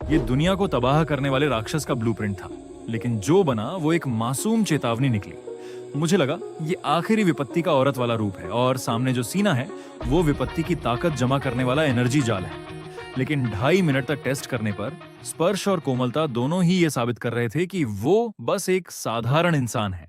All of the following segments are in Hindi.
ये दुनिया को तबाह करने वाले राक्षस का ब्लूप्रिंट था, लेकिन जो बना वो एक मासूम चेतावनी निकली। मुझे लगा ये आखिरी विपत्ति का औरत वाला रूप है और सामने जो सीना है वो विपत्ति की ताकत जमा करने वाला एनर्जी जाल है। लेकिन 2.5 मिनट तक टेस्ट करने पर स्पर्श और कोमलता दोनों ही ये साबित कर रहे थे कि वो बस एक साधारण इंसान है।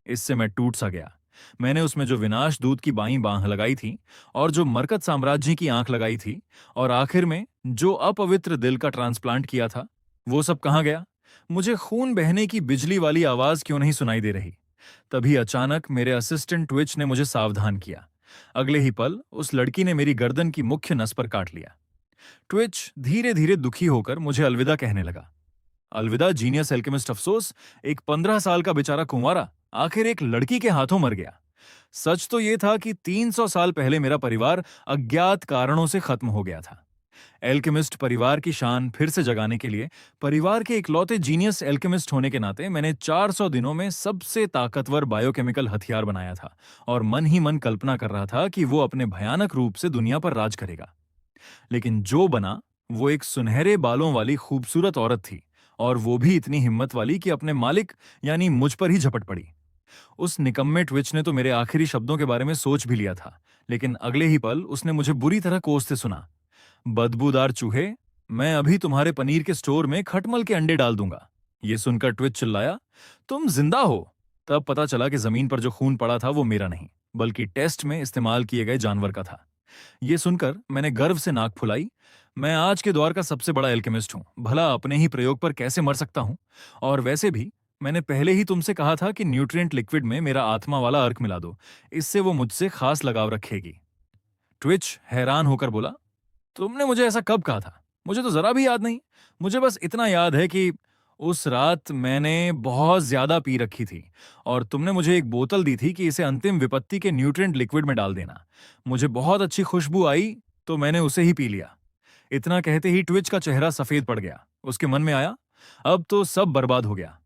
इससे मैं टूट सा गया। मैंने उसमें जो विनाश दूत की बाईं बांह लगाई थी और जो मरकत साम्राज्य की आंख लगाई थी और आखिर में जो अपवित्र दिल का ट्रांसप्लांट किया था, वो सब कहाँ गया? मुझे खून बहने की बिजली वाली आवाज क्यों नहीं सुनाई दे रही? तभी अचानक मेरे असिस्टेंट ट्विच ने मुझे सावधान किया। अगले ही पल उस लड़की ने मेरी गर्दन की मुख्य नस पर काट लिया। ट्विच धीरे धीरे दुखी होकर मुझे अलविदा कहने लगा। अलविदा जीनियस एल्केमिस्ट, अफसोस, एक 15 साल का बेचारा कुंवारा आखिर एक लड़की के हाथों मर गया। सच तो यह था कि 300 साल पहले मेरा परिवार अज्ञात कारणों से खत्म हो गया था। एल्केमिस्ट परिवार की शान फिर से जगाने के लिए, परिवार के इकलौते जीनियस एल्केमिस्ट होने के नाते मैंने 400 दिनों में सबसे ताकतवर बायोकेमिकल हथियार बनाया था और मन ही मन कल्पना कर रहा था कि वो अपने भयानक रूप से दुनिया पर राज करेगा। लेकिन जो बना वो एक सुनहरे बालों वाली खूबसूरत औरत थी, और वो भी इतनी हिम्मत वाली कि अपने मालिक यानी मुझ पर ही झपट पड़ी। उस निकम्मे ट्विच ने तो मेरे आखिरी शब्दों के बारे में सोच भी लिया था, लेकिन अगले ही पल उसने मुझे बुरी तरह कोसते सुना। बदबूदार चूहे, मैं अभी तुम्हारे पनीर के स्टोर में खटमल के अंडे डाल दूंगा। ये सुनकर ट्विच चिल्लाया, तुम जिंदा हो? तब पता चला कि जमीन पर जो खून पड़ा था वो मेरा नहीं, बल्कि टेस्ट में इस्तेमाल किए गए जानवर का था। ये सुनकर मैंने गर्व से नाक फुलाई। मैं आज के दौर का सबसे बड़ा एल्केमिस्ट हूं, भला अपने ही प्रयोग पर कैसे मर सकता हूं? और वैसे भी मैंने पहले ही तुमसे कहा था कि न्यूट्रिएंट लिक्विड में मेरा आत्मा वाला अर्क मिला दो, इससे वो मुझसे खास लगाव रखेगी। ट्विच हैरान होकर बोला, तुमने मुझे ऐसा कब कहा था? मुझे तो जरा भी याद नहीं। मुझे बस इतना याद है कि उस रात मैंने बहुत ज्यादा पी रखी थी और तुमने मुझे एक बोतल दी थी कि इसे अंतिम विपत्ति के न्यूट्रिएंट लिक्विड में डाल देना। मुझे बहुत अच्छी खुशबू आई तो मैंने उसे ही पी लिया। इतना कहते ही ट्विच का चेहरा सफेद पड़ गया। उसके मन में आया, अब तो सब बर्बाद हो गया।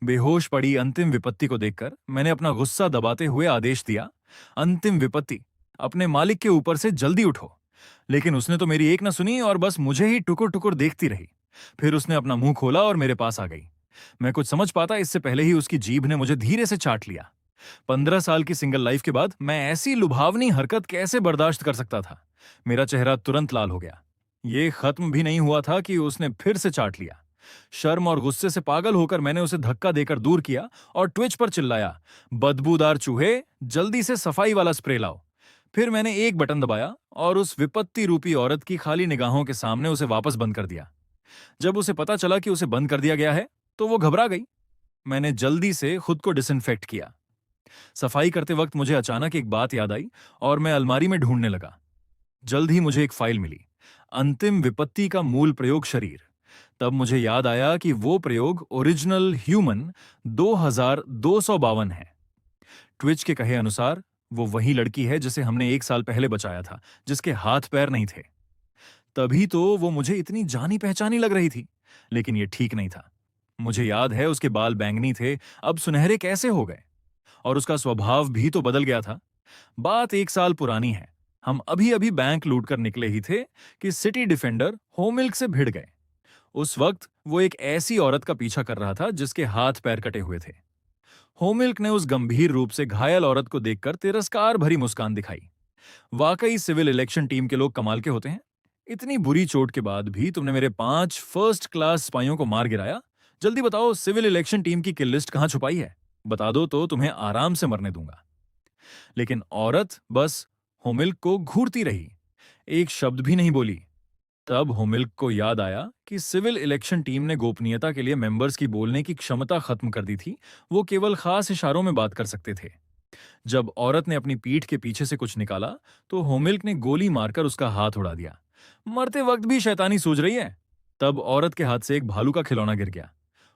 बेहोश पड़ी अंतिम विपत्ति को देखकर मैंने अपना गुस्सा दबाते हुए आदेश दिया, अंतिम विपत्ति, अपने मालिक के ऊपर से जल्दी उठो। लेकिन उसने तो मेरी एक न सुनी और बस मुझे ही टुकुर टुकुर देखती रही। फिर उसने अपना मुंह खोला और मेरे पास आ गई। मैं कुछ समझ पाता इससे पहले ही उसकी जीभ ने मुझे धीरे से चाट लिया। 15 साल की सिंगल लाइफ के बाद मैं ऐसी लुभावनी हरकत कैसे बर्दाश्त कर सकता था? मेरा चेहरा तुरंत लाल हो गया। ये खत्म भी नहीं हुआ था कि उसने फिर से चाट लिया। शर्म और गुस्से से पागल होकर मैंने उसे धक्का देकर दूर किया और ट्विच पर चिल्लाया, बदबूदार चूहे, जल्दी से सफाई वाला स्प्रे लाओ। फिर मैंने एक बटन दबाया और उस विपत्ति रूपी औरत की खाली निगाहों के सामने उसे वापस बंद कर दिया। जब उसे पता चला कि उसे बंद कर दिया गया है तो वो घबरा गई। मैंने जल्दी से खुद को डिसइंफेक्ट किया। सफाई करते वक्त मुझे अचानक एक बात याद आई और मैं अलमारी में ढूंढने लगा। जल्द ही मुझे एक फाइल मिली, अंतिम विपत्ति का मूल प्रयोग शरीर। तब मुझे याद आया कि वो प्रयोग ओरिजिनल ह्यूमन 2252 है। ट्विच के कहे अनुसार वो वही लड़की है जिसे हमने 1 साल पहले बचाया था, जिसके हाथ पैर नहीं थे। तभी तो वो मुझे इतनी जानी पहचानी लग रही थी, लेकिन ये ठीक नहीं था। मुझे याद है उसके बाल बैंगनी थे, अब सुनहरे कैसे हो गए? और उसका स्वभाव भी तो बदल गया था। बात 1 साल पुरानी है। हम अभी अभी बैंक लूट कर निकले ही थे कि सिटी डिफेंडर होमिल्क से भिड़ गए। उस वक्त वो एक ऐसी औरत का पीछा कर रहा था जिसके हाथ पैर कटे हुए थे। होमिल्क ने उस गंभीर रूप से घायल औरत को देखकर तिरस्कार भरी मुस्कान दिखाई। वाकई सिविल इलेक्शन टीम के लोग कमाल के होते हैं। इतनी बुरी चोट के बाद भी तुमने मेरे 5 फर्स्ट क्लास सिपाहियों को मार गिराया। जल्दी बताओ, सिविल इलेक्शन टीम की किल लिस्ट कहां छुपाई है? बता दो तो तुम्हें आराम से मरने दूंगा। लेकिन औरत बस होमिल्क को घूरती रही, एक शब्द भी नहीं बोली। तब होमिल्क को याद आया कि सिविल इलेक्शन टीम ने गोपनीयता के लिए मेंबर्स की बोलने की क्षमता खत्म कर दी थी। वो केवल खास इशारों में बात कर सकते थे। जब औरत ने अपनी पीठ के पीछे से कुछ निकाला तो होमिल्क ने गोली मारकर उसका हाथ उड़ा दिया। मरते वक्त भी शैतानी सूझ रही है। तब औरत के हाथ से एक भालू का खिलौना गिर गया।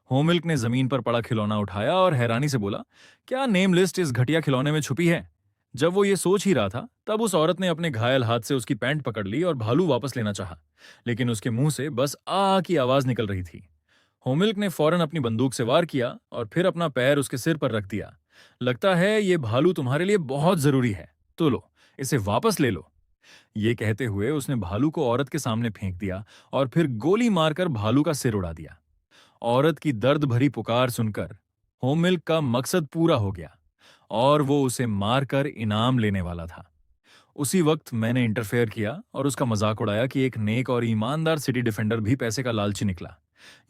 होमिल्क ने जमीन पर पड़ा खिलौना उठाया और हैरानी से बोला, क्या नेम लिस्ट इस घटिया खिलौने में छुपी है? जब वो ये सोच ही रहा था तब उस औरत ने अपने घायल हाथ से उसकी पैंट पकड़ ली और भालू वापस लेना चाहा, लेकिन उसके मुंह से बस आ की आवाज निकल रही थी। होमिल्क ने फौरन अपनी बंदूक से वार किया और फिर अपना पैर उसके सिर पर रख दिया। लगता है ये भालू तुम्हारे लिए बहुत जरूरी है, तो लो, इसे वापस ले लो। ये कहते हुए उसने भालू को औरत के सामने फेंक दिया और फिर गोली मारकर भालू का सिर उड़ा दिया। औरत की दर्द भरी पुकार सुनकर होम मिल्क का मकसद पूरा हो गया और वो उसे मारकर इनाम लेने वाला था। उसी वक्त मैंने इंटरफेयर किया और उसका मजाक उड़ाया कि एक नेक और ईमानदार सिटी डिफेंडर भी पैसे का लालची निकला।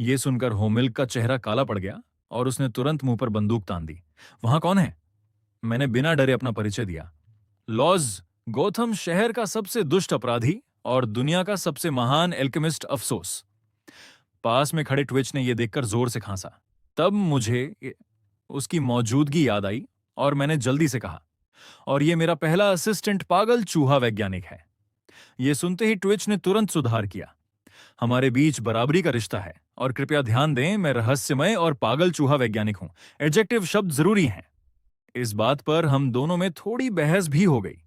ये सुनकर होम मिल्क का चेहरा काला पड़ गया और उसने तुरंत मुंह पर बंदूक तान दी। वहां कौन है? मैंने बिना डरे अपना परिचय दिया। लॉज, गोथम शहर का सबसे दुष्ट अपराधी और दुनिया का सबसे महान एल्केमिस्ट अफसोस। पास में खड़े ट्विच ने यह देखकर जोर से खांसा। तब मुझे उसकी मौजूदगी याद आई और मैंने जल्दी से कहा, और ये मेरा पहला असिस्टेंट पागल चूहा वैज्ञानिक है। यह सुनते ही ट्विच ने तुरंत सुधार किया। हमारे बीच बराबरी का रिश्ता है और कृपया ध्यान दें, मैं रहस्यमय और पागल चूहा वैज्ञानिक हूं। एडजेक्टिव शब्द जरूरी हैं। इस बात पर हम दोनों में थोड़ी बहस भी हो गई,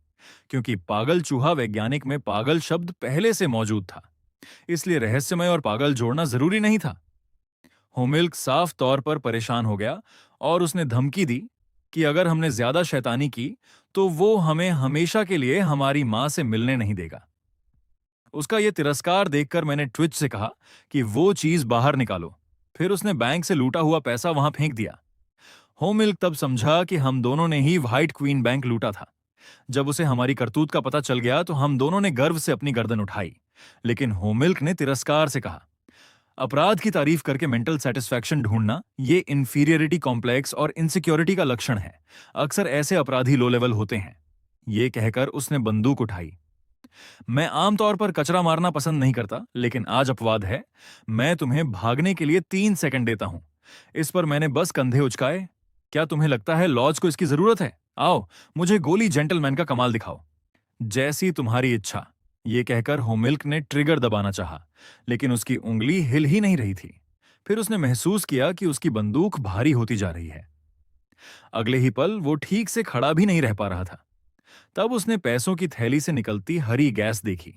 क्योंकि पागल चूहा वैज्ञानिक में पागल शब्द पहले से मौजूद था, इसलिए रहस्यमय और पागल जोड़ना जरूरी नहीं था। होमिल्क साफ तौर पर परेशान हो गया और उसने धमकी दी कि अगर हमने ज्यादा शैतानी की तो वो हमें हमेशा के लिए हमारी मां से मिलने नहीं देगा। उसका यह तिरस्कार देखकर मैंने ट्विच से कहा कि वो चीज बाहर निकालो। फिर उसने बैंक से लूटा हुआ पैसा वहां फेंक दिया। होमिल्क तब समझा कि हम दोनों ने ही व्हाइट क्वीन बैंक लूटा था। जब उसे हमारी करतूत का पता चल गया तो हम दोनों ने गर्व से अपनी गर्दन उठाई, लेकिन होमिल्क ने तिरस्कार से कहा, अपराध की तारीफ करके मेंटल सेटिस्फैक्शन ढूंढना ये इंफीरियरिटी कॉम्प्लेक्स और इनसिक्योरिटी का लक्षण है। अक्सर ऐसे अपराधी लो लेवल होते हैं। ये कहकर उसने बंदूक उठाई। मैं आमतौर पर कचरा मारना पसंद नहीं करता, लेकिन आज अपवाद है। मैं तुम्हें भागने के लिए 3 सेकंड देता हूं। इस पर मैंने बस कंधे उचकाए। क्या तुम्हें लगता है लॉज को इसकी जरूरत है? आओ, मुझे गोली जेंटलमैन का कमाल दिखाओ। जैसी तुम्हारी इच्छा। ये कहकर होमिल्क ने ट्रिगर दबाना चाहा, लेकिन उसकी उंगली हिल ही नहीं रही थी। फिर उसने महसूस किया कि उसकी बंदूक भारी होती जा रही है। अगले ही पल वो ठीक से खड़ा भी नहीं रह पा रहा था। तब उसने पैसों की थैली से निकलती हरी गैस देखी।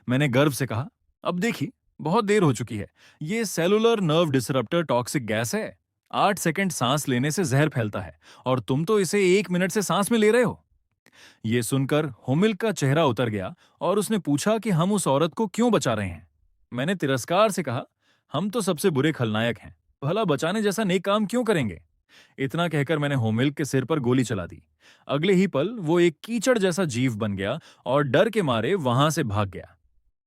मैंने गर्व से कहा, अब देखी, बहुत देर हो चुकी है। ये cellular nerve disruptor toxic gas है। 8 सेकंड सांस लेने से जहर फैलता है और तुम तो इसे 1 मिनट से सांस में ले रहे हो। यह सुनकर होमिल्क का चेहरा उतर गया और उसने पूछा कि हम उस औरत को क्यों बचा रहे हैं। मैंने तिरस्कार से कहा, हम तो सबसे बुरे खलनायक हैं, भला बचाने जैसा नेक काम क्यों करेंगे। इतना कहकर मैंने होमिल्क के सिर पर गोली चला दी। अगले ही पल वो एक कीचड़ जैसा जीव बन गया और डर के मारे वहां से भाग गया।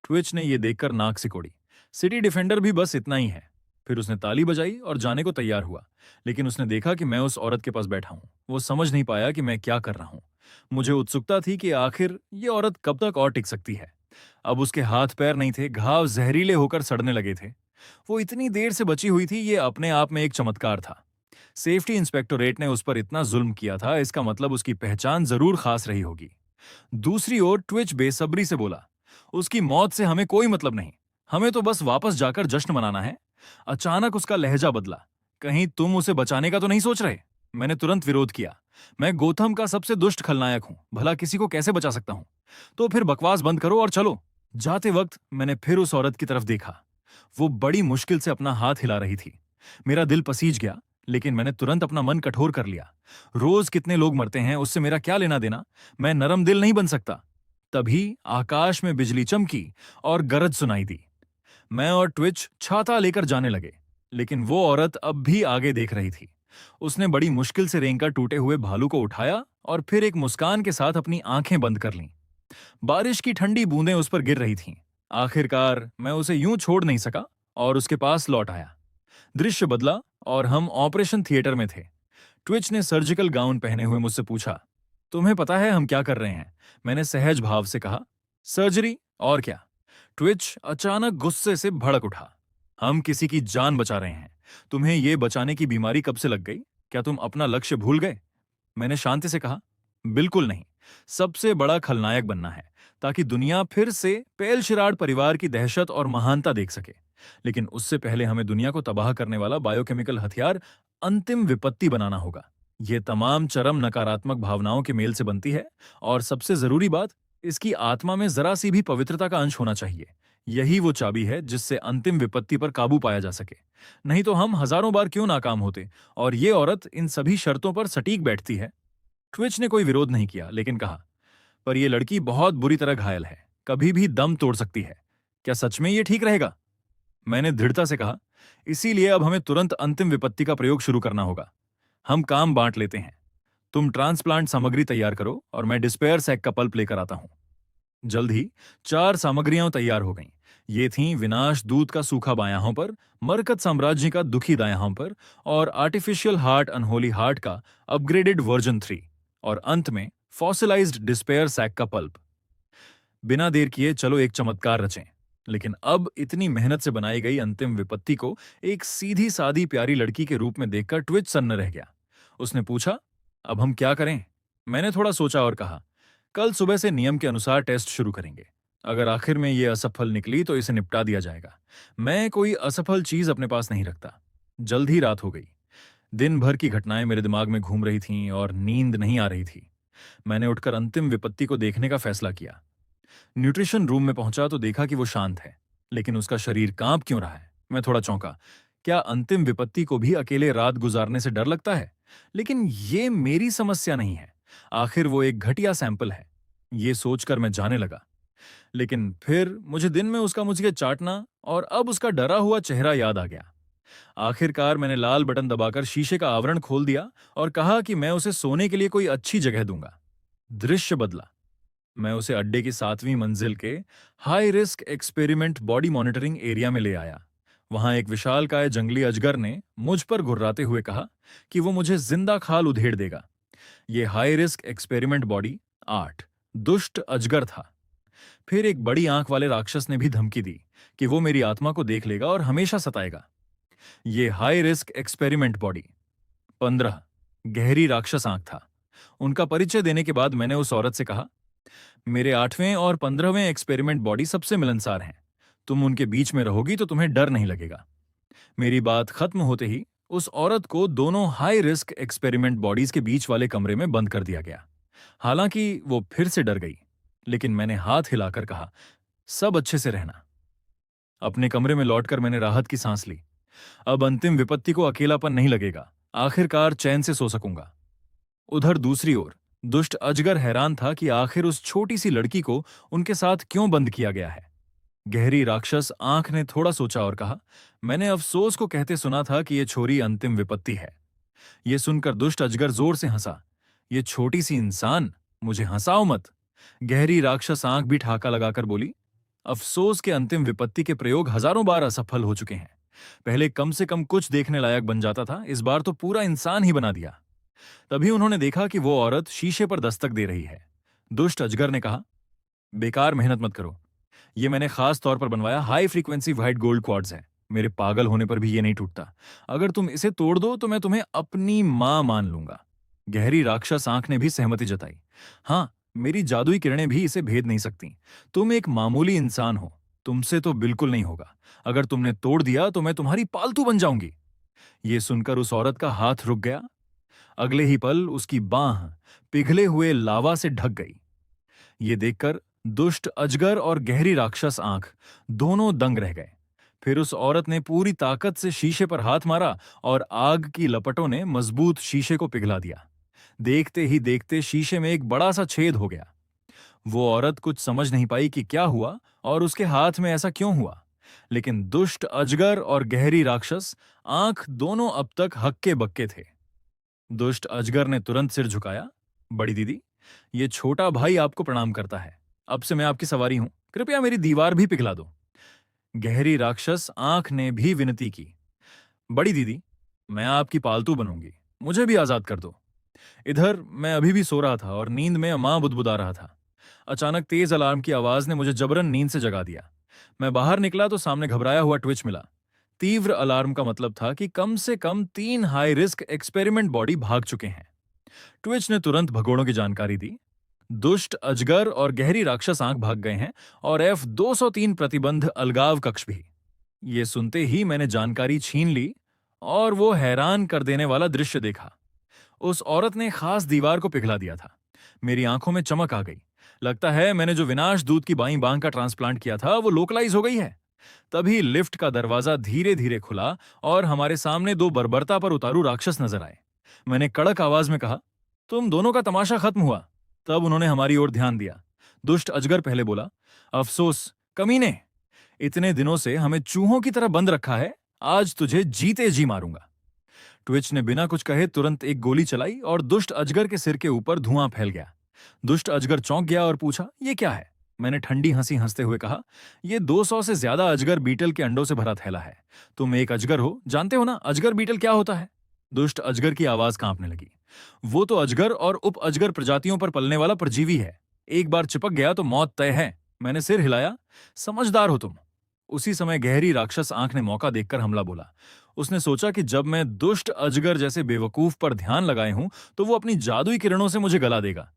ट्विच ने यह देखकर नाक सिकोड़ी। सिटी डिफेंडर भी बस इतना ही है। फिर उसने ताली बजाई और जाने को तैयार हुआ, लेकिन उसने देखा कि मैं उस औरत के पास बैठा हूं। वो समझ नहीं पाया कि मैं क्या कर रहा हूं। मुझे उत्सुकता थी कि आखिर ये औरत कब तक और टिक सकती है। अब उसके हाथ पैर नहीं थे, घाव जहरीले होकर सड़ने लगे थे। वो इतनी देर से बची हुई थी, ये अपने आप में एक चमत्कार था। सेफ्टी इंस्पेक्टोरेट ने उस पर इतना जुल्म किया था, इसका मतलब उसकी पहचान जरूर खास रही होगी। दूसरी ओर ट्विच बेसब्री से बोला, उसकी मौत से हमें कोई मतलब नहीं, हमें तो बस वापस जाकर जश्न मनाना है। अचानक उसका लहजा बदला। कहीं तुम उसे बचाने का तो नहीं सोच रहे? मैंने तुरंत विरोध किया। मैं गोथम का सबसे दुष्ट खलनायक हूं, भला किसी को कैसे बचा सकता हूं? तो फिर बकवास बंद करो और चलो। जाते वक्त मैंने फिर उस औरत की तरफ देखा। वो बड़ी मुश्किल से अपना हाथ हिला रही थी। मेरा दिल पसीज गया, लेकिन मैंने तुरंत अपना मन कठोर कर लिया। रोज कितने लोग मरते हैं, उससे मेरा क्या लेना देना। मैं नरम दिल नहीं बन सकता। तभी आकाश में बिजली चमकी और गरज सुनाई दी। मैं और ट्विच छाता लेकर जाने लगे, लेकिन वो औरत अब भी आगे देख रही थी। उसने बड़ी मुश्किल से रेंग कर टूटे हुए भालू को उठाया और फिर एक मुस्कान के साथ अपनी आंखें बंद कर लीं। बारिश की ठंडी बूंदें उस पर गिर रही थीं। आखिरकार मैं उसे यूं छोड़ नहीं सका और उसके पास लौट आया। दृश्य बदला और हम ऑपरेशन थिएटर में थे। ट्विच ने सर्जिकल गाउन पहने हुए मुझसे पूछा, तुम्हें पता है हम क्या कर रहे हैं? मैंने सहज भाव से कहा, सर्जरी, और क्या। ट्विच अचानक गुस्से से भड़क उठा। हम किसी की जान बचा रहे हैं। तुम्हें यह बचाने की बीमारी कब से लग गई? क्या तुम अपना लक्ष्य भूल गए? मैंने शांति से कहा, बिल्कुल नहीं। सबसे बड़ा खलनायक बनना है, ताकि दुनिया फिर से पेलशिराड परिवार की दहशत और महानता देख सके। लेकिन उससे पहले हमें दुनिया को तबाह करने वाला बायोकेमिकल हथियार अंतिम विपत्ति बनाना होगा। यह तमाम चरम नकारात्मक भावनाओं के मेल से बनती है, और सबसे जरूरी बात, इसकी आत्मा में जरा सी भी पवित्रता का अंश होना चाहिए। यही वो चाबी है जिससे अंतिम विपत्ति पर काबू पाया जा सके। नहीं तो हम हजारों बार क्यों नाकाम होते, और ये औरत इन सभी शर्तों पर सटीक बैठती है। ट्विच ने कोई विरोध नहीं किया, लेकिन कहा, पर यह लड़की बहुत बुरी तरह घायल है, कभी भी दम तोड़ सकती है। क्या सच में ये ठीक रहेगा? मैंने दृढ़ता से कहा, इसीलिए अब हमें तुरंत अंतिम विपत्ति का प्रयोग शुरू करना होगा। हम काम बांट लेते हैं। तुम ट्रांसप्लांट सामग्री तैयार करो और मैं डिस्पेयर सैक का पल्प लेकर आता हूं। जल्द ही 4 सामग्रियां तैयार हो गईं। ये थीं विनाश दूत का सूखा बायां पर, मरकत साम्राज्य का दुखी दायां पर और आर्टिफिशियल हार्ट अनहोली हार्ट का अपग्रेडेड वर्जन 3 और अंत में फॉसिलाइज्ड डिस्पेयर सैक का पल्प। बिना देर किए चलो एक चमत्कार रचें। लेकिन अब इतनी मेहनत से बनाई गई अंतिम विपत्ति को एक सीधी सादी प्यारी लड़की के रूप में देखकर ट्विच सन्न रह गया। उसने पूछा, अब हम क्या करें? मैंने थोड़ा सोचा और कहा, कल सुबह से नियम के अनुसार टेस्ट शुरू करेंगे। अगर आखिर में ये असफल निकली तो इसे निपटा दिया जाएगा। मैं कोई असफल चीज अपने पास नहीं रखता। जल्द ही रात हो गई। दिन भर की घटनाएं मेरे दिमाग में घूम रही थीं और नींद नहीं आ रही थी। मैंने उठकर अंतिम विपत्ति को देखने का फैसला किया। न्यूट्रिशन रूम में पहुंचा तो देखा कि वो शांत है, लेकिन उसका शरीर कांप क्यों रहा है? मैं थोड़ा चौंका। क्या अंतिम विपत्ति को भी अकेले रात गुजारने से डर लगता है? लेकिन ये मेरी समस्या नहीं है। आखिर वो एक घटिया सैंपल है। ये सोचकर मैं जाने लगा। लेकिन फिर मुझे दिन में उसका मुझे चाटना और अब उसका डरा हुआ चेहरा याद आ गया। आखिरकार मैंने लाल बटन दबाकर शीशे का आवरण खोल दिया और कहा कि मैं उसे सोने के लिए कोई अच्छी जगह दूंगा। दृश्य बदला। मैं उसे अड्डे की 7वीं मंजिल के high risk experiment body monitoring area में ले आया। वहां एक विशालकाय जंगली अजगर ने मुझ पर घुर्राते हुए कहा कि वो मुझे जिंदा खाल उधेड़ देगा। ये हाई रिस्क एक्सपेरिमेंट बॉडी 8 दुष्ट अजगर था। फिर एक बड़ी आंख वाले राक्षस ने भी धमकी दी कि वो मेरी आत्मा को देख लेगा और हमेशा सताएगा। ये हाई रिस्क एक्सपेरिमेंट बॉडी 15 गहरी राक्षस आंख था। उनका परिचय देने के बाद मैंने उस औरत से कहा, मेरे 8वें और 15वें एक्सपेरिमेंट बॉडी सबसे मिलनसार हैं। तुम उनके बीच में रहोगी तो तुम्हें डर नहीं लगेगा। मेरी बात खत्म होते ही उस औरत को दोनों हाई रिस्क एक्सपेरिमेंट बॉडीज के बीच वाले कमरे में बंद कर दिया गया। हालांकि वो फिर से डर गई, लेकिन मैंने हाथ हिलाकर कहा, सब अच्छे से रहना। अपने कमरे में लौटकर मैंने राहत की सांस ली। अब अंतिम विपत्ति को अकेलापन नहीं लगेगा। आखिरकार चैन से सो सकूंगा। उधर दूसरी ओर दुष्ट अजगर हैरान था कि आखिर उस छोटी सी लड़की को उनके साथ क्यों बंद किया गया है। गहरी राक्षस आंख ने थोड़ा सोचा और कहा, मैंने अफसोस को कहते सुना था कि यह छोरी अंतिम विपत्ति है। यह सुनकर दुष्ट अजगर जोर से हंसा। ये छोटी सी इंसान, मुझे हंसाओ मत। गहरी राक्षस आंख भी ठाका लगाकर बोली, अफसोस के अंतिम विपत्ति के प्रयोग हजारों बार असफल हो चुके हैं। पहले कम से कम कुछ देखने लायक बन जाता था, इस बार तो पूरा इंसान ही बना दिया। तभी उन्होंने देखा कि वो औरत शीशे पर दस्तक दे रही है। दुष्ट अजगर ने कहा, बेकार मेहनत मत करो। ये मैंने खास तौर पर बनवाया high frequency white gold quartz है। मेरे पागल होने पर भी ये नहीं टूटता। अगर तुम इसे तोड़ दो तो मैं तुम्हें अपनी मां मान लूंगा। गहरी राक्षस आंख ने भी सहमति जताई। हाँ, मेरी जादुई किरणें भी इसे भेद नहीं सकती। तुम एक मामूली इंसान हो, तुमसे तो बिल्कुल नहीं होगा। अगर तुमने तोड़ दिया तो मैं तुम्हारी पालतू बन जाऊंगी। ये सुनकर उस औरत का हाथ रुक गया। अगले ही पल उसकी बांह पिघले हुए लावा से ढक गई। ये देखकर दुष्ट अजगर और गहरी राक्षस आंख दोनों दंग रह गए। फिर उस औरत ने पूरी ताकत से शीशे पर हाथ मारा और आग की लपटों ने मजबूत शीशे को पिघला दिया। देखते ही देखते शीशे में एक बड़ा सा छेद हो गया। वो औरत कुछ समझ नहीं पाई कि क्या हुआ और उसके हाथ में ऐसा क्यों हुआ। लेकिन दुष्ट अजगर और गहरी राक्षस आंख दोनों अब तक हक्के बक्के थे। दुष्ट अजगर ने तुरंत सिर झुकाया। बड़ी दीदी, ये छोटा भाई आपको प्रणाम करता है। अब से मैं आपकी सवारी हूं। कृपया मेरी दीवार भी पिघला दो। गहरी राक्षस आंख ने भी विनती की। बड़ी दीदी, मैं आपकी पालतू बनूंगी, मुझे भी आजाद कर दो। इधर मैं अभी भी सो रहा था और नींद में मां बुदबुदा रहा था। अचानक तेज अलार्म की आवाज ने मुझे जबरन नींद से जगा दिया। मैं बाहर निकला तो सामने घबराया हुआ ट्विच मिला। तीव्र अलार्म का मतलब था कि कम से कम 3 हाई रिस्क एक्सपेरिमेंट बॉडी भाग चुके हैं। ट्विच ने तुरंत भगोड़ों की जानकारी दी। दुष्ट अजगर और गहरी राक्षस आंख भाग गए हैं और F-203 प्रतिबंध अलगाव कक्ष भी। ये सुनते ही मैंने जानकारी छीन ली और वो हैरान कर देने वाला दृश्य देखा। उस औरत ने खास दीवार को पिघला दिया था। मेरी आंखों में चमक आ गई। लगता है मैंने जो विनाश दूत की बाईं बांह का ट्रांसप्लांट किया था वो लोकलाइज हो गई है। तभी लिफ्ट का दरवाजा धीरे धीरे खुला और हमारे सामने 2 बर्बरता पर उतारू राक्षस नजर आए। मैंने कड़क आवाज में कहा, तुम दोनों का तमाशा खत्म हुआ। तब उन्होंने हमारी ओर ध्यान दिया। दुष्ट अजगर पहले बोला, अफसोस कमीने, इतने दिनों से हमें चूहों की तरह बंद रखा है, आज तुझे जीते जी मारूंगा। ट्विच ने बिना कुछ कहे तुरंत एक गोली चलाई और दुष्ट अजगर के सिर के ऊपर धुआं फैल गया। दुष्ट अजगर चौंक गया और पूछा, ये क्या है? मैंने ठंडी हंसी हंसते हुए कहा, ये 200 से ज्यादा अजगर बीटल के अंडों से भरा थैला है। तुम एक अजगर हो, जानते हो ना अजगर बीटल क्या होता है? दुष्ट अजगर की आवाज कांपने लगी। वो तो अजगर और उप अजगर प्रजातियों पर पलने वाला परजीवी है। एक बार चिपक गया तो मौत तय है। मैंने सिर हिलाया। समझदार हो तुम। उसी समय गहरी राक्षस आंख ने मौका देखकर हमला बोला। उसने सोचा कि जब मैं दुष्ट अजगर जैसे बेवकूफ पर ध्यान लगाए हूं तो वो अपनी जादुई किरणों से मुझे गला देगा।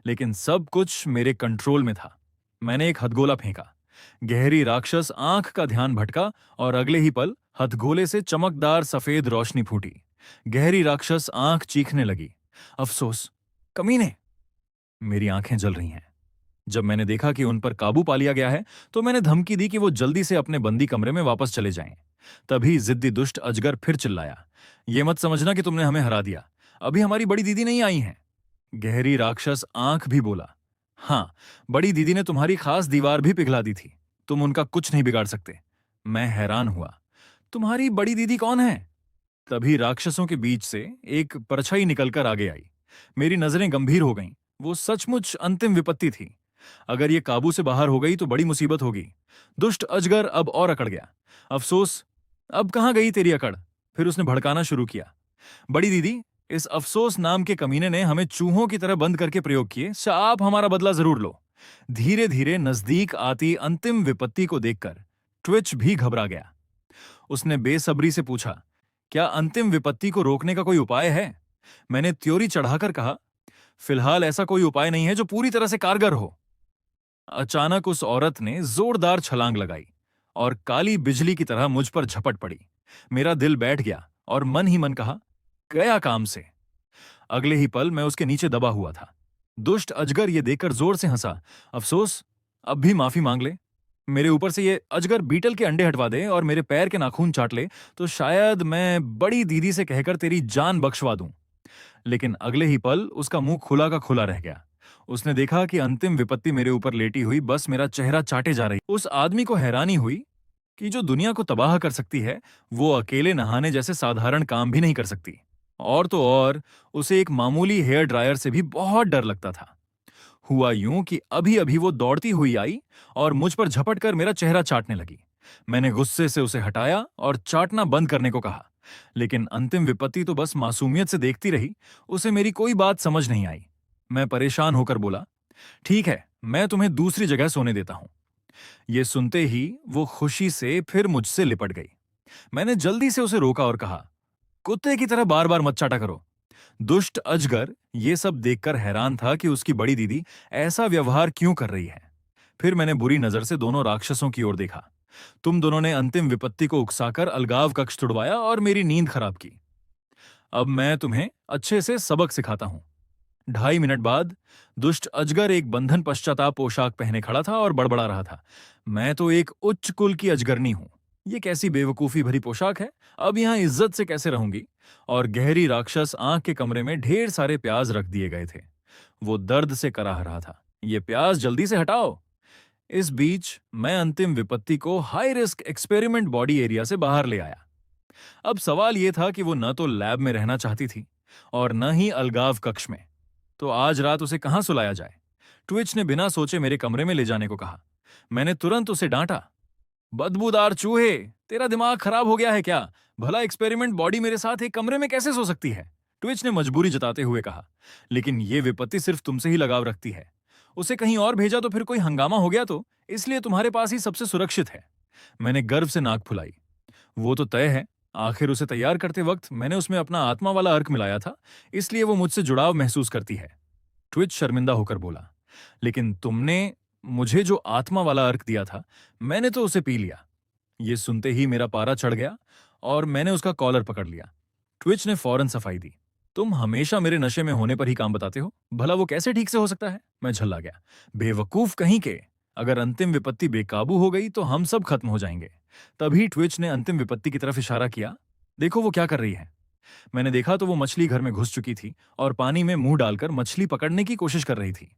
लेकिन सब कुछ मेरे कंट्रोल में था। मैंने एक हथगोला फेंका। गहरी राक्षस आंख का ध्यान भटका और अगले ही पल हथगोले से चमकदार सफेद रोशनी फूटी। गहरी राक्षस आंख चीखने लगी। अफसोस कमीने। मेरी आंखें जल रही हैं। जब मैंने देखा कि उन पर काबू पा लिया गया है तो मैंने धमकी दी कि वो जल्दी से अपने बंदी कमरे में वापस चले जाएं। तभी जिद्दी दुष्ट अजगर फिर चिल्लाया, ये मत समझना कि तुमने हमें हरा दिया, अभी हमारी बड़ी दीदी नहीं आई हैं। गहरी राक्षस आंख भी बोला, हाँ, बड़ी दीदी ने तुम्हारी खास दीवार भी पिघला दी थी, तुम उनका कुछ नहीं बिगाड़ सकते। मैं हैरान हुआ, तुम्हारी बड़ी दीदी कौन है? तभी राक्षसों के बीच से एक परछाई निकलकर आगे आई। मेरी नजरें गंभीर हो गईं। वो सचमुच अंतिम विपत्ति थी। अगर ये काबू से बाहर हो गई तो बड़ी मुसीबत होगी। दुष्ट अजगर अब और अकड़ गया। अफसोस, अब कहां गई तेरी अकड़? फिर उसने भड़काना शुरू किया। बड़ी दीदी, इस अफसोस नाम के कमीने ने हमें चूहों की तरह बंद करके प्रयोग किए, आप हमारा बदला जरूर लो। धीरे धीरे नजदीक आती अंतिम विपत्ति को देखकर ट्विच भी घबरा गया। उसने बेसब्री से पूछा, क्या अंतिम विपत्ति को रोकने का कोई उपाय है? मैंने त्योरी चढ़ाकर कहा, फिलहाल ऐसा कोई उपाय नहीं है जो पूरी तरह से कारगर हो। अचानक उस औरत ने जोरदार छलांग लगाई और काली बिजली की तरह मुझ पर झपट पड़ी। मेरा दिल बैठ गया और मन ही मन कहा, गया काम से। अगले ही पल मैं उसके नीचे दबा हुआ था। दुष्ट अजगर ये देखकर जोर से हंसा। अफसोस, अब भी माफी मांग ले। मेरे ऊपर से ये अजगर बीटल के अंडे हटवा दे और मेरे पैर के नाखून चाट ले तो शायद मैं बड़ी दीदी से कहकर तेरी जान बख्शवा दूं। लेकिन अगले ही पल उसका मुंह खुला का खुला रह गया। उसने देखा कि अंतिम विपत्ति मेरे ऊपर लेटी हुई बस मेरा चेहरा चाटे जा रही। उस आदमी को हैरानी हुई कि जो दुनिया को तबाह कर सकती है वो अकेले नहाने जैसे साधारण काम भी नहीं कर सकती। और तो और उसे एक मामूली हेयर ड्रायर से भी बहुत डर लगता था। हुआ यूं कि अभी अभी वो दौड़ती हुई आई और मुझ पर झपट कर मेरा चेहरा चाटने लगी। मैंने गुस्से से उसे हटाया और चाटना बंद करने को कहा। लेकिन अंतिम विपत्ति तो बस मासूमियत से देखती रही। उसे मेरी कोई बात समझ नहीं आई। मैं परेशान होकर बोला, ठीक है, मैं तुम्हें दूसरी जगह सोने देता हूं। ये सुनते ही वो खुशी से फिर मुझसे लिपट गई। मैंने जल्दी से उसे रोका और कहा, कुत्ते की तरह बार बार मत चाटा करो। दुष्ट अजगर ये सब देखकर हैरान था कि उसकी बड़ी दीदी ऐसा व्यवहार क्यों कर रही है। फिर मैंने बुरी नजर से दोनों राक्षसों की ओर देखा। तुम दोनों ने अंतिम विपत्ति को उकसाकर अलगाव कक्ष तुड़वाया और मेरी नींद खराब की। अब मैं तुम्हें अच्छे से सबक सिखाता हूं। 2.5 मिनट बाद दुष्ट अजगर एक बंधन पश्चाताप पोशाक पहने खड़ा था और बड़बड़ा रहा था, मैं तो एक उच्च कुल की अजगरनी हूं। ये कैसी बेवकूफी भरी पोशाक है, अब यहां इज्जत से कैसे रहूंगी? और गहरी राक्षस आंख के कमरे में ढेर सारे प्याज रख दिए गए थे। वो दर्द से कराह रहा था, ये प्याज जल्दी से हटाओ। इस बीच मैं अंतिम विपत्ति को high risk experiment body area से बाहर ले आया। अब सवाल यह था कि वो न तो लैब में रहना चाहती थी और न ही अलगाव कक्ष में। तो आज रात उसे कहां सुलाया जाए? ट्विच ने बिना सोचे मेरे कमरे में ले जाने को कहा। मैंने तुरंत उसे डांटा, बदबूदार चूहे, तेरा दिमाग खराब हो गया है क्या? भला एक्सपेरिमेंट बॉडी मेरे साथ एक कमरे में कैसे सो सकती है? ट्विच ने मजबूरी जताते हुए कहा, लेकिन यह विपत्ति सिर्फ तुमसे ही लगाव रखती है। उसे कहीं और भेजा तो फिर कोई हंगामा हो गया तो, इसलिए तुम्हारे पास ही सबसे सुरक्षित है। मैंने गर्व से नाक फुलाई। वो तो तय है, आखिर उसे तैयार करते वक्त मैंने उसमें अपना आत्मा वाला अर्क मिलाया था, इसलिए वो मुझसे जुड़ाव महसूस करती है। ट्विच शर्मिंदा होकर बोला, लेकिन तुमने मुझे जो आत्मा वाला अर्क दिया था, मैंने तो उसे पी लिया। ये सुनते ही मेरा पारा चढ़ गया और मैंने उसका कॉलर पकड़ लिया। ट्विच ने फौरन सफाई दी, तुम हमेशा मेरे नशे में होने पर ही काम बताते हो, भला वो कैसे ठीक से हो सकता है? मैं झल्ला गया, बेवकूफ कहीं के, अगर अंतिम विपत्ति बेकाबू हो गई तो हम सब खत्म हो जाएंगे। तभी ट्विच ने अंतिम विपत्ति की तरफ इशारा किया, देखो वो क्या कर रही है। मैंने देखा तो वो मछली घर में घुस चुकी थी और पानी में मुंह डालकर मछली पकड़ने की कोशिश कर रही थी।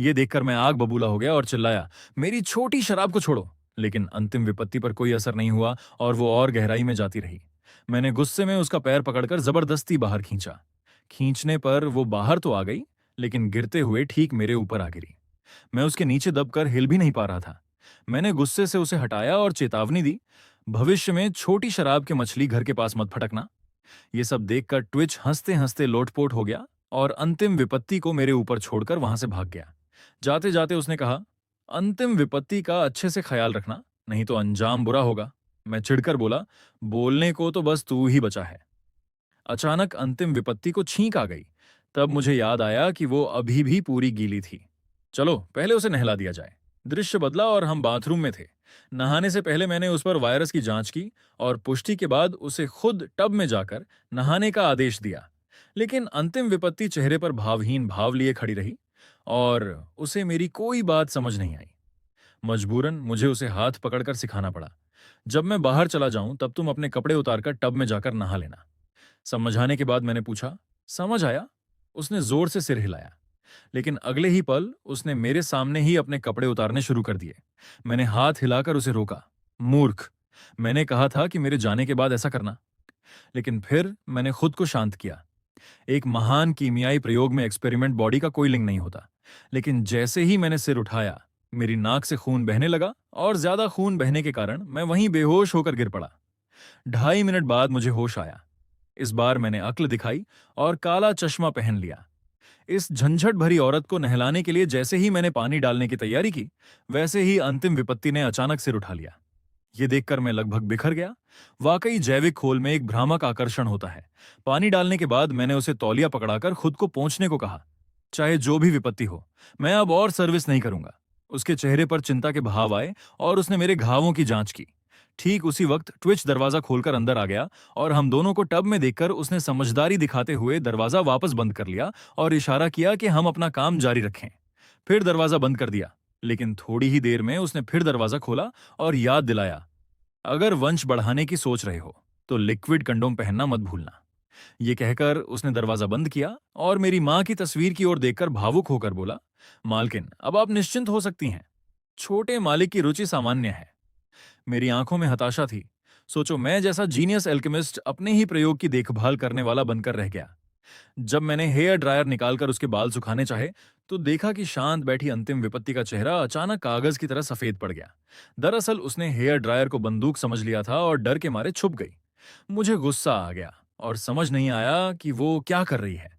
ये देखकर मैं आग बबूला हो गया और चिल्लाया, मेरी छोटी शराब को छोड़ो। लेकिन अंतिम विपत्ति पर कोई असर नहीं हुआ और वो और गहराई में जाती रही। मैंने गुस्से में उसका पैर पकड़कर जबरदस्ती बाहर खींचा। खींचने पर वो बाहर तो आ गई, लेकिन गिरते हुए ठीक मेरे ऊपर आ गिरी। मैं उसके नीचे दबकर हिल भी नहीं पा रहा था। मैंने गुस्से से उसे हटाया और चेतावनी दी, भविष्य में छोटी शराब के मछली घर के पास मत फटकना। ये सब देखकर ट्विच हंसते हंसते लोटपोट हो गया और अंतिम विपत्ति को मेरे ऊपर छोड़कर वहां से भाग गया। जाते जाते उसने कहा, अंतिम विपत्ति का अच्छे से ख्याल रखना, नहीं तो अंजाम बुरा होगा। मैं चिढ़कर बोला, बोलने को तो बस तू ही बचा है। अचानक अंतिम विपत्ति को छींक आ गई। तब मुझे याद आया कि वो अभी भी पूरी गीली थी। चलो पहले उसे नहला दिया जाए। दृश्य बदला और हम बाथरूम में थे। नहाने से पहले मैंने उस पर वायरस की जांच की और पुष्टि के बाद उसे खुद टब में जाकर नहाने का आदेश दिया। लेकिन अंतिम विपत्ति चेहरे पर भावहीन भाव लिए खड़ी रही और उसे मेरी कोई बात समझ नहीं आई। मजबूरन मुझे उसे हाथ पकड़कर सिखाना पड़ा, जब मैं बाहर चला जाऊं तब तुम अपने कपड़े उतारकर टब में जाकर नहा लेना। समझाने के बाद मैंने पूछा, समझ आया? उसने जोर से सिर हिलाया। लेकिन अगले ही पल उसने मेरे सामने ही अपने कपड़े उतारने शुरू कर दिए। मैंने हाथ हिलाकर उसे रोका। मूर्ख, मैंने कहा था कि मेरे जाने के बाद ऐसा करना। लेकिन फिर मैंने खुद को शांत किया। एक महान कीमियाई प्रयोग में एक्सपेरिमेंट बॉडी का कोई लिंक नहीं होता। लेकिन जैसे ही मैंने सिर उठाया, मेरी नाक से खून बहने लगा और ज्यादा खून बहने के कारण मैं वहीं बेहोश होकर गिर पड़ा। 2.5 मिनट बाद मुझे होश आया। इस बार मैंने अक्ल दिखाई और काला चश्मा पहन लिया। इस झंझट भरी औरत को नहलाने के लिए जैसे ही मैंने पानी डालने की तैयारी की, वैसे ही अंतिम विपत्ति ने अचानक सिर उठा लिया। ये देखकर मैं लगभग बिखर गया। वाकई जैविक खोल में एक भ्रामक आकर्षण होता है। पानी डालने के बाद मैंने उसे तौलिया पकड़ाकर खुद को पोंछने को कहा। चाहे जो भी विपत्ति हो, मैं अब और सर्विस नहीं करूंगा। उसके चेहरे पर चिंता के भाव आए और उसने मेरे घावों की जांच की। ठीक उसी वक्त ट्विच दरवाजा खोलकर अंदर आ गया और हम दोनों को टब में देखकर उसने समझदारी दिखाते हुए दरवाजा वापस बंद कर लिया और इशारा किया कि हम अपना काम जारी रखें। फिर दरवाजा बंद कर दिया, लेकिन थोड़ी ही देर में उसने फिर दरवाजा खोला और याद दिलाया, अगर वंश बढ़ाने की सोच रहे हो तो लिक्विड कंडोम पहनना मत भूलना। ये कहकर उसने दरवाजा बंद किया और मेरी मां की तस्वीर की ओर देखकर भावुक होकर बोला, मालकिन अब आप निश्चिंत हो सकती हैं। छोटे मालिक की रुचि सामान्य है। मेरी आंखों में हताशा थी। सोचो, मैं जैसा जीनियस एल्केमिस्ट अपने ही प्रयोग की देखभाल करने वाला बनकर रह गया। जब मैंने हेयर ड्रायर निकालकर उसके बाल सुखाने चाहे तो देखा कि शांत बैठी अंतिम विपत्ति का चेहरा अचानक कागज की तरह सफेद पड़ गया। दरअसल उसने हेयर ड्रायर को बंदूक समझ लिया था और डर के मारे छुप गई। मुझे गुस्सा आ गया और समझ नहीं आया कि वो क्या कर रही है।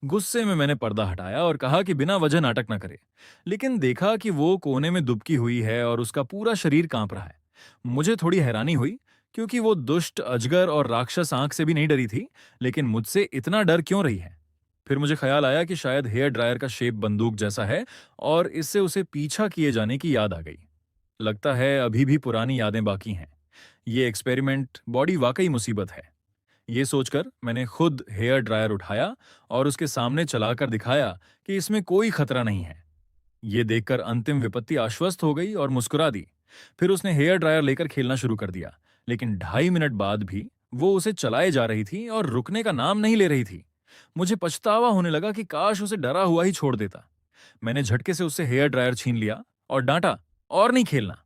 गुस्से में मैंने पर्दा हटाया और कहा कि बिना वजह नाटक न करे। लेकिन देखा कि वो कोने में दुबकी हुई है और उसका पूरा शरीर कांप रहा है। मुझे थोड़ी हैरानी हुई, क्योंकि वो दुष्ट अजगर और राक्षस आंख से भी नहीं डरी थी, लेकिन मुझसे इतना डर क्यों रही है? फिर मुझे ख्याल आया कि शायद हेयर ड्रायर का शेप बंदूक जैसा है और इससे उसे पीछा किए जाने की याद आ गई। लगता है अभी भी पुरानी यादें बाकी हैं। ये एक्सपेरिमेंट बॉडी वाकई मुसीबत है। ये सोचकर मैंने खुद हेयर ड्रायर उठाया और उसके सामने चलाकर दिखाया कि इसमें कोई खतरा नहीं है। ये देखकर अंतिम विपत्ति आश्वस्त हो गई और मुस्कुरा दी। फिर उसने हेयर ड्रायर लेकर खेलना शुरू कर दिया, लेकिन 2.5 मिनट बाद भी वो उसे चलाए जा रही थी और रुकने का नाम नहीं ले रही थी। मुझे पछतावा होने लगा कि काश उसे डरा हुआ ही छोड़ देता। मैंने झटके से उससे हेयर ड्रायर छीन लिया और डांटा, और नहीं खेलना।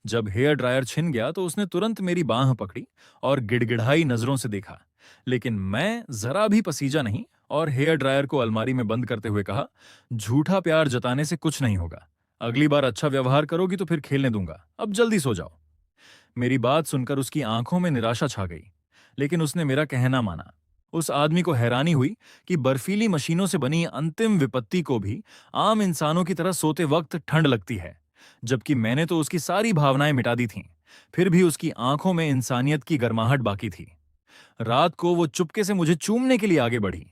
जब हेयर ड्रायर छिन गया तो उसने तुरंत मेरी बांह पकड़ी और गिड़गिड़ाई नजरों से देखा। लेकिन मैं जरा भी पसीजा नहीं और हेयर ड्रायर को अलमारी में बंद करते हुए कहा, झूठा प्यार जताने से कुछ नहीं होगा। अगली बार अच्छा व्यवहार करोगी तो फिर खेलने दूंगा। अब जल्दी सो जाओ। मेरी बात सुनकर उसकी आंखों में निराशा छा गई, लेकिन उसने मेरा कहना माना। उस आदमी को हैरानी हुई कि बर्फीली मशीनों से बनी अंतिम विपत्ति को भी आम इंसानों की तरह सोते वक्त ठंड लगती है, जबकि मैंने तो उसकी सारी भावनाएं मिटा दी थीं। फिर भी उसकी आंखों में इंसानियत की गर्माहट बाकी थी। रात को वो चुपके से मुझे चूमने के लिए आगे बढ़ी।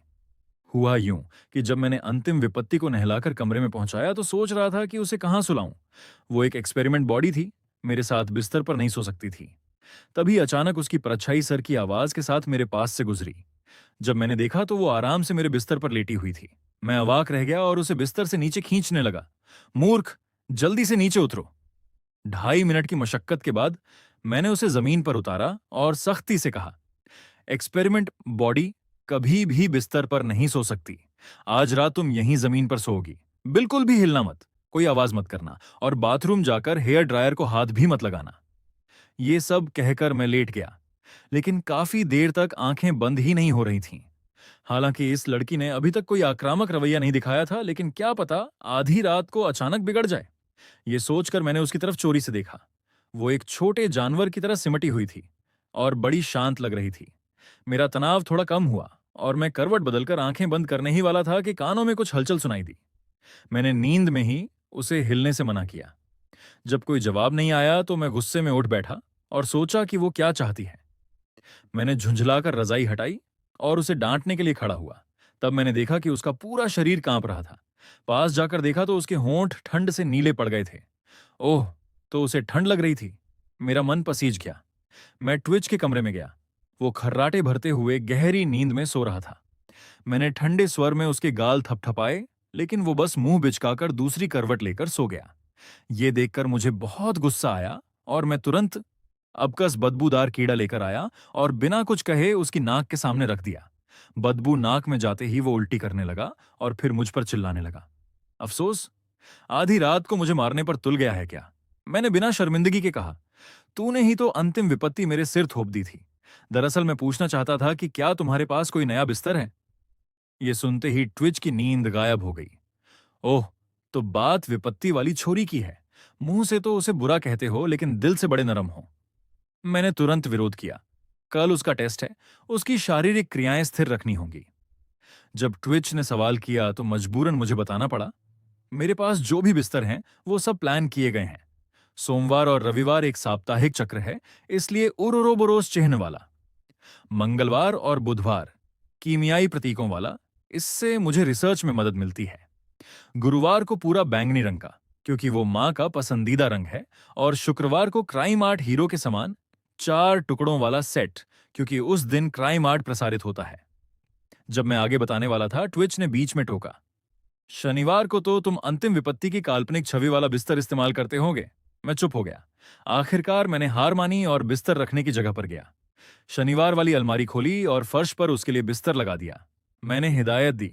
हुआ यूं कि जब मैंने अंतिम विपत्ति को नहलाकर कमरे में पहुंचाया तो सोच रहा था कि उसे कहां सुलाऊं। वो एक एक्सपेरिमेंट बॉडी थी, मेरे साथ बिस्तर पर नहीं सो सकती थी। तभी अचानक उसकी परछाई सर की आवाज के साथ मेरे पास से गुजरी। जब मैंने देखा तो वो आराम से मेरे बिस्तर पर लेटी हुई थी। मैं अवाक रह गया और उसे बिस्तर से नीचे खींचने लगा। मूर्ख, जल्दी से नीचे उतरो। 2.5 मिनट की मशक्कत के बाद मैंने उसे जमीन पर उतारा और सख्ती से कहा, एक्सपेरिमेंट बॉडी कभी भी बिस्तर पर नहीं सो सकती। आज रात तुम यहीं जमीन पर सोओगी। बिल्कुल भी हिलना मत, कोई आवाज मत करना, और बाथरूम जाकर हेयर ड्रायर को हाथ भी मत लगाना। ये सब कहकर मैं लेट गया, लेकिन काफी देर तक आंखें बंद ही नहीं हो रही थीं। हालांकि इस लड़की ने अभी तक कोई आक्रामक रवैया नहीं दिखाया था, लेकिन क्या पता आधी रात को अचानक बिगड़ जाए। ये सोचकर मैंने उसकी तरफ चोरी से देखा। वो एक छोटे जानवर की तरह सिमटी हुई थी और बड़ी शांत लग रही थी। मेरा तनाव थोड़ा कम हुआ और मैं करवट बदलकर आंखें बंद करने ही वाला था कि कानों में कुछ हलचल सुनाई दी। मैंने नींद में ही उसे हिलने से मना किया। जब कोई जवाब नहीं आया तो मैं गुस्से में उठ बैठा और सोचा कि वो क्या चाहती है। मैंने झुंझलाकर रजाई हटाई और उसे डांटने के लिए खड़ा हुआ। तब मैंने देखा कि उसका पूरा शरीर कांप रहा था। पास जाकर देखा तो उसके होंठ ठंड से नीले पड़ गए थे। ओह, तो उसे ठंड लग रही थी। मेरा मन पसीज गया। मैं ट्विच के कमरे में गया। वो खर्राटे भरते हुए गहरी नींद में सो रहा था। मैंने ठंडे स्वर में उसके गाल थपथपाए, लेकिन वो बस मुंह बिचकाकर दूसरी करवट लेकर सो गया। ये देखकर मुझे बहुत गुस्सा आया और मैं तुरंत अपकस बदबूदार कीड़ा लेकर आया और बिना कुछ कहे उसकी नाक के सामने रख दिया। बदबू नाक में जाते ही वो उल्टी करने लगा और फिर मुझ पर चिल्लाने लगा। अफसोस, आधी रात को मुझे मारने पर तुल गया है क्या? मैंने बिना शर्मिंदगी के कहा। तूने ही तो अंतिम विपत्ति मेरे सिर थोप दी थी। दरअसल मैं पूछना चाहता था कि क्या तुम्हारे पास कोई नया बिस्तर है? ये सुनते ही ट्विच की नींद गायब हो गई। ओह, तो बात विपत्ति वाली छोरी की है। मुंह से तो उसे बुरा कहते हो, लेकिन दिल से बड़े नरम हो। मैंने तुरंत विरोध किया। कल उसका टेस्ट है, उसकी शारीरिक क्रियाएं स्थिर रखनी होंगी। जब ट्विच ने सवाल किया तो मजबूरन मुझे बताना पड़ा। मेरे पास जो भी बिस्तर हैं, वो सब प्लान किए गए हैं। सोमवार और रविवार एक साप्ताहिक चक्र है, इसलिए उरोरोबोरोस चिन्ह वाला। मंगलवार और बुधवार कीमियाई प्रतीकों वाला, इससे मुझे रिसर्च में मदद मिलती है। गुरुवार को पूरा बैंगनी रंग का, क्योंकि वो मां का पसंदीदा रंग है। और शुक्रवार को क्राइम आर्ट हीरो के समान 4 टुकड़ों वाला सेट, क्योंकि उस दिन क्राइम आर्ट प्रसारित होता है। जब मैं आगे बताने वाला था, ट्विच ने बीच में टोका। शनिवार को तो तुम अंतिम विपत्ति की काल्पनिक छवि वाला बिस्तर इस्तेमाल करते होंगे। मैं चुप हो गया। आखिरकार मैंने हार मानी और बिस्तर रखने की जगह पर गया। शनिवार वाली अलमारी खोली और फर्श पर उसके लिए बिस्तर लगा दिया। मैंने हिदायत दी,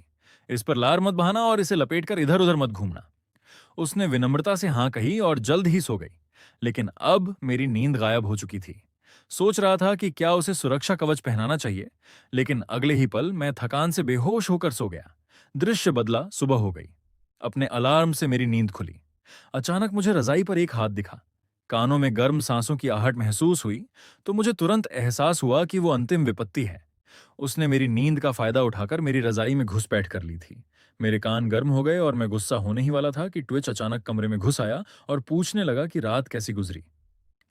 इस पर लार मत बहाना और इसे लपेटकर इधर उधर मत घूमना। उसने विनम्रता से हां कही और जल्द ही सो गई। लेकिन अब मेरी नींद गायब हो चुकी थी। सोच रहा था कि क्या उसे सुरक्षा कवच पहनाना चाहिए, लेकिन अगले ही पल मैं थकान से बेहोश होकर सो गया। दृश्य बदला, सुबह हो गई। अपने अलार्म से मेरी नींद खुली। अचानक मुझे रजाई पर एक हाथ दिखा। कानों में गर्म सांसों की आहट महसूस हुई तो मुझे तुरंत एहसास हुआ कि वो अंतिम विपत्ति है। उसने मेरी नींद का फायदा उठाकर मेरी रजाई में घुसपैठ कर ली थी। मेरे कान गर्म हो गए और मैं गुस्सा होने ही वाला था कि ट्विच अचानक कमरे में घुस आया और पूछने लगा कि रात कैसी गुजरी।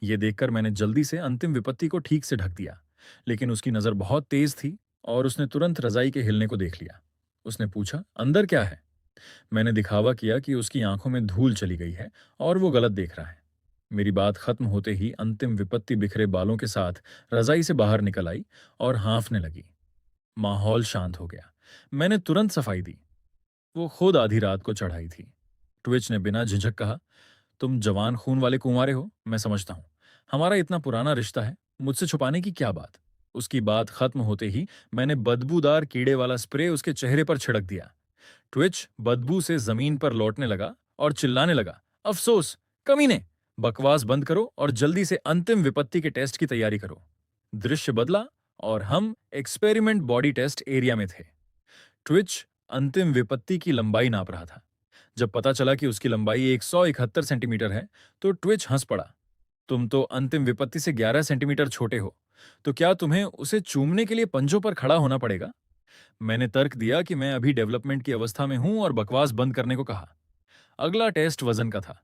ये देखकर मैंने जल्दी से अंतिम विपत्ति को ठीक से ढक दिया, लेकिन उसकी नजर बहुत तेज थी और उसने तुरंत रजाई के हिलने को देख लिया। उसने पूछा, अंदर क्या है? मैंने दिखावा किया कि उसकी आंखों में धूल चली गई है और वो गलत देख रहा है। मेरी बात खत्म होते ही अंतिम विपत्ति बिखरे बालों के साथ रजाई से बाहर निकल आई और हाँफने लगी। माहौल शांत हो गया। मैंने तुरंत सफाई दी। वो खुद आधी रात को चढ़ाई थी। ट्विच ने बिना झिझक कहा, तुम जवान खून वाले कुंवारे हो, मैं समझता हूं। हमारा इतना पुराना रिश्ता है, मुझसे छुपाने की क्या बात? उसकी बात खत्म होते ही मैंने बदबूदार कीड़े वाला स्प्रे उसके चेहरे पर छिड़क दिया। ट्विच बदबू से जमीन पर लौटने लगा और चिल्लाने लगा, अफसोस, कमीने! बकवास बंद करो और जल्दी से अंतिम विपत्ति के टेस्ट की तैयारी करो। दृश्य बदला और हम एक्सपेरिमेंट बॉडी टेस्ट एरिया में थे। ट्विच अंतिम विपत्ति की लंबाई नाप रहा था। जब पता चला कि उसकी लंबाई 171 सेंटीमीटर है तो ट्विच हंस पड़ा। तुम तो अंतिम विपत्ति से 11 सेंटीमीटर छोटे हो, तो क्या तुम्हें उसे चूमने के लिए पंजों पर खड़ा होना पड़ेगा? मैंने तर्क दिया कि मैं अभी डेवलपमेंट की अवस्था में हूं और बकवास बंद करने को कहा। अगला टेस्ट वजन का था।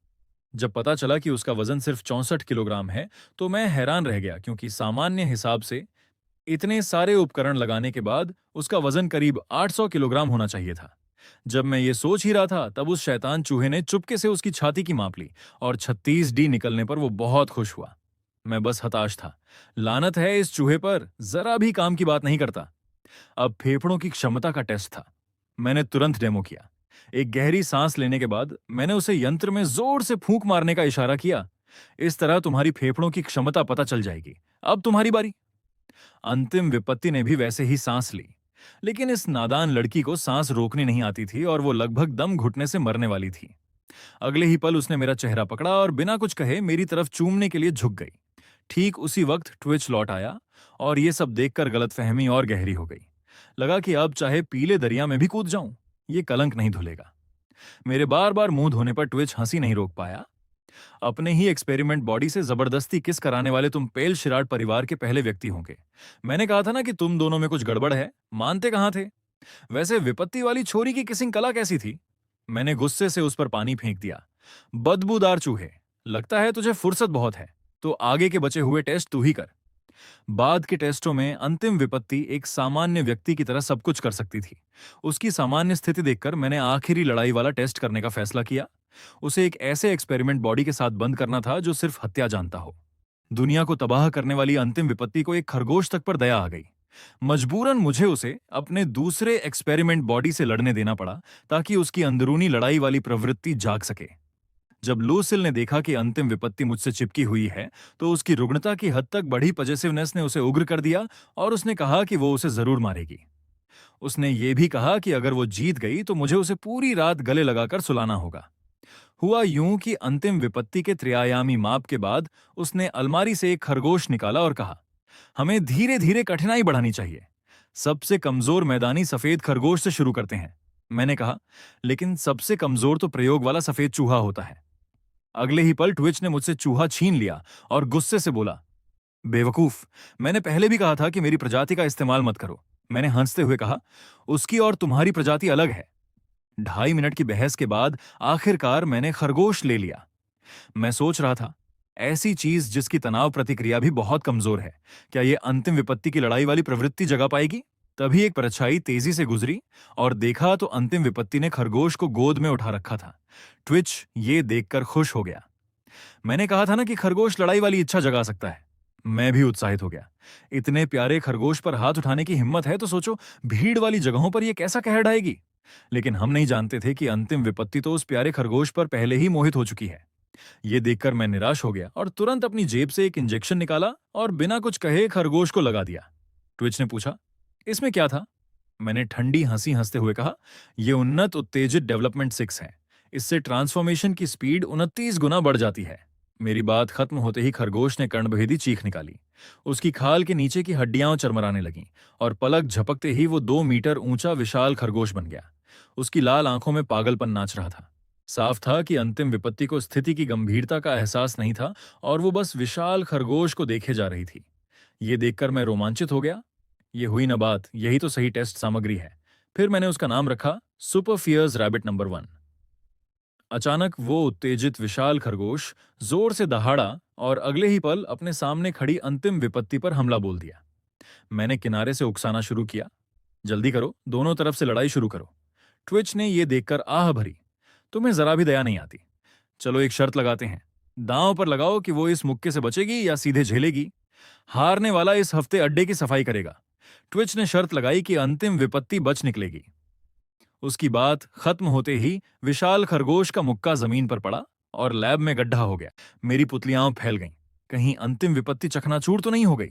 जब पता चला कि उसका वजन सिर्फ 64 किलोग्राम है तो मैं हैरान रह गया, क्योंकि सामान्य हिसाब से इतने सारे उपकरण लगाने के बाद उसका वजन करीब 800 किलोग्राम होना चाहिए था। जब मैं ये सोच ही रहा था तब उस शैतान चूहे ने चुपके से उसकी छाती की माप ली और 36 डी निकलने पर वो बहुत खुश हुआ। मैं बस हताश था। लानत है इस चूहे पर, जरा भी काम की बात नहीं करता। अब फेफड़ों की क्षमता का टेस्ट था। मैंने तुरंत डेमो किया। एक गहरी सांस लेने के बाद मैंने उसे यंत्र में जोर से फूंक मारने का इशारा किया। इस तरह तुम्हारी फेफड़ों की क्षमता पता चल जाएगी। अब तुम्हारी बारी। अंतिम विपत्ति ने भी वैसे ही सांस ली, लेकिन इस नादान लड़की को सांस रोकनी नहीं आती थी और वो लगभग दम घुटने से मरने वाली थी। अगले ही पल उसने मेरा चेहरा पकड़ा और बिना कुछ कहे मेरी तरफ चूमने के लिए झुक गई। ठीक उसी वक्त ट्विच लौट आया और ये सब देखकर गलतफहमी और गहरी हो गई। लगा कि अब चाहे पीले दरिया में भी कूद जाऊं, ये कलंक नहीं धुलेगा। मेरे बार बार मुंह धोने पर ट्विच हंसी नहीं रोक पाया। अपने ही एक्सपेरिमेंट बॉडी से जबरदस्ती किस कराने वाले तुम पेल शिराड परिवार के पहले व्यक्ति होंगे। मैंने कहा था ना कि तुम दोनों में कुछ गड़बड़ है, मानते कहां थे? वैसे विपत्ति वाली छोरी की किसिंग कला कैसी थी? मैंने गुस्से से उस पर पानी फेंक दिया। बदबूदार चूहे, लगता है तुझे फुर्सत बहुत है, तो आगे के बचे हुए टेस्ट तू ही कर। बाद के टेस्टों में अंतिम विपत्ति एक सामान्य व्यक्ति की तरह सब कुछ कर सकती थी। उसकी सामान्य स्थिति देखकर मैंने आखिरी लड़ाई वाला टेस्ट करने का फैसला किया। उसे एक ऐसे एक्सपेरिमेंट बॉडी के साथ बंद करना था जो सिर्फ हत्या जानता हो। दुनिया को तबाह करने वाली अंतिम विपत्ति को एक खरगोश तक पर दया आ गई। मजबूरन मुझे उसे अपने दूसरे एक्सपेरिमेंट बॉडी से लड़ने देना पड़ा ताकि उसकी अंदरूनी लड़ाई वाली प्रवृत्ति जाग सके। जब लूसिल ने देखा कि अंतिम विपत्ति मुझसे चिपकी हुई है, तो उसकी रुग्णता की हद तक बढ़ी पजेसिवनेस ने उसे उग्र कर दिया और उसने कहा कि वो उसे जरूर मारेगी। उसने ये भी कहा कि अगर वो जीत गई तो मुझे उसे पूरी रात गले लगाकर सुलाना होगा। हुआ यूं कि अंतिम विपत्ति के त्रिआयामी माप के बाद उसने अलमारी से एक खरगोश निकाला और कहा, हमें धीरे धीरे कठिनाई बढ़ानी चाहिए। सबसे कमजोर मैदानी सफेद खरगोश से शुरू करते हैं। मैंने कहा, लेकिन सबसे कमजोर तो प्रयोग वाला सफेद चूहा होता है। अगले ही पल ट्विच ने मुझसे चूहा छीन लिया और गुस्से से बोला, बेवकूफ, मैंने पहले भी कहा था कि मेरी प्रजाति का इस्तेमाल मत करो। मैंने हंसते हुए कहा, उसकी और तुम्हारी प्रजाति अलग है। 2.5 मिनट की बहस के बाद आखिरकार मैंने खरगोश ले लिया। मैं सोच रहा था, ऐसी चीज जिसकी तनाव प्रतिक्रिया भी बहुत कमजोर है, क्या यह अंतिम विपत्ति की लड़ाई वाली प्रवृत्ति जगा पाएगी? तभी एक परछाई तेजी से गुजरी और देखा तो अंतिम विपत्ति ने खरगोश को गोद में उठा रखा था। ट्विच ये देखकर खुश हो गया। मैंने कहा था ना कि खरगोश लड़ाई वाली इच्छा जगा सकता है। मैं भी उत्साहित हो गया। इतने प्यारे खरगोश पर हाथ उठाने की हिम्मत है तो सोचो भीड़ वाली जगहों पर यह कैसा कहर ढाएगी। लेकिन हम नहीं जानते थे कि अंतिम विपत्ति तो उस प्यारे खरगोश पर पहले ही मोहित हो चुकी है। यह देखकर मैं निराश हो गया और तुरंत अपनी जेब से एक इंजेक्शन निकाला और बिना कुछ कहे खरगोश को लगा दिया। ट्विच ने पूछा, इसमें क्या था? मैंने ठंडी हंसी हंसते हुए कहा, यह उन्नत उत्तेजित डेवलपमेंट 6 है। इससे ट्रांसफॉर्मेशन की स्पीड 29 गुना बढ़ जाती है। मेरी बात खत्म होते ही खरगोश ने कर्णभेदी चीख निकाली। उसकी खाल के नीचे की हड्डियां चरमराने लगीं और पलक झपकते ही वो 2 मीटर ऊंचा विशाल खरगोश बन गया। उसकी लाल आंखों में पागलपन नाच रहा था। साफ था कि अंतिम विपत्ति को स्थिति की गंभीरता का एहसास नहीं था और वो बस विशाल खरगोश को देखे जा रही थी। ये देखकर मैं रोमांचित हो गया। ये हुई ना बात, यही तो सही टेस्ट सामग्री है। फिर मैंने उसका नाम रखा सुपर फियर्स रैबिट नंबर 1। अचानक वो उत्तेजित विशाल खरगोश जोर से दहाड़ा और अगले ही पल अपने सामने खड़ी अंतिम विपत्ति पर हमला बोल दिया। मैंने किनारे से उकसाना शुरू किया, जल्दी करो, दोनों तरफ से लड़ाई शुरू करो। ट्विच ने यह देखकर आह भरी, तुम्हें जरा भी दया नहीं आती। चलो एक शर्त लगाते हैं, दांव पर लगाओ कि वो इस मुक्के से बचेगी या सीधे झेलेगी। हारने वाला इस हफ्ते अड्डे की सफाई करेगा। ट्विच ने शर्त लगाई कि अंतिम विपत्ति बच निकलेगी। उसकी बात खत्म होते ही विशाल खरगोश का मुक्का जमीन पर पड़ा और लैब में गड्ढा हो गया। मेरी पुतलियां फैल गईं, कहीं अंतिम विपत्ति चकनाचूर तो नहीं हो गई।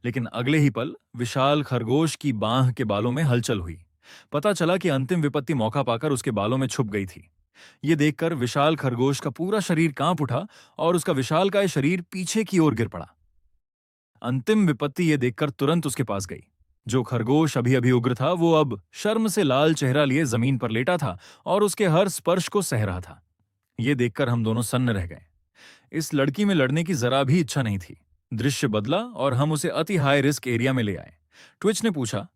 लेकिन अगले ही पल विशाल खरगोश की बांह के बालों में हलचल हुई। पता चला कि अंतिम विपत्ति मौका पाकर उसके बालों में छुप गई थी। ये देखकर विशाल खरगोश का पूरा शरीर कांप उठा और उसका विशालकाय शरीर पीछे की ओर गिर पड़ा। अंतिम विपत्ति ये देखकर तुरंत उसके पास गई। जो खरगोश अभी अभी उग्र था वो अब शर्म से लाल चेहरा लिए जमीन पर लेटा था और उसके हर स्पर्श को सह रहा था। ये देखकर हम दोनों सन्न रह गए। इस लड़की में लड़ने की जरा भी इच्छा नहीं थी। दृश्य बदला और हम उसे अति हाई रिस्क एरिया में ले आए। ट्विच ने पूछा,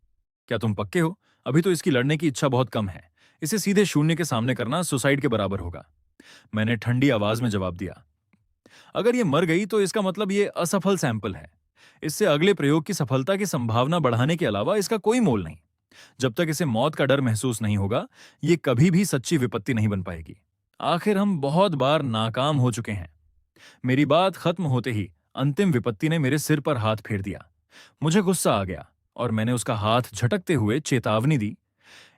क्या तुम पक्के हो? अभी तो इसकी लड़ने की इच्छा बहुत कम है। इसे सीधे शून्य के सामने करना सुसाइड के बराबर होगा। मैंने ठंडी आवाज में जवाब दिया, अगर ये मर गई तो इसका मतलब ये असफल सैंपल है। इससे अगले प्रयोग की सफलता की संभावना बढ़ाने के अलावा इसका कोई मोल नहीं। जब तक इसे मौत का डर महसूस नहीं होगा, ये कभी भी सच्ची विपत्ति नहीं बन पाएगी। आखिर हम बहुत बार नाकाम हो चुके हैं। मेरी बात खत्म होते ही अंतिम विपत्ति ने मेरे सिर पर हाथ फेर दिया। मुझे गुस्सा आ गया और मैंने उसका हाथ झटकते हुए चेतावनी दी,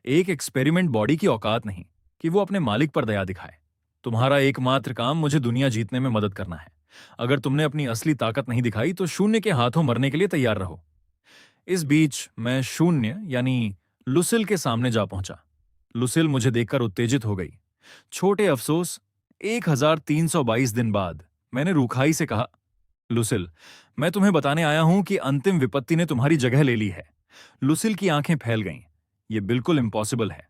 एक एक्सपेरिमेंट बॉडी की औकात नहीं कि वो अपने मालिक पर दया दिखाए। तुम्हारा एकमात्र काम मुझे दुनिया जीतने में मदद करना है। अगर तुमने अपनी असली ताकत नहीं दिखाई तो शून्य के हाथों मरने के लिए तैयार रहो। इस बीच मैं शून्य यानी लुसिल के सामने जा पहुंचा। लुसिल मुझे देखकर उत्तेजित हो गई। छोटे अफसोस, 1322 दिन बाद मैंने रूखाई से कहा, लुसिल, मैं तुम्हें बताने आया हूं कि अंतिम विपत्ति ने तुम्हारी जगह ले ली है। लुसिल की आंखें फैल गईं। ये बिल्कुल इम्पॉसिबल है।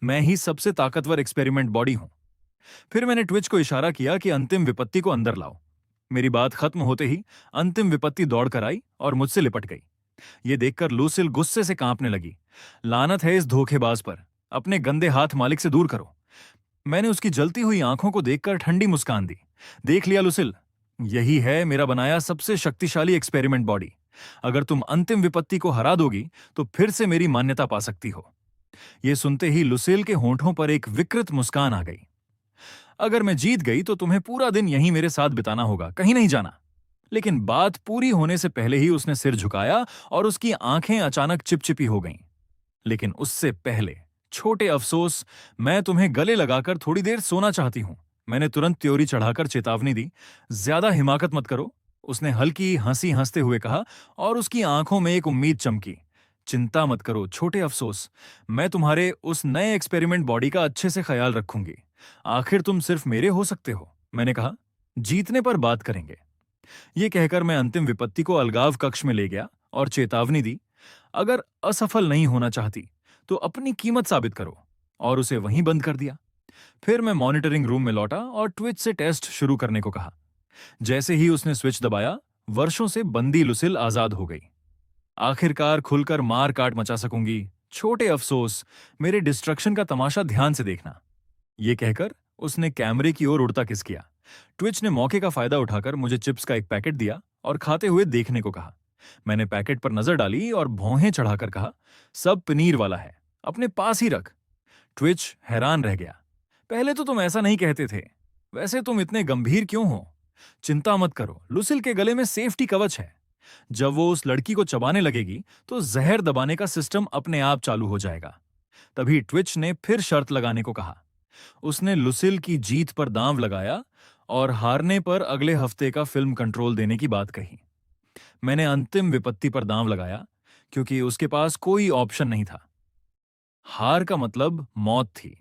मैं ही सबसे ताकतवर एक्सपेरिमेंट बॉडी हूं। फिर मैंने ट्विच को इशारा किया कि अंतिम विपत्ति को अंदर लाओ। मेरी बात खत्म होते ही अंतिम विपत्ति दौड़कर आई और मुझसे लिपट गई। ये देखकर लुसिल गुस्से से कांपने लगी। लानत है इस धोखेबाज पर। अपने गंदे हाथ मालिक से दूर करो। मैंने उसकी जलती हुई आंखों को देखकर ठंडी मुस्कान दी। देख लिया लुसिल, यही है मेरा बनाया सबसे शक्तिशाली एक्सपेरिमेंट बॉडी। अगर तुम अंतिम विपत्ति को हरा दोगी तो फिर से मेरी मान्यता पा सकती हो। यह सुनते ही लुसिल के होंठों पर एक विकृत मुस्कान आ गई। अगर मैं जीत गई तो तुम्हें पूरा दिन यहीं मेरे साथ बिताना होगा, कहीं नहीं जाना। लेकिन बात पूरी होने से पहले ही उसने सिर झुकाया और उसकी आंखें अचानक चिपचिपी हो गईं। लेकिन उससे पहले, छोटे अफसोस, मैं तुम्हें गले लगाकर थोड़ी देर सोना चाहती हूं। मैंने तुरंत त्योरी चढ़ाकर चेतावनी दी, ज्यादा हिमाकत मत करो। उसने हल्की हंसी हंसते हुए कहा और उसकी आंखों में एक उम्मीद चमकी। चिंता मत करो छोटे अफसोस, मैं तुम्हारे उस नए एक्सपेरिमेंट बॉडी का अच्छे से ख्याल रखूंगी। आखिर तुम सिर्फ मेरे हो सकते हो। मैंने कहा, जीतने पर बात करेंगे। ये कहकर मैं अंतिम विपत्ति को अलगाव कक्ष में ले गया और चेतावनी दी, अगर असफल नहीं होना चाहती तो अपनी कीमत साबित करो, और उसे वहीं बंद कर दिया। फिर मैं मॉनिटरिंग रूम में लौटा और ट्विच से टेस्ट शुरू करने को कहा। जैसे ही उसने स्विच दबाया, वर्षों से बंदी लुसिल आजाद हो गई। आखिरकार खुलकर मार काट मचा सकूंगी। छोटे अफसोस, मेरे डिस्ट्रक्शन का तमाशा ध्यान से देखना। ये कहकर उसने कैमरे की ओर उड़ता किस किया। ट्विच ने मौके का फायदा उठाकर मुझे चिप्स का एक पैकेट दिया और खाते हुए देखने को कहा। मैंने पैकेट पर नजर डाली और भौहें चढ़ाकर कहा, सब पनीर वाला है, अपने पास ही रख। ट्विच हैरान रह गया। पहले तो तुम ऐसा नहीं कहते थे। वैसे तुम इतने गंभीर क्यों हो? चिंता मत करो, लुसिल के गले में सेफ्टी कवच है। जब वो उस लड़की को चबाने लगेगी तो जहर दबाने का सिस्टम अपने आप चालू हो जाएगा। तभी ट्विच ने फिर शर्त लगाने को कहा। उसने लुसिल की जीत पर दांव लगाया और हारने पर अगले हफ्ते का फिल्म कंट्रोल देने की बात कही। मैंने अंतिम विपत्ति पर दांव लगाया क्योंकि उसके पास कोई ऑप्शन नहीं था। हार का मतलब मौत थी।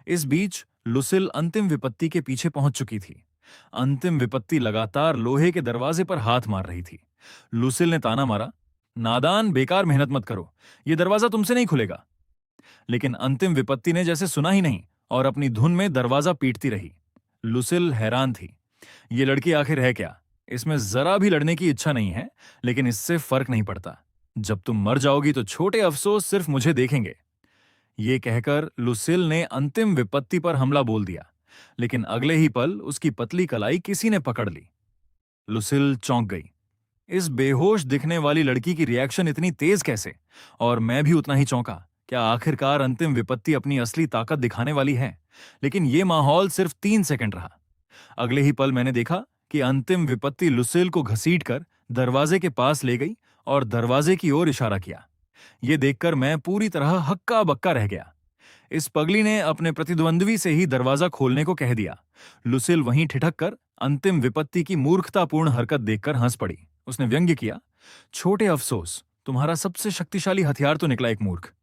इस बीच लुसिल अंतिम विपत्ति के पीछे पहुंच चुकी थी। अंतिम विपत्ति लगातार लोहे के दरवाजे पर हाथ मार रही थी। लुसिल ने ताना मारा, नादान, बेकार मेहनत मत करो, यह दरवाजा तुमसे नहीं खुलेगा। लेकिन अंतिम विपत्ति ने जैसे सुना ही नहीं और अपनी धुन में दरवाजा पीटती रही। लुसिल हैरान थी। ये लड़की आखिर है क्या? इसमें जरा भी लड़ने की इच्छा नहीं है, लेकिन इससे फर्क नहीं पड़ता। जब तुम मर जाओगी तो छोटे अफसोस सिर्फ मुझे देखेंगे। ये कहकर लुसिल ने अंतिम विपत्ति पर हमला बोल दिया, लेकिन अगले ही पल उसकी पतली कलाई किसी ने पकड़ ली। लुसिल चौंक गई। इस बेहोश दिखने वाली लड़की की रिएक्शन इतनी तेज कैसे? और मैं भी उतना ही चौंका। क्या आखिरकार अंतिम विपत्ति अपनी असली ताकत दिखाने वाली है? लेकिन यह माहौल सिर्फ 3 सेकंड रहा। अगले ही पल मैंने देखा कि अंतिम विपत्ति लुसिल को घसीटकर दरवाजे के पास ले गई और दरवाजे की ओर इशारा किया। यह देखकर मैं पूरी तरह हक्का बक्का रह गया। इस पगली ने अपने प्रतिद्वंद्वी से ही दरवाजा खोलने को कह दिया। लुसिल वहीं ठिठक कर अंतिम विपत्ति की मूर्खतापूर्ण हरकत देखकर हंस पड़ी। उसने व्यंग्य किया, छोटे अफसोस, तुम्हारा सबसे शक्तिशाली हथियार तो निकला एक मूर्ख।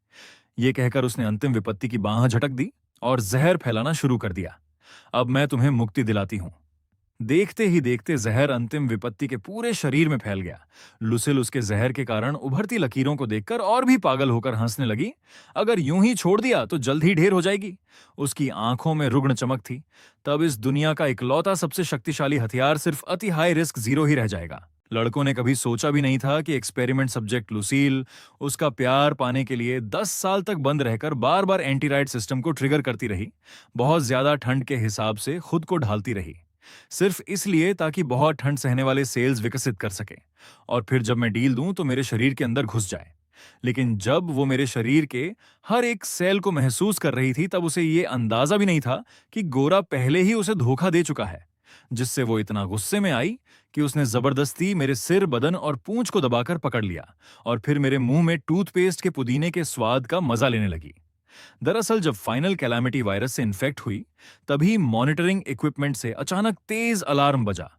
यह कहकर उसने अंतिम विपत्ति की बांह झटक दी और जहर फैलाना शुरू कर दिया। अब मैं तुम्हें मुक्ति दिलाती हूं। देखते ही देखते जहर अंतिम विपत्ति के पूरे शरीर में फैल गया। लुसिल उसके जहर के कारण उभरती लकीरों को देखकर और भी पागल होकर हंसने लगी। अगर यूं ही छोड़ दिया तो जल्द ही ढेर हो जाएगी। उसकी आंखों में रुग्ण चमक थी। तब इस दुनिया का इकलौता सबसे शक्तिशाली हथियार सिर्फ अति हाई रिस्क 0 ही रह जाएगा। लड़कों ने कभी सोचा भी नहीं था कि एक्सपेरिमेंट सब्जेक्ट लुसील उसका प्यार पाने के लिए 10 साल तक बंद रहकर बार बार एंटीराइड सिस्टम को ट्रिगर करती रही। बहुत ज्यादा ठंड के हिसाब से खुद को ढालती रही, सिर्फ इसलिए ताकि बहुत ठंड सहने वाले सेल्स विकसित कर सके और फिर जब मैं डील दूं तो मेरे शरीर के अंदर घुस जाए। लेकिन जब वो मेरे शरीर के हर एक सेल को महसूस कर रही थी तब उसे ये अंदाजा भी नहीं था कि गोरा पहले ही उसे धोखा दे चुका है, जिससे वो इतना गुस्से में आई कि उसने जबरदस्ती मेरे सिर, बदन और पूंछ को दबाकर पकड़ लिया और फिर मेरे मुंह में टूथपेस्ट के पुदीने के स्वाद का मजा लेने लगी। दरअसल जब फाइनल कैलामिटी वायरस से इन्फेक्ट हुई तभी मॉनिटरिंग इक्विपमेंट से अचानक तेज अलार्म बजा।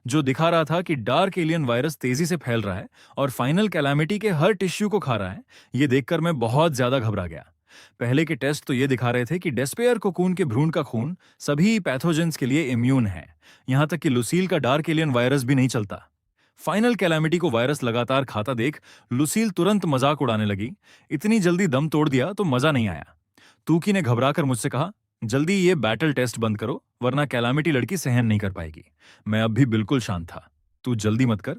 जो दिखा रहा था कि डार्क एलियन वायरस तेजी से फैल रहा है और फाइनल कैलामिटी के हर टिश्यू को खा रहा है। ये देखकर मैं बहुत ज्यादा घबरा गया। पहले के टेस्ट तो ये दिखा रहे थे कि डेस्पेयर कोकून के भ्रूण का खून सभी पैथोजेंस के लिए इम्यून है, यहां तक कि लुसील का डार्क एलियन वायरस भी नहीं चलता। फाइनल कैलामिटी को वायरस लगातार खाता देख लुसील तुरंत मजाक उड़ाने लगी। इतनी जल्दी दम तोड़ दिया तो मजा नहीं आया। तूकी ने घबराकर मुझसे कहा, जल्दी ये बैटल टेस्ट बंद करो वरना कैलामिटी लड़की सहन नहीं कर पाएगी। मैं अब भी बिल्कुल शांत था। तू जल्दी मत कर।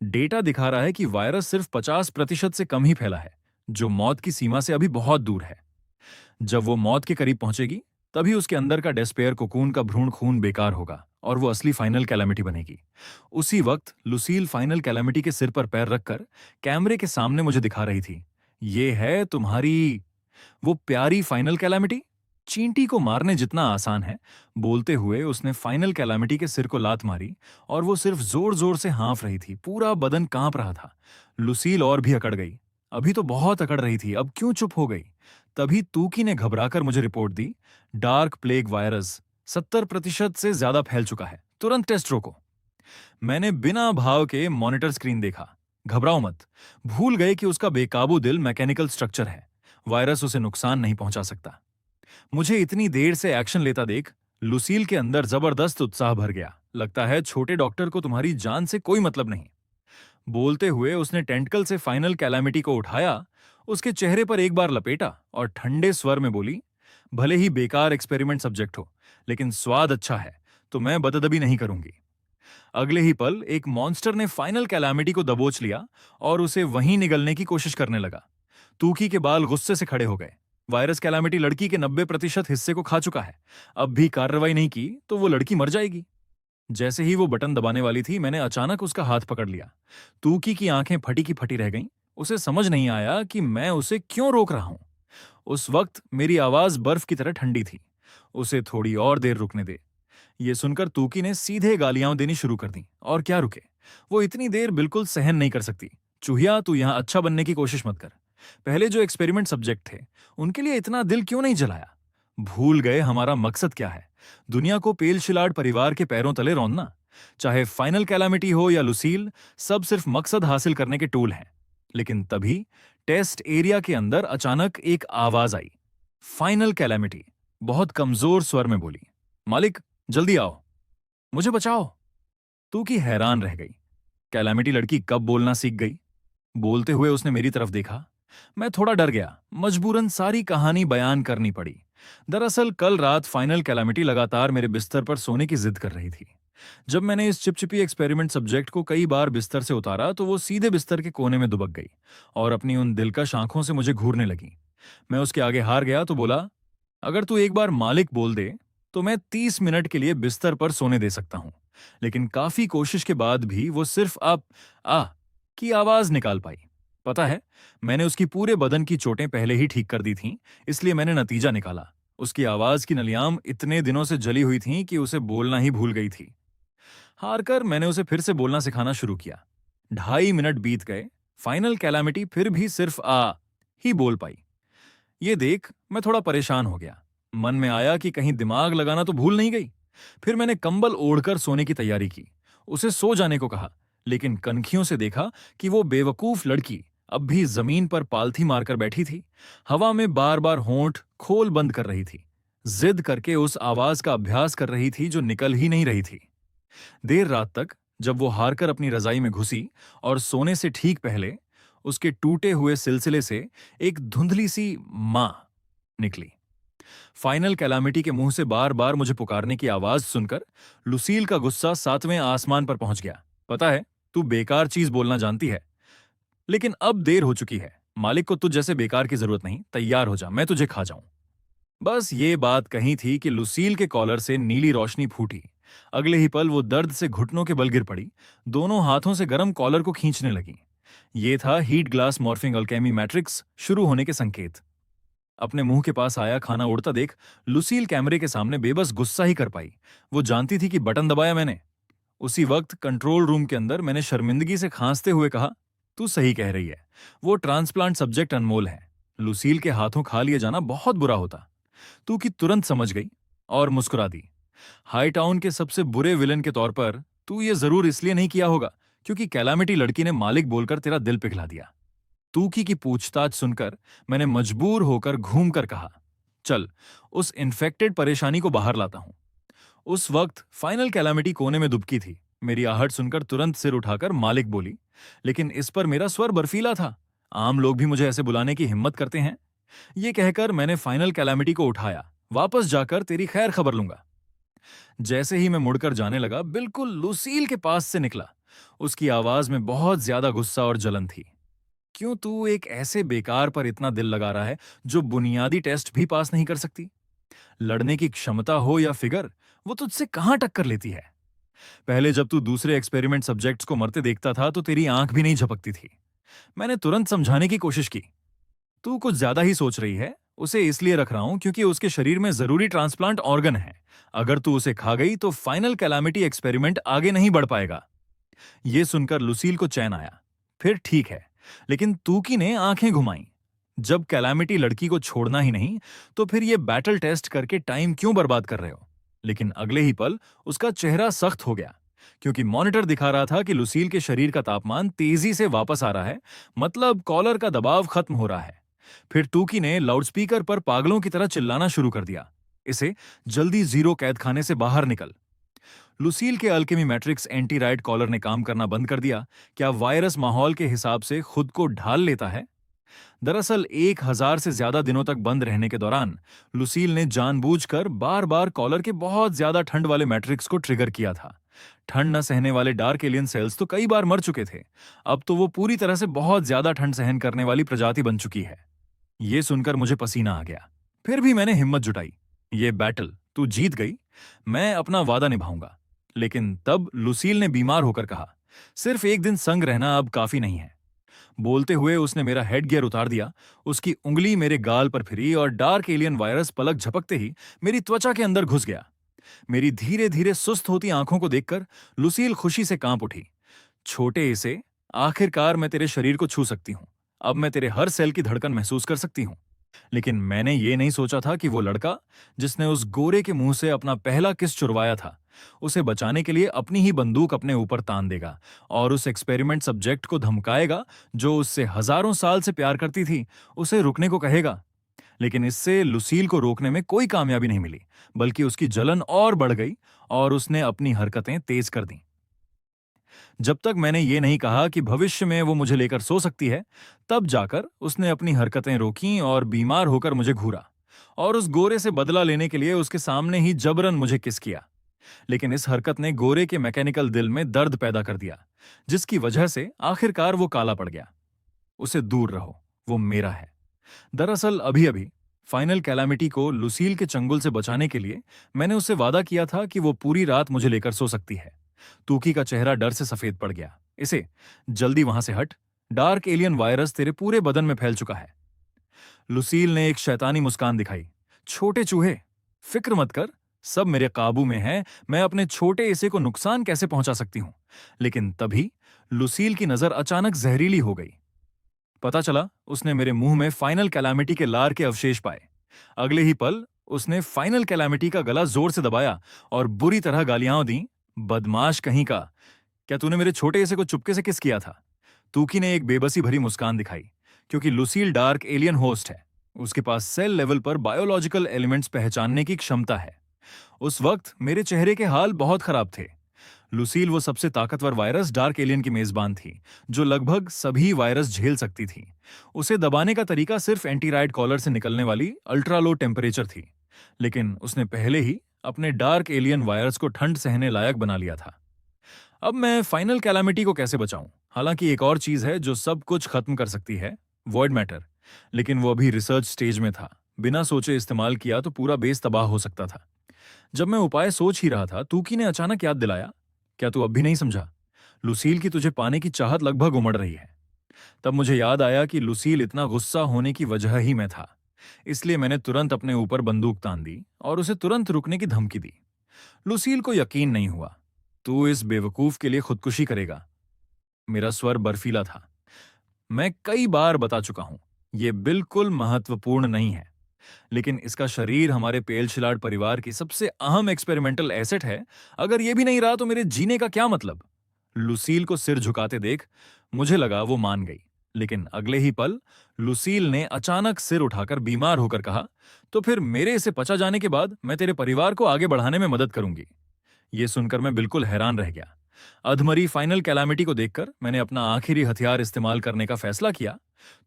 डेटा दिखा रहा है कि वायरस सिर्फ 50% से कम ही फैला है, जो मौत की सीमा से अभी बहुत दूर है। जब वो मौत के करीब पहुंचेगी तभी उसके अंदर का डेस्पेयर कोकून का भ्रूण खून बेकार होगा और वो असली फाइनल कैलामिटी बनेगी। उसी वक्त लुसील फाइनल कैलामिटी के सिर पर पैर रखकर कैमरे के सामने मुझे दिखा रही थी, ये है तुम्हारी वो प्यारी फाइनल कैलामिटी। चींटी को मारने जितना आसान है। बोलते हुए उसने फाइनल कैलामिटी के सिर को लात मारी और वो सिर्फ जोर जोर से हाँफ रही थी, पूरा बदन कांप रहा था। लुसील और भी अकड़ गई। अभी तो बहुत अकड़ रही थी, अब क्यों चुप हो गई? तभी तूकी ने घबराकर मुझे रिपोर्ट दी, डार्क प्लेग वायरस 70% से ज्यादा फैल चुका है, तुरंत टेस्ट रोको। मैंने बिना भाव के मॉनिटर स्क्रीन देखा। घबराओ मत, भूल गए कि उसका बेकाबू दिल मैकेनिकल स्ट्रक्चर है, वायरस उसे नुकसान नहीं पहुंचा सकता। मुझे इतनी देर से एक्शन लेता देख लुसील के अंदर जबरदस्त उत्साह भर गया। लगता है छोटे डॉक्टर को तुम्हारी जान से कोई मतलब नहीं। बोलते हुए उसने टेंटकल से फाइनल कैलामिटी को उठाया, उसके चेहरे पर एक बार लपेटा और ठंडे स्वर में बोली, भले ही बेकार एक्सपेरिमेंट सब्जेक्ट हो, लेकिन स्वाद अच्छा है तो मैं बदअदबी नहीं करूंगी। अगले ही पल एक मॉन्स्टर ने फाइनल कैलामिटी को दबोच लिया और उसे वहीं निगलने की कोशिश करने लगा। तूकी के बाल गुस्से से खड़े हो गए। वायरस कैलामिटी लड़की के 90% हिस्से को खा चुका है। अब भी कार्रवाई नहीं की तो वो लड़की मर जाएगी। जैसे ही वो बटन दबाने वाली थी, मैंने अचानक उसका हाथ पकड़ लिया। तूकी की आंखें फटी की फटी रह गईं। उसे समझ नहीं आया कि मैं उसे क्यों रोक रहा हूं। उस वक्त मेरी आवाज बर्फ की तरह ठंडी थी। उसे थोड़ी और देर रुकने दे। ये सुनकर तूकी ने सीधे गालियां देनी शुरू कर दी। और क्या रुके, वो इतनी देर बिल्कुल सहन नहीं कर सकती। चूहिया, तू यहां अच्छा बनने की कोशिश मत कर। पहले जो एक्सपेरिमेंट सब्जेक्ट थे उनके लिए इतना दिल क्यों नहीं जलाया? भूल गए हमारा मकसद क्या है? दुनिया को पेलशिलाड परिवार के पैरों तले रौंदना। चाहे फाइनल कैलामिटी हो या लुसील, सब सिर्फ मकसद हासिल करने के टूल हैं। लेकिन तभी टेस्ट एरिया के अंदर अचानक एक आवाज आई। फाइनल कैलामिटी बहुत कमजोर स्वर में बोली, मालिक जल्दी आओ, मुझे बचाओ। तू की हैरान रह गई। कैलामिटी लड़की कब बोलना सीख गई? बोलते हुए उसने मेरी तरफ देखा। मैं थोड़ा डर गया, मजबूरन सारी कहानी बयान करनी पड़ी। दरअसल कल रात फाइनल कैलामिटी लगातार मेरे बिस्तर पर सोने की जिद कर रही थी। जब मैंने इस चिपचिपी एक्सपेरिमेंट सब्जेक्ट को कई बार बिस्तर से उतारा तो वो सीधे बिस्तर के कोने में दुबक गई और अपनी उन दिलकश आंखों से मुझे घूरने लगी। मैं उसके आगे हार गया तो बोला, अगर तू एक बार मालिक बोल दे तो मैं 30 मिनट के लिए बिस्तर पर सोने दे सकता हूं। लेकिन काफी कोशिश के बाद भी वो सिर्फ आप आ की आवाज निकाल पाई। पता है, मैंने उसकी पूरे बदन की चोटें पहले ही ठीक कर दी थीं, इसलिए मैंने नतीजा निकाला। उसकी आवाज की नलियाम इतने दिनों से जली हुई थीं कि उसे बोलना ही भूल गई थी। हारकर मैंने उसे फिर से बोलना सिखाना शुरू किया। 2.5 मिनट बीत गए, फाइनल कैलामिटी फिर भी सिर्फ आ ही बोल पाई। ये देख मैं थोड़ा परेशान हो गया। मन में आया कि कहीं दिमाग लगाना तो भूल नहीं गई। फिर मैंने कंबल ओढ़कर सोने की तैयारी की, उसे सो जाने को कहा, लेकिन कनखियों से देखा कि वो बेवकूफ लड़की अब भी जमीन पर पालथी मारकर बैठी थी, हवा में बार बार होंठ खोल बंद कर रही थी, जिद करके उस आवाज का अभ्यास कर रही थी जो निकल ही नहीं रही थी। देर रात तक जब वो हारकर अपनी रजाई में घुसी और सोने से ठीक पहले उसके टूटे हुए सिलसिले से एक धुंधली सी मां निकली। फाइनल कैलामिटी के मुंह से बार बार मुझे पुकारने की आवाज सुनकर लुसील का गुस्सा 7वें आसमान पर पहुंच गया। पता है, तू बेकार चीज बोलना जानती है, लेकिन अब देर हो चुकी है। मालिक को तुझ जैसे बेकार की जरूरत नहीं, तैयार हो जा, मैं तुझे खा जाऊं। बस ये बात कही थी कि लुसील के कॉलर से नीली रोशनी फूटी। अगले ही पल वो दर्द से घुटनों के बल गिर पड़ी, दोनों हाथों से गर्म कॉलर को खींचने लगी। ये था heat glass morphing Alchemy matrix शुरू होने के संकेत। अपने मुंह के पास आया खाना उड़ता देख लुसील कैमरे के सामने बेबस गुस्सा ही कर पाई। वो जानती थी कि बटन दबाया मैंने। उसी वक्त कंट्रोल रूम के अंदर मैंने शर्मिंदगी से खांसते हुए कहा, तू सही कह रही है, वो ट्रांसप्लांट सब्जेक्ट अनमोल है। लुसील के हाथों खा लिए जाना बहुत बुरा होता। तू की तुरंत समझ गई और मुस्कुरा दी। हाई टाउन के सबसे बुरे विलन के तौर पर तू ये जरूर इसलिए नहीं किया होगा क्योंकि कैलामिटी लड़की ने मालिक बोलकर तेरा दिल पिघला दिया। तूकी की पूछताछ सुनकर मैंने मजबूर होकर घूमकर कहा, चल उस इन्फेक्टेड परेशानी को बाहर लाता हूं। उस वक्त फाइनल कैलामिटी कोने में दुबकी थी। मेरी आहट सुनकर तुरंत सिर उठाकर मालिक बोली, लेकिन इस पर मेरा स्वर बर्फीला था। आम लोग भी मुझे ऐसे बुलाने की हिम्मत करते हैं? ये कहकर मैंने फाइनल कैलामिटी को उठाया, वापस जाकर तेरी खैर खबर लूंगा। जैसे ही मैं मुड़कर जाने लगा, बिल्कुल लुसील के पास से निकला। उसकी आवाज में बहुत ज्यादा गुस्सा और जलन थी। क्यों तू एक ऐसे बेकार पर इतना दिल लगा रहा है जो बुनियादी टेस्ट भी पास नहीं कर सकती? लड़ने की क्षमता हो या फिगर, वो तुझसे कहां टक्कर लेती है? पहले जब तू दूसरे एक्सपेरिमेंट सब्जेक्ट्स को मरते देखता था तो तेरी आंख भी नहीं झपकती थी। मैंने तुरंत समझाने की कोशिश की, तू कुछ ज्यादा ही सोच रही है। उसे इसलिए रख रहा हूं क्योंकि उसके शरीर में जरूरी ट्रांसप्लांट ऑर्गन है। अगर तू उसे खा गई तो फाइनल कैलामिटी एक्सपेरिमेंट आगे नहीं बढ़ पाएगा। यह सुनकर लुसील को चैन आया। फिर ठीक है, लेकिन तूकी ने आंखें घुमाई। जब कैलामिटी लड़की को छोड़ना ही नहीं तो फिर यह बैटल टेस्ट करके टाइम क्यों बर्बाद कर रहे हो? लेकिन अगले ही पल उसका चेहरा सख्त हो गया क्योंकि मॉनिटर दिखा रहा था कि लुसील के शरीर का तापमान तेजी से वापस आ रहा है, मतलब कॉलर का दबाव खत्म हो रहा है। फिर तूकी ने लाउडस्पीकर पर पागलों की तरह चिल्लाना शुरू कर दिया, इसे जल्दी जीरो कैद खाने से बाहर निकल। लुसील के alchemy matrix anti ride collar ने काम करना बंद कर दिया। क्या वायरस माहौल के हिसाब से खुद को ढाल लेता है? दरअसल 1000 से ज्यादा दिनों तक बंद रहने के दौरान लुसील ने जानबूझकर बार बार कॉलर के बहुत ज्यादा ठंड वाले मैट्रिक्स को ट्रिगर किया था। ठंड न सहने वाले डार्क एलियन सेल्स तो कई बार मर चुके थे, अब तो वो पूरी तरह से बहुत ज्यादा ठंड सहन करने वाली प्रजाति बन चुकी है। ये सुनकर मुझे पसीना आ गया। फिर भी मैंने हिम्मत जुटाई। ये बैटल तू जीत गई, मैं अपना वादा निभाऊंगा। लेकिन तब लुसील ने बीमार होकर कहा, सिर्फ एक दिन संग रहना अब काफी नहीं है। बोलते हुए उसने मेरा हेड गियर उतार दिया। उसकी उंगली मेरे गाल पर फिरी और डार्क एलियन वायरस पलक झपकते ही मेरी त्वचा के अंदर घुस गया। मेरी धीरे धीरे सुस्त होती आंखों को देखकर लुसील खुशी से कांप उठी। छोटे इसे, आखिरकार मैं तेरे शरीर को छू सकती हूं। अब मैं तेरे हर सेल की धड़कन महसूस कर सकती हूं। लेकिन मैंने ये नहीं सोचा था कि वो लड़का जिसने उस गोरे के मुंह से अपना पहला किस चुरवाया था, उसे बचाने के लिए अपनी ही बंदूक अपने ऊपर तान देगा और उस एक्सपेरिमेंट सब्जेक्ट को धमकाएगा जो उससे हजारों साल से प्यार करती थी, उसे रुकने को कहेगा। लेकिन इससे लुसील को रोकने में कोई कामयाबी नहीं मिली, बल्कि उसकी जलन और बढ़ गई और उसने अपनी हरकतें तेज कर दी। जब तक मैंने ये नहीं कहा कि भविष्य में वो मुझे लेकर सो सकती है, तब जाकर उसने अपनी हरकतें रोकीं और बीमार होकर मुझे घूरा और उस गोरे से बदला लेने के लिए उसके सामने ही जबरन मुझे किस किया। लेकिन इस हरकत ने गोरे के मैकेनिकल दिल में दर्द पैदा कर दिया, जिसकी वजह से आखिरकार वो काला पड़ गया। उसे दूर रहो, वो मेरा है। दरअसल अभी अभी फाइनल कैलामिटी को लुसील के चंगुल से बचाने के लिए मैंने उससे वादा किया था कि वो पूरी रात मुझे लेकर सो सकती है। तूकी का चेहरा डर से सफेद पड़ गया। इसे, जल्दी वहां से हट, डार्क एलियन वायरस तेरे पूरे बदन में फैल चुका है। लुसील ने एक शैतानी मुस्कान दिखाई। छोटे चूहे, फिक्र मत कर, सब मेरे काबू में है। मैं अपने छोटे इसे को नुकसान कैसे पहुंचा सकती हूं? लेकिन तभी लुसील की नजर अचानक जहरीली हो गई। पता चला उसने मेरे मुंह में फाइनल कैलामिटी के लार के अवशेष पाए। अगले ही पल उसने फाइनल कैलामिटी का गला जोर से दबाया और बुरी तरह गालियां दी। बदमाश कहीं का, क्या तूने मेरे छोटे हिस्से को चुपके से किस किया था? तूकी ने एक बेबसी भरी मुस्कान दिखाई, क्योंकि लुसील डार्क एलियन होस्ट है। उसके पास सेल लेवल पर बायोलॉजिकल एलिमेंट्स पहचानने की क्षमता है। उस वक्त मेरे चेहरे के हाल बहुत खराब थे। लुसील वो सबसे ताकतवर वायरस डार्क एलियन की मेजबान थी, जो लगभग सभी वायरस झेल सकती थी। उसे दबाने का तरीका सिर्फ एंटीराइड कॉलर से निकलने वाली अल्ट्रा लो टेम्परेचर थी, लेकिन उसने पहले ही अपने डार्क एलियन वायरस को ठंड सहने लायक बना लिया था। अब मैं फाइनल कैलामिटी को कैसे बचाऊं? हालांकि एक और चीज है जो सब कुछ खत्म कर सकती है, वॉइड मैटर, लेकिन वो अभी रिसर्च स्टेज में था। बिना सोचे इस्तेमाल किया तो पूरा बेस तबाह हो सकता था। जब मैं उपाय सोच ही रहा था, तूकी ने अचानक याद दिलाया, क्या तू अब भी नहीं समझा? लुसील की तुझे पाने की चाहत लगभग उमड़ रही है। तब मुझे याद आया कि लुसील इतना गुस्सा होने की वजह ही मैं था। इसलिए मैंने तुरंत अपने ऊपर बंदूक तान दी और उसे तुरंत रुकने की धमकी दी। लुसील को यकीन नहीं हुआ। तू इस बेवकूफ के लिए खुदकुशी करेगा? मेरा स्वर बर्फीला था। मैं कई बार बता चुका हूं, यह बिल्कुल महत्वपूर्ण नहीं है। लेकिन इसका शरीर हमारे पेलशिलाड परिवार की सबसे अहम एक्सपेरिमेंटल एसेट है। अगर ये भी नहीं रहा तो मेरे जीने का क्या मतलब? लुसील को सिर झुकाते देख मुझे लगा वो मान गई, लेकिन अगले ही पल लुसील ने अचानक सिर उठाकर बीमार होकर कहा, तो फिर मेरे इसे पचा जाने के बाद मैं तेरे परिवार को आगे बढ़ाने में मदद करूंगी। ये सुनकर मैं बिल्कुल हैरान रह गया। अधमरी फाइनल कैलामिटी को देखकर मैंने अपना आखिरी हथियार इस्तेमाल करने का फैसला किया।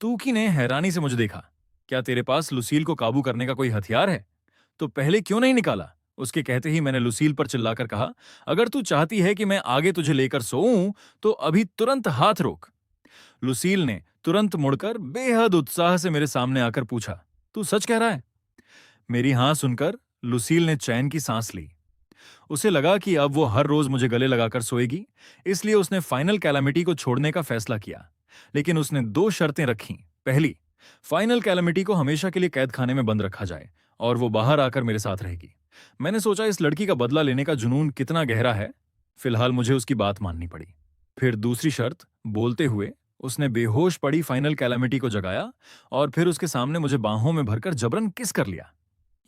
तूकी ने हैरानी से मुझे देखा। क्या तेरे पास लुसील को काबू करने का कोई हथियार है? तो पहले क्यों नहीं निकाला? उसके कहते ही मैंने लुसील पर चिल्लाकर कहा, अगर तू चाहती है कि मैं आगे तुझे लेकर सोऊं तो अभी तुरंत हाथ रोक। लुसील ने तुरंत मुड़कर बेहद उत्साह से मेरे सामने आकर पूछा, तू सच कह रहा है? मेरी हां सुनकर लुसील ने चैन की सांस ली। उसे लगा कि अब वो हर रोज मुझे गले लगाकर सोएगी, इसलिए उसने फाइनल कैलामिटी को छोड़ने का फैसला किया। लेकिन उसने दो शर्तें रखीं। पहली, फाइनल कैलामिटी को हमेशा के लिए कैद खाने में बंद रखा जाए और वो बाहर आकर मेरे साथ रहेगी। मैंने सोचा इस लड़की का बदला लेने का जुनून कितना गहरा है। फिलहाल मुझे उसकी बात माननी पड़ी। फिर दूसरी शर्त बोलते हुए उसने बेहोश पड़ी फाइनल कैलामिटी को जगाया और फिर उसके सामने मुझे बाहों में भरकर जबरन किस कर लिया।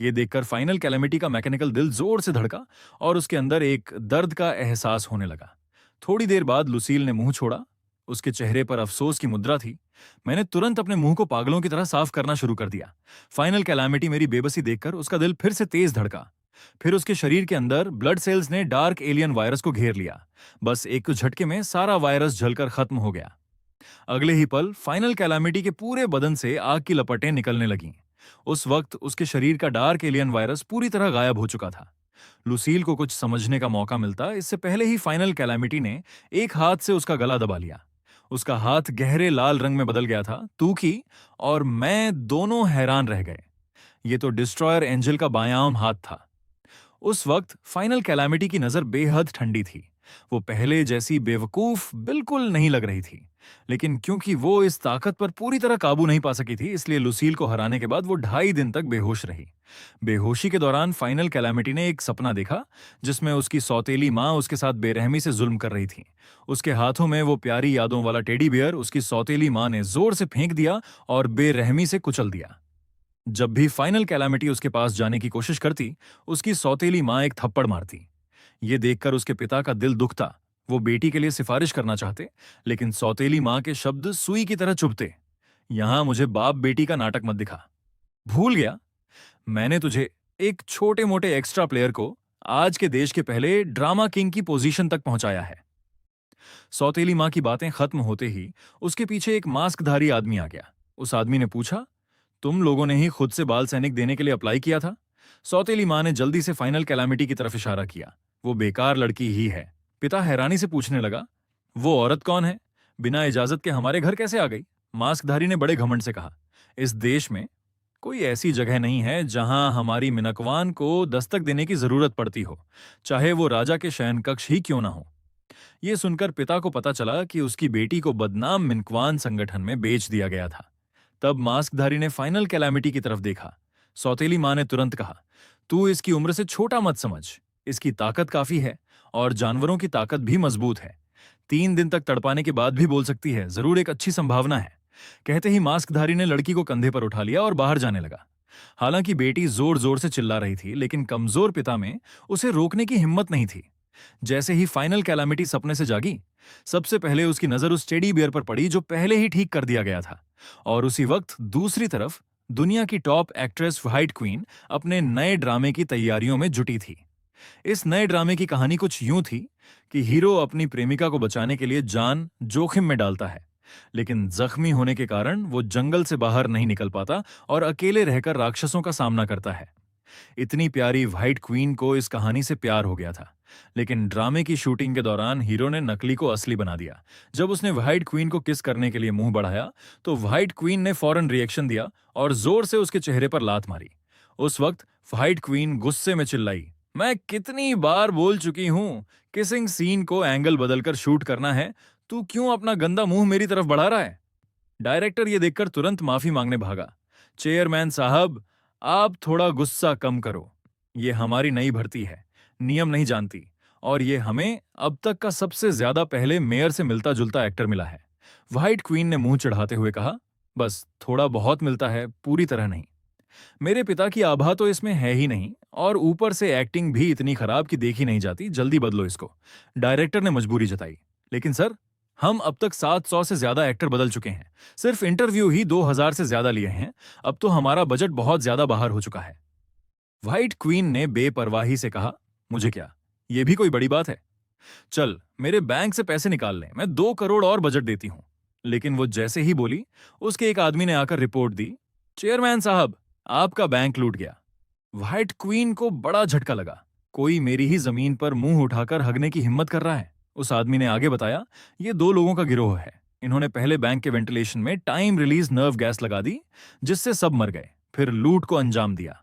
ये देखकर फाइनल कैलेमिटी का मैकेनिकल दिल जोर से धड़का और उसके अंदर एक दर्द का एहसास होने लगा। थोड़ी देर बाद लुसील ने मुंह छोड़ा। उसके चेहरे पर अफसोस की मुद्रा थी। मैंने तुरंत अपने मुंह को पागलों की तरह साफ करना शुरू कर दिया। फाइनल कैलामिटी मेरी बेबसी देखकर उसका दिल फिर से तेज धड़का। फिर उसके शरीर के अंदर ब्लड सेल्स ने डार्क एलियन वायरस को घेर लिया। बस एक झटके में सारा वायरस जलकर खत्म हो गया। अगले ही पल फाइनल कैलामिटी के पूरे बदन से आग की लपटें निकलने लगीं। उस वक्त उसके शरीर का डार्क एलियन वायरस पूरी तरह गायब हो चुका था। लुसील को कुछ समझने का मौका मिलता इससे पहले ही फाइनल कैलामिटी ने एक हाथ से उसका गला दबा लिया। उसका हाथ गहरे लाल रंग में बदल गया था। तूकी और मैं दोनों हैरान रह गए। ये तो डिस्ट्रॉयर एंजल का बायां हाथ था। उस वक्त फाइनल कैलामिटी की नजर बेहद ठंडी थी। वो पहले जैसी बेवकूफ बिल्कुल नहीं लग रही थी। लेकिन क्योंकि वो इस ताकत पर पूरी तरह काबू नहीं पा सकी थी, इसलिए लुसील को हराने के बाद वो 2.5 दिन तक बेहोश रही। बेहोशी के दौरान फाइनल कैलामिटी ने एक सपना देखा जिसमें उसकी सौतेली माँ उसके साथ बेरहमी से जुल्म कर रही थी। उसके हाथों में वो प्यारी यादों वाला टेडी बियर उसकी सौतेली माँ ने जोर से फेंक दिया और बेरहमी से कुचल दिया। जब भी फाइनल कैलामिटी उसके पास जाने की कोशिश करती, उसकी सौतेली माँ एक थप्पड़ मारती। ये देखकर उसके पिता का दिल दुखता। वो बेटी के लिए सिफारिश करना चाहते, लेकिन सौतेली माँ के शब्द सुई की तरह चुभते। यहां मुझे बाप बेटी का नाटक मत दिखा। भूल गया मैंने तुझे, एक छोटे मोटे एक्स्ट्रा प्लेयर को, आज के देश के पहले ड्रामा किंग की पोजीशन तक पहुंचाया है। सौतेली माँ की बातें खत्म होते ही उसके पीछे एक मास्कधारी आदमी आ गया। उस आदमी ने पूछा, तुम लोगों ने ही खुद से बाल सैनिक देने के लिए अप्लाई किया था? सौतेली माँ ने जल्दी से फाइनल कैलामिटी की तरफ इशारा किया। वो बेकार लड़की ही है। पिता हैरानी से पूछने लगा, वो औरत कौन है? बिना इजाजत के हमारे घर कैसे आ गई? मास्कधारी ने बड़े घमंड से कहा, इस देश में कोई ऐसी जगह नहीं है जहां हमारी मिनकवान को दस्तक देने की जरूरत पड़ती हो, चाहे वो राजा के शयन कक्ष ही क्यों ना हो। यह सुनकर पिता को पता चला कि उसकी बेटी को बदनाम मिनकवान संगठन में बेच दिया गया था। तब मास्कधारी ने फाइनल कैलामिटी की तरफ देखा। सौतेली मां ने तुरंत कहा, तू इसकी उम्र से छोटा मत समझ। इसकी ताकत काफी है और जानवरों की ताकत भी मजबूत है। 3 दिन तक तड़पाने के बाद भी बोल सकती है, जरूर एक अच्छी संभावना है। कहते ही मास्कधारी ने लड़की को कंधे पर उठा लिया और बाहर जाने लगा। हालांकि बेटी जोर जोर से चिल्ला रही थी, लेकिन कमजोर पिता में उसे रोकने की हिम्मत नहीं थी। जैसे ही फाइनल कैलामिटी सपने से जागी, सबसे पहले उसकी नजर उस टेडी बियर पर पड़ी जो पहले ही ठीक कर दिया गया था। और उसी वक्त दूसरी तरफ दुनिया की टॉप एक्ट्रेस व्हाइट क्वीन अपने नए ड्रामे की तैयारियों में जुटी थी। इस नए ड्रामे की कहानी कुछ यूं थी कि हीरो अपनी प्रेमिका को बचाने के लिए जान जोखिम में डालता है, लेकिन जख्मी होने के कारण वो जंगल से बाहर नहीं निकल पाता और अकेले रहकर राक्षसों का सामना करता है। इतनी प्यारी व्हाइट क्वीन को इस कहानी से प्यार हो गया था, लेकिन ड्रामे की शूटिंग के दौरान हीरो ने नकली को असली बना दिया। जब उसने व्हाइट क्वीन को किस करने के लिए मुंह बढ़ाया, तो व्हाइट क्वीन ने फौरन रिएक्शन दिया और जोर से उसके चेहरे पर लात मारी। उस वक्त व्हाइट क्वीन गुस्से में चिल्लाई, मैं कितनी बार बोल चुकी हूं, किसिंग सीन को एंगल बदलकर शूट करना है, तू क्यों अपना गंदा मुंह मेरी तरफ बढ़ा रहा है? डायरेक्टर ये देखकर तुरंत माफी मांगने भागा। चेयरमैन साहब, आप थोड़ा गुस्सा कम करो। ये हमारी नई भर्ती है, नियम नहीं जानती, और ये हमें अब तक का सबसे ज्यादा पहले मेयर से मिलता जुलता एक्टर मिला है। व्हाइट क्वीन ने मुंह चढ़ाते हुए कहा, बस थोड़ा बहुत मिलता है, पूरी तरह नहीं। मेरे पिता की आभा तो इसमें है ही नहीं, और ऊपर से एक्टिंग भी इतनी खराब कि देखी नहीं जाती। जल्दी बदलो इसको। डायरेक्टर ने मजबूरी जताई। लेकिन सर, हम अब तक 700 से ज्यादा एक्टर बदल चुके हैं। सिर्फ इंटरव्यू ही 2000 से ज्यादा लिए हैं। अब तो हमारा बजट बहुत ज्यादा बाहर हो चुका है। व्हाइट क्वीन ने बेपरवाही से कहा, मुझे क्या, ये भी कोई बड़ी बात है? चल, मेरे बैंक से पैसे निकाल लें, मैं 2 करोड़ और बजट देती हूं। लेकिन वो जैसे ही बोली, उसके एक आदमी ने आकर रिपोर्ट दी, चेयरमैन साहब, आपका बैंक लूट गया। व्हाइट क्वीन को बड़ा झटका लगा। कोई मेरी ही जमीन पर मुंह उठाकर हगने की हिम्मत कर रहा है। उस आदमी ने आगे बताया, ये 2 लोगों का गिरोह है। इन्होंने पहले बैंक के वेंटिलेशन में टाइम रिलीज नर्व गैस लगा दी, जिससे सब मर गए, फिर लूट को अंजाम दिया।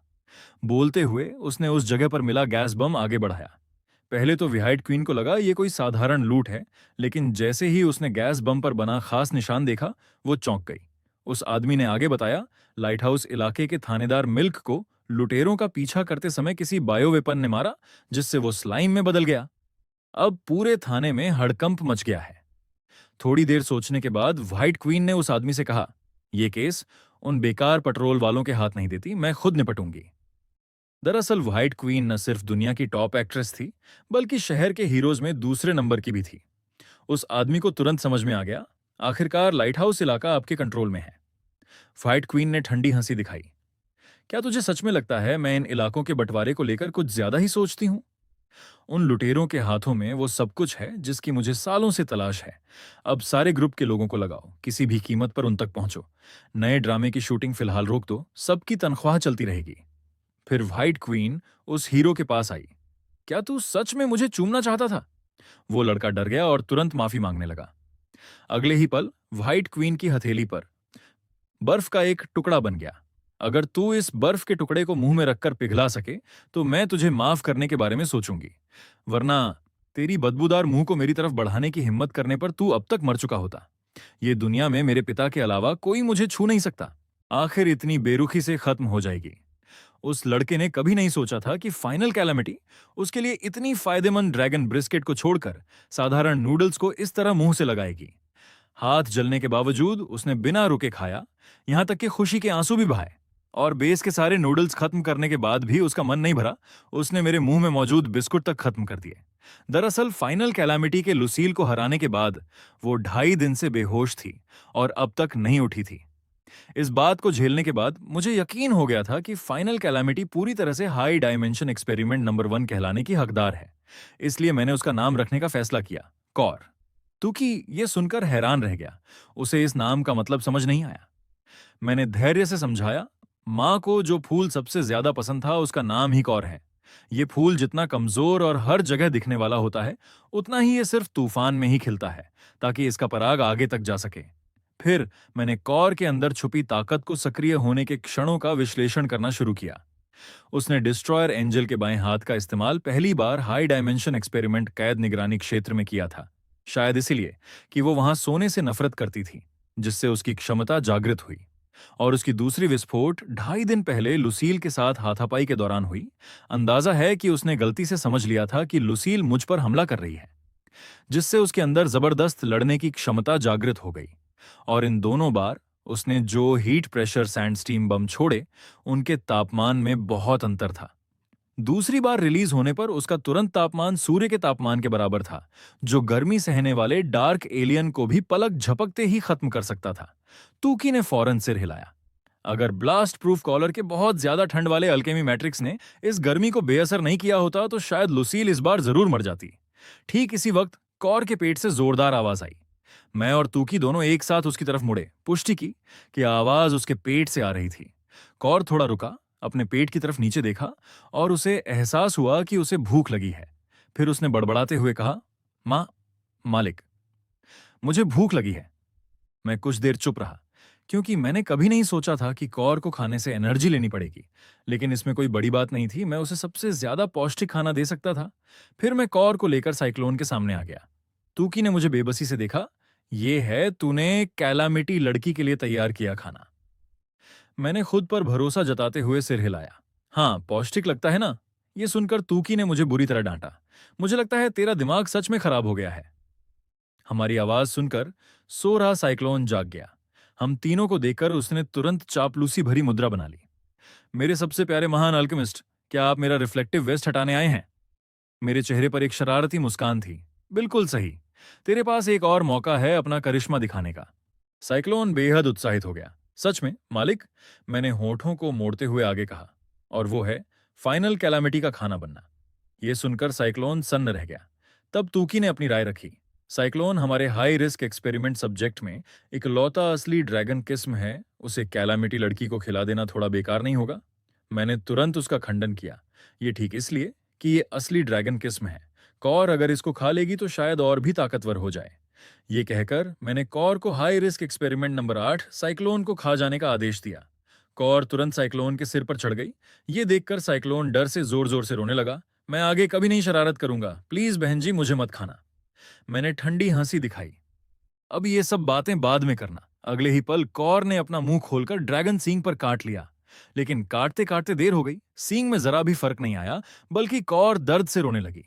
बोलते हुए उसने उस जगह पर मिला गैस बम आगे बढ़ाया। पहले तो व्हाइट क्वीन को लगा ये कोई साधारण लूट है, लेकिन जैसे ही उसने गैस बम पर बना खास निशान देखा, वो चौंक गई। उस आदमी ने आगे बताया, लाइट हाउस इलाके के थानेदार मिल्क को लुटेरों का पीछा करते समय किसी बायो वेपन ने मारा, जिससे वो स्लाइम में बदल गया। अब पूरे थाने में हड़कंप मच गया है। थोड़ी देर सोचने के बाद व्हाइट क्वीन ने उस आदमी से कहा, यह केस उन बेकार पेट्रोल वालों के हाथ नहीं देती, मैं खुद निपटूंगी। दरअसल व्हाइट क्वीन न सिर्फ दुनिया की टॉप एक्ट्रेस थी, बल्कि शहर के हीरोज में दूसरे नंबर की भी थी। उस आदमी को तुरंत समझ में आ गया, आखिरकार लाइट हाउस इलाका आपके कंट्रोल में है। व्हाइट क्वीन ने ठंडी हंसी दिखाई। क्या तुझे सच में लगता है मैं इन इलाकों के बंटवारे को लेकर कुछ ज्यादा ही सोचती हूँ? उन लुटेरों के हाथों में वो सब कुछ है जिसकी मुझे सालों से तलाश है। अब सारे ग्रुप के लोगों को लगाओ, किसी भी कीमत पर उन तक पहुंचो। नए ड्रामे की शूटिंग फिलहाल रोक दो, सबकी तनख्वाह चलती रहेगी। फिर व्हाइट क्वीन उस हीरो के पास आई। क्या तू सच में मुझे चूमना चाहता था? वो लड़का डर गया और तुरंत माफी मांगने लगा। अगले ही पल व्हाइट क्वीन की हथेली पर बर्फ का एक टुकड़ा बन गया। अगर तू इस बर्फ के टुकड़े को मुंह में रखकर पिघला सके, तो मैं तुझे माफ करने के बारे में सोचूंगी, वरना तेरी बदबूदार मुंह को मेरी तरफ बढ़ाने की हिम्मत करने पर तू अब तक मर चुका होता। ये दुनिया में मेरे पिता के अलावा कोई मुझे छू नहीं सकता। आखिर इतनी बेरुखी से खत्म हो जाएगी। उस लड़के ने कभी नहीं सोचा था कि फाइनल कैलामिटी उसके लिए इतनी फायदेमंद ड्रैगन ब्रिस्केट को छोड़कर साधारण नूडल्स को इस तरह मुंह से लगाएगी। हाथ जलने के बावजूद उसने बिना रुके खाया, यहां तक कि खुशी के आंसू भी बहाए। और बेस के सारे नूडल्स खत्म करने के बाद भी उसका मन नहीं भरा, उसने मेरे मुंह में मौजूद बिस्कुट तक खत्म कर दिए। दरअसल फाइनल कैलामिटी के लुसील को हराने के बाद वो 2.5 दिन से बेहोश थी और अब तक नहीं उठी थी। इस बात को झेलने के बाद मुझे यकीन हो गया था कि फाइनल कैलामिटी पूरी तरह से हाई डायमेंशन एक्सपेरिमेंट नंबर 1 कहलाने की हकदार है। इसलिए मैंने उसका नाम रखने का फैसला किया, कौर। तुकी ये सुनकर हैरान रह गया। उसे इस नाम का मतलब समझ नहीं आया। मैंने धैर्य से समझाया, मां को जो फूल सबसे ज्यादा पसंद था उसका नाम ही कौर है। ये फूल जितना कमजोर और हर जगह दिखने वाला होता है, उतना ही ये सिर्फ तूफान में ही खिलता है, ताकि इसका पराग आगे तक जा सके। फिर मैंने कौर के अंदर छुपी ताकत को सक्रिय होने के क्षणों का विश्लेषण करना शुरू किया। उसने डिस्ट्रॉयर एंजल के बाएं हाथ का इस्तेमाल पहली बार हाई डायमेंशन एक्सपेरिमेंट कैद निगरानी क्षेत्र में किया था, शायद इसीलिए कि वो वहां सोने से नफरत करती थी, जिससे उसकी क्षमता जागृत हुई। और उसकी दूसरी विस्फोट 2.5 दिन पहले लुसील के साथ हाथापाई के दौरान हुई। अंदाजा है कि उसने गलती से समझ लिया था कि लुसील मुझ पर हमला कर रही है, जिससे उसके अंदर जबरदस्त लड़ने की क्षमता जागृत हो गई। और इन दोनों बार उसने जो हीट प्रेशर सैंड स्टीम बम छोड़े, उनके तापमान में बहुत अंतर था। दूसरी बार रिलीज होने पर उसका तुरंत तापमान सूर्य के तापमान के बराबर था, जो गर्मी सहने वाले डार्क एलियन को भी पलक झपकते ही खत्म कर सकता था। तूकी ने फौरन सिर हिलाया। अगर ब्लास्ट प्रूफ कॉलर के बहुत ज्यादा ठंड वाले अल्केमी मैट्रिक्स ने इस गर्मी को बेअसर नहीं किया होता, तो शायद लुसील इस बार जरूर मर जाती। ठीक इसी वक्त कौर के पेट से जोरदार आवाज आई। मैं और तूकी दोनों एक साथ उसकी तरफ मुड़े, पुष्टि की कि आवाज उसके पेट से आ रही थी। कौर थोड़ा रुका, अपने पेट की तरफ नीचे देखा और उसे एहसास हुआ कि उसे भूख लगी है। फिर उसने बड़बड़ाते हुए कहा, मां, मालिक, मुझे भूख लगी है। मैं कुछ देर चुप रहा, क्योंकि मैंने कभी नहीं सोचा था कि कौर को खाने से एनर्जी लेनी पड़ेगी। लेकिन इसमें कोई बड़ी बात नहीं थी, मैं उसे सबसे ज्यादा पौष्टिक खाना दे सकता था। फिर मैं कौर को लेकर साइक्लोन के सामने आ गया। तूकी ने मुझे बेबसी से देखा। ये है तूने कैलामिटी लड़की के लिए तैयार किया खाना। मैंने खुद पर भरोसा जताते हुए सिर हिलाया। हाँ, पौष्टिक लगता है ना? ये सुनकर तूकी ने मुझे बुरी तरह डांटा। मुझे लगता है तेरा दिमाग सच में खराब हो गया है। हमारी आवाज सुनकर सो रहा साइक्लोन जाग गया। हम तीनों को देखकर उसने तुरंत चापलूसी भरी मुद्रा बना ली। मेरे सबसे प्यारे महान अल्केमिस्ट, क्या आप मेरा रिफ्लेक्टिव वेस्ट हटाने आए हैं? मेरे चेहरे पर एक शरारती मुस्कान थी। बिल्कुल सही। तेरे पास एक और मौका है अपना करिश्मा दिखाने का। साइक्लोन बेहद उत्साहित हो गया। सच में मालिक, मैंने होठों को मोड़ते हुए आगे कहा, और वो है फाइनल कैलामिटी का खाना बनना। ये सुनकर साइक्लोन सन्न रह गया। तब तूकी ने अपनी राय रखी। साइक्लोन, हमारे हाई रिस्क एक्सपेरिमेंट सब्जेक्ट में इकलौता असली ड्रैगन किस्म है, उसे कैलामिटी लड़की को खिला देना थोड़ा बेकार नहीं होगा? मैंने तुरंत उसका खंडन किया। ये ठीक इसलिए कि ये असली ड्रैगन किस्म है। कौर अगर इसको खा लेगी तो शायद और भी ताकतवर हो जाए। ये कहकर मैंने कौर को high risk experiment number 8 cyclone को खा जाने का आदेश दिया। कौर तुरंत साइक्लोन के सिर पर चढ़ गई। ये देखकर साइक्लोन डर से जोर जोर से रोने लगा। मैं आगे कभी नहीं शरारत करूंगा, प्लीज बहन जी मुझे मत खाना। मैंने ठंडी हंसी दिखाई। अब ये सब बातें बाद में करना। अगले ही पल कौर ने अपना मुंह खोलकर ड्रैगन सींग पर काट लिया। लेकिन काटते काटते देर हो गई। सींग में जरा भी फर्क नहीं आया, बल्कि कौर दर्द से रोने लगी।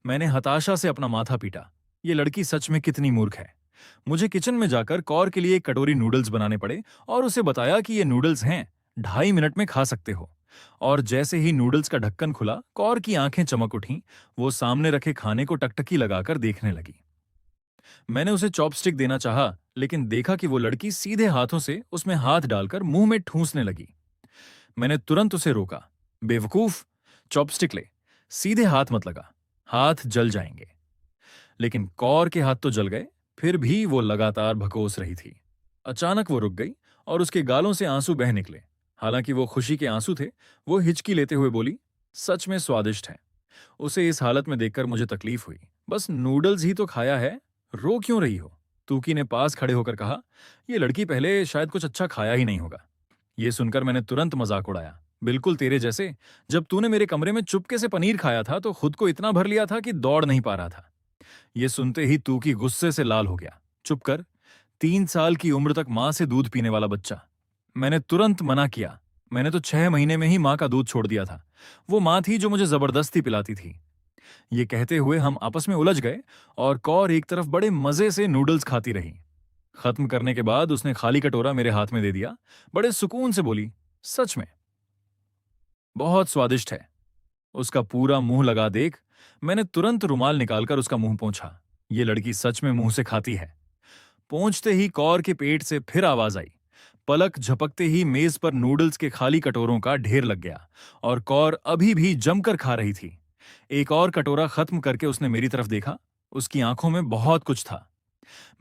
मैंने हताशा से अपना माथा पीटा। ये लड़की सच में कितनी मूर्ख है। मुझे किचन में जाकर कौर के लिए एक कटोरी नूडल्स बनाने पड़े और उसे बताया कि ये नूडल्स हैं, 2.5 मिनट में खा सकते हो। और जैसे ही नूडल्स का ढक्कन खुला, कौर की आंखें चमक उठीं। वो सामने रखे खाने को टकटकी लगाकर देखने लगी। मैंने उसे चॉपस्टिक देना चाहा, लेकिन देखा कि वो लड़की सीधे हाथों से उसमें हाथ डालकर मुंह में ठूंसने लगी। मैंने तुरंत उसे रोका। बेवकूफ, चॉपस्टिक ले, सीधे हाथ मत लगा, हाथ जल जाएंगे। लेकिन कौर के हाथ तो जल गए, फिर भी वो लगातार भकोस रही थी। अचानक वो रुक गई और उसके गालों से आंसू बह निकले। हालांकि वो खुशी के आंसू थे, वो हिचकी लेते हुए बोली, सच में स्वादिष्ट है। उसे इस हालत में देखकर मुझे तकलीफ हुई। बस नूडल्स ही तो खाया है, रो क्यों रही हो? तूकी ने पास खड़े होकर कहा, यह लड़की पहले शायद कुछ अच्छा खाया ही नहीं होगा। ये सुनकर मैंने तुरंत मजाक उड़ाया। बिल्कुल तेरे जैसे। जब तूने मेरे कमरे में चुपके से पनीर खाया था तो खुद को इतना भर लिया था कि दौड़ नहीं पा रहा था। ये सुनते ही तूकी गुस्से से लाल हो गया। चुप कर, 3 साल की उम्र तक मां से दूध पीने वाला बच्चा। मैंने तुरंत मना किया। मैंने तो 6 महीने में ही मां का दूध छोड़ दिया था। वो मां थी जो मुझे जबरदस्ती पिलाती थी। ये कहते हुए हम आपस में उलझ गए और कौर एक तरफ बड़े मजे से नूडल्स खाती रही। खत्म करने के बाद उसने खाली कटोरा मेरे हाथ में दे दिया। बड़े सुकून से बोली, सच में बहुत स्वादिष्ट है। उसका पूरा मुंह लगा देख। मैंने तुरंत रुमाल निकालकर उसका मुंह पोंछा। ये लड़की सच में मुंह से खाती है। पोंछते ही कौर के पेट से फिर आवाज आई। पलक झपकते ही मेज पर नूडल्स के खाली कटोरों का ढेर लग गया और कौर अभी भी जमकर खा रही थी। एक और कटोरा खत्म करके उसने मेरी तरफ देखा। उसकी आंखों में बहुत कुछ था।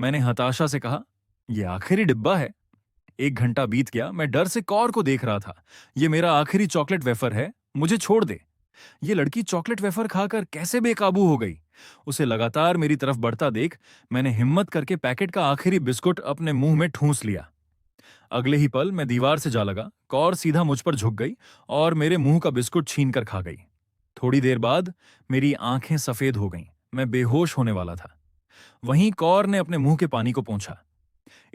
मैंने हताशा से कहा, यह आखिरी डिब्बा है। 1 घंटा बीत गया। मैं डर से कौर को देख रहा था। ये मेरा आखिरी चॉकलेट वेफर है, मुझे छोड़ दे। ये लड़की चॉकलेट वेफर खाकर कैसे बेकाबू हो गई? उसे लगातार मेरी तरफ बढ़ता देख मैंने हिम्मत करके पैकेट का आखिरी बिस्कुट अपने मुंह में ठूंस लिया। अगले ही पल मैं दीवार से जा लगा। कौर सीधा मुझ पर झुक गई और मेरे मुंह का बिस्कुट छीन कर खा गई। थोड़ी देर बाद मेरी आंखें सफेद हो गईं। मैं बेहोश होने वाला था। वहीं कौर ने अपने मुंह के पानी को पोंछा।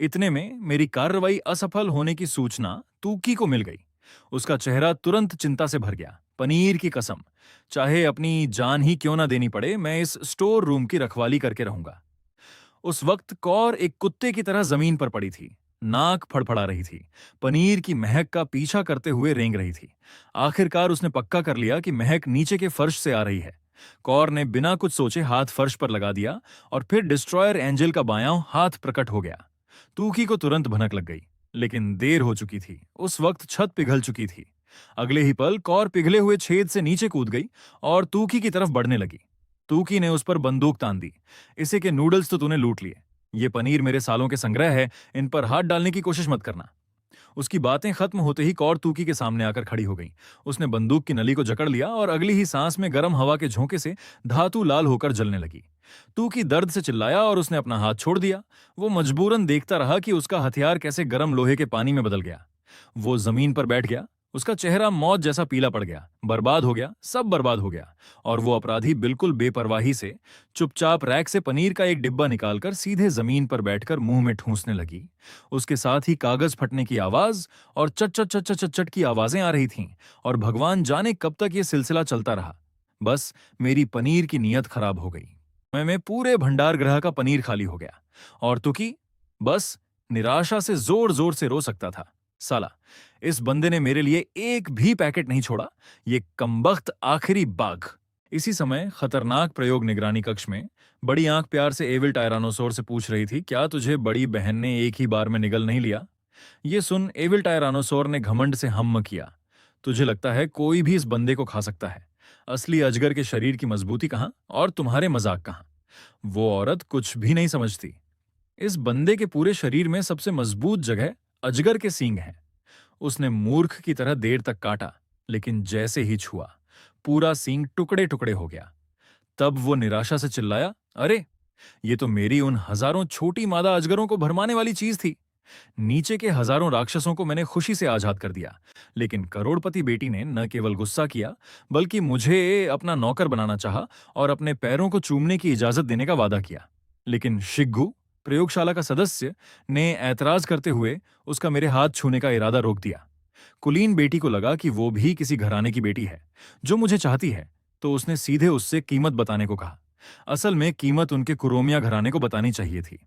इतने में मेरी कार्रवाई असफल होने की सूचना तूकी को मिल गई। उसका चेहरा तुरंत चिंता से भर गया। पनीर की कसम, चाहे अपनी जान ही क्यों ना देनी पड़े, मैं इस स्टोर रूम की रखवाली करके रहूंगा। उस वक्त कौर एक कुत्ते की तरह जमीन पर पड़ी थी। नाक फड़फड़ा रही थी। पनीर की महक का पीछा करते हुए रेंग रही थी। आखिरकार उसने पक्का कर लिया कि महक नीचे के फर्श से आ रही है। कौर ने बिना कुछ सोचे हाथ फर्श पर लगा दिया और फिर डिस्ट्रॉयर एंजल का बायां हाथ प्रकट हो गया। तूकी को तुरंत भनक लग गई, लेकिन देर हो चुकी थी। उस वक्त छत पिघल चुकी थी। अगले ही पल कौर पिघले हुए छेद से नीचे कूद गई और तूकी की तरफ बढ़ने लगी। तूकी ने उस पर बंदूक तान दी। इसे के नूडल्स तो तूने लूट लिए। ये पनीर मेरे सालों के संग्रह है, इन पर हाथ डालने की कोशिश मत करना। उसकी बातें खत्म होते ही कौर तूकी के सामने आकर खड़ी हो गई। उसने बंदूक की नली को जकड़ लिया और अगली ही सांस में गर्म हवा के झोंके से धातु लाल होकर जलने लगी। तूकी दर्द से चिल्लाया और उसने अपना हाथ छोड़ दिया। वो मजबूरन देखता रहा कि उसका हथियार कैसे गर्म लोहे के पानी में बदल गया। वो जमीन पर बैठ गया। उसका चेहरा मौत जैसा पीला पड़ गया। बर्बाद हो गया, सब बर्बाद हो गया। और वो अपराधी बिल्कुल बेपरवाही से चुपचाप रैक से पनीर का एक डिब्बा निकालकर सीधे जमीन पर बैठकर मुंह में ठूंसने लगी। उसके साथ ही कागज फटने की आवाज और चट चट चट चट चट चट की आवाजें आ रही थीं। और भगवान जाने कब तक ये सिलसिला चलता रहा। बस मेरी पनीर की नीयत खराब हो गई। मैं पूरे भंडार गृह का पनीर खाली हो गया और तुकी बस निराशा से जोर जोर से रो सकता था। साला, इस बंदे ने मेरे लिए एक भी पैकेट नहीं छोड़ा। ये कमबख्त आखिरी बाघ। इसी समय खतरनाक प्रयोग निगरानी कक्ष में बड़ी आंख प्यार से एविल टायरानोसोर से पूछ रही थी, क्या तुझे बड़ी बहन ने एक ही बार में निगल नहीं लिया? ये सुन एविल टायरानोसोर ने घमंड से हम्म किया। तुझे लगता है कोई भी इस बंदे को खा सकता है? असली अजगर के शरीर की मजबूती कहाँ और तुम्हारे मजाक कहाँ? वो औरत कुछ भी नहीं समझती। इस बंदे के पूरे शरीर में सबसे मजबूत जगह अजगर के सींग हैं। उसने मूर्ख की तरह देर तक काटा, लेकिन जैसे ही छुआ, पूरा सींग टुकड़े टुकड़े हो गया। तब वो निराशा से चिल्लाया, अरे, ये तो मेरी उन हजारों छोटी मादा अजगरों को भरमाने वाली चीज थी। नीचे के हजारों राक्षसों को मैंने खुशी से आजाद कर दिया, लेकिन करोड़पति बेटी ने न केवल गुस्सा किया, बल्कि मुझे अपना नौकर बनाना चाहा और अपने पैरों को चूमने की इजाजत देने का वादा किया। लेकिन शिग्गू, प्रयोगशाला का सदस्य, ने ऐतराज करते हुए उसका मेरे हाथ छूने का इरादा रोक दिया। कुलीन बेटी को लगा कि वो भी किसी घराने की बेटी है जो मुझे चाहती है, तो उसने सीधे उससे कीमत बताने को कहा। असल में कीमत उनके कुरोमिया घराने को बतानी चाहिए थी।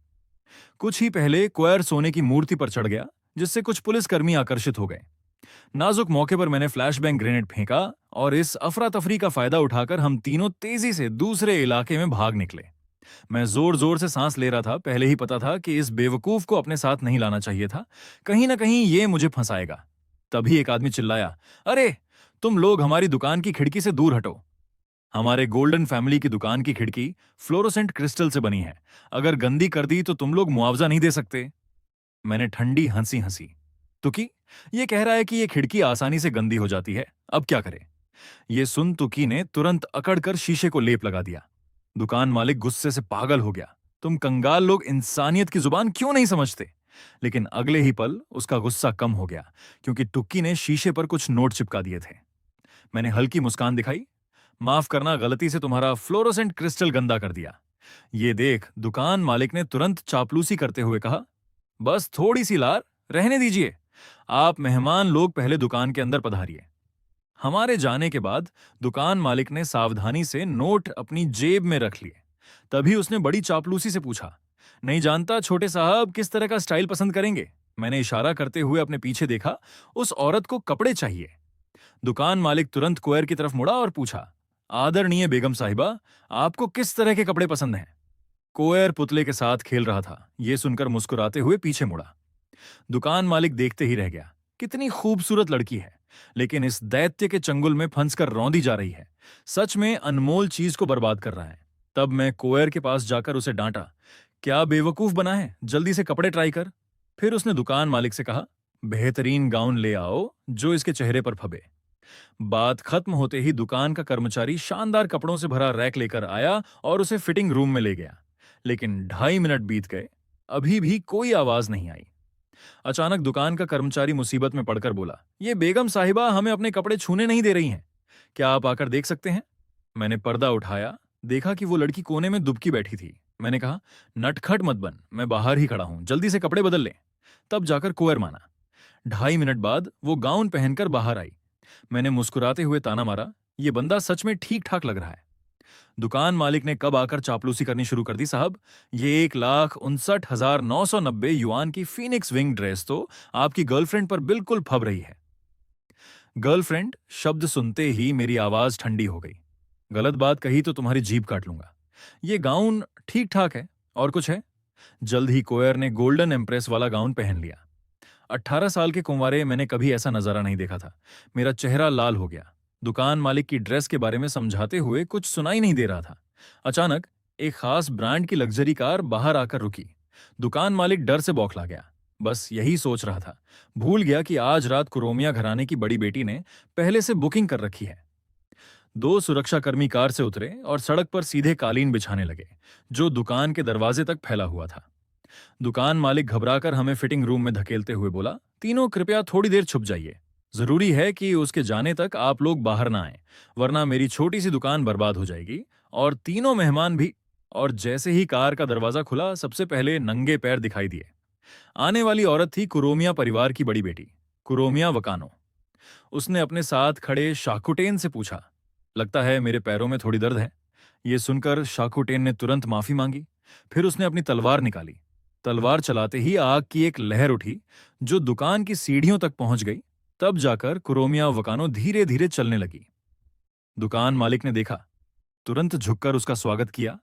कुछ ही पहले क्वेर सोने की मूर्ति पर चढ़ गया, जिससे कुछ पुलिसकर्मी आकर्षित हो गए। नाजुक मौके पर मैंने फ्लैशबैंग ग्रेनेड फेंका और इस अफरा तफरी का फायदा उठाकर हम तीनों तेजी से दूसरे इलाके में भाग निकले। मैं जोर जोर से सांस ले रहा था। पहले ही पता था कि इस बेवकूफ को अपने साथ नहीं लाना चाहिए था। कहीं ना कहीं ये मुझे फंसाएगा। तभी एक आदमी चिल्लाया, अरे, तुम लोग हमारी दुकान की खिड़की से दूर हटो। हमारे गोल्डन फैमिली की दुकान की खिड़की फ्लोरोसेंट क्रिस्टल से बनी है। अगर गंदी कर दी तो तुम लोग मुआवजा नहीं दे सकते। मैंने ठंडी हंसी हंसी। तुकी, ये कह रहा है कि ये खिड़की आसानी से गंदी हो जाती है, अब क्या करे? ये सुन तुकी ने तुरंत अकड़कर शीशे को लेप लगा दिया। दुकान मालिक गुस्से से पागल हो गया। तुम कंगाल लोग इंसानियत की जुबान क्यों नहीं समझते? लेकिन अगले ही पल उसका गुस्सा कम हो गया, क्योंकि टुक्की ने शीशे पर कुछ नोट चिपका दिए थे। मैंने हल्की मुस्कान दिखाई। माफ करना, गलती से तुम्हारा फ्लोरोसेंट क्रिस्टल गंदा कर दिया। ये देख, दुकान मालिक ने तुरंत चापलूसी करते हुए कहा, बस थोड़ी सी लार, रहने दीजिए। आप मेहमान लोग पहले दुकान के अंदर पधारिए। हमारे जाने के बाद दुकान मालिक ने सावधानी से नोट अपनी जेब में रख लिए। तभी उसने बड़ी चापलूसी से पूछा, नहीं जानता छोटे साहब किस तरह का स्टाइल पसंद करेंगे? मैंने इशारा करते हुए अपने पीछे देखा। उस औरत को कपड़े चाहिए। दुकान मालिक तुरंत कुएर की तरफ मुड़ा और पूछा, आदरणीय बेगम साहिबा, आपको किस तरह के कपड़े पसंद हैं? कोयर पुतले के साथ खेल रहा था। यह सुनकर मुस्कुराते हुए पीछे मुड़ा। दुकान मालिक देखते ही रह गया। कितनी खूबसूरत लड़की है, लेकिन इस दैत्य के चंगुल में फंसकर रौंदी जा रही है। सच में अनमोल चीज को बर्बाद कर रहा है। तब मैं कोयर के पास जाकर उसे डांटा, क्या बेवकूफ बना है, जल्दी से कपड़े ट्राई कर। फिर उसने दुकान मालिक से कहा, बेहतरीन गाउन ले आओ जो इसके चेहरे पर फबे। बात खत्म होते ही दुकान का कर्मचारी शानदार कपड़ों से भरा रैक लेकर आया और उसे फिटिंग रूम में ले गया। लेकिन 2.5 मिनट बीत गए, अभी भी कोई आवाज नहीं आई। अचानक दुकान का कर्मचारी मुसीबत में पड़कर बोला, ये बेगम साहिबा हमें अपने कपड़े छूने नहीं दे रही हैं। क्या आप आकर देख सकते हैं? मैंने पर्दा उठाया, देखा कि वो लड़की कोने में दुबकी बैठी थी। मैंने कहा, नटखट मत बन, मैं बाहर ही खड़ा हूं, जल्दी से कपड़े बदल ले। तब जाकर कुंवर माना। 2.5 मिनट बाद वो गाउन पहनकर बाहर आई। मैंने मुस्कुराते हुए ताना मारा, ये बंदा सच में ठीक ठाक लग रहा है। दुकान मालिक ने कब आकर चापलूसी करनी शुरू कर दी साहब? ये 1,59,990 युआन की फीनिक्स विंग ड्रेस तो आपकी गर्लफ्रेंड पर बिल्कुल फब रही है। गर्लफ्रेंड शब्द सुनते ही मेरी आवाज ठंडी हो गई। गलत बात कही तो तुम्हारी जीभ काट लूंगा। ये गाउन ठीक ठाक है। और कुछ है? जल्द ही कोयर ने गोल्डन एम्प्रेस वाला गाउन पहन लिया। 18 साल के कुंवारे मैंने कभी ऐसा नजारा नहीं देखा था। मेरा चेहरा लाल हो गया। दुकान मालिक की ड्रेस के बारे में समझाते हुए कुछ सुनाई नहीं दे रहा था। अचानक एक खास ब्रांड की लग्जरी कार बाहर आकर रुकी। दुकान मालिक डर से बौखला गया। बस यही सोच रहा था, भूल गया कि आज रात कुरोमिया घराने की बड़ी बेटी ने पहले से बुकिंग कर रखी है। 2 सुरक्षाकर्मी कार से उतरे और सड़क पर सीधे कालीन बिछाने लगे, जो दुकान के दरवाजे तक फैला हुआ था। दुकान मालिक घबराकर हमें फिटिंग रूम में धकेलते हुए बोला, तीनों कृपया थोड़ी देर छुप जाइए। जरूरी है कि उसके जाने तक आप लोग बाहर ना आए, वरना मेरी छोटी सी दुकान बर्बाद हो जाएगी और तीनों मेहमान भी। और जैसे ही कार का दरवाजा खुला, सबसे पहले नंगे पैर दिखाई दिए। आने वाली औरत थी कुरोमिया परिवार की बड़ी बेटी, कुरोमिया वकानो। उसने अपने साथ खड़े शाकुटेन से पूछा, लगता है मेरे पैरों में थोड़ी दर्द है। ये सुनकर शाकुटेन ने तुरंत माफी मांगी। फिर उसने अपनी तलवार निकाली। तलवार चलाते ही आग की एक लहर उठी जो दुकान की सीढ़ियों तक पहुंच गई। तब जाकर कुरोमिया वकानो धीरे धीरे चलने लगी। दुकान मालिक ने देखा, तुरंत झुककर उसका स्वागत किया।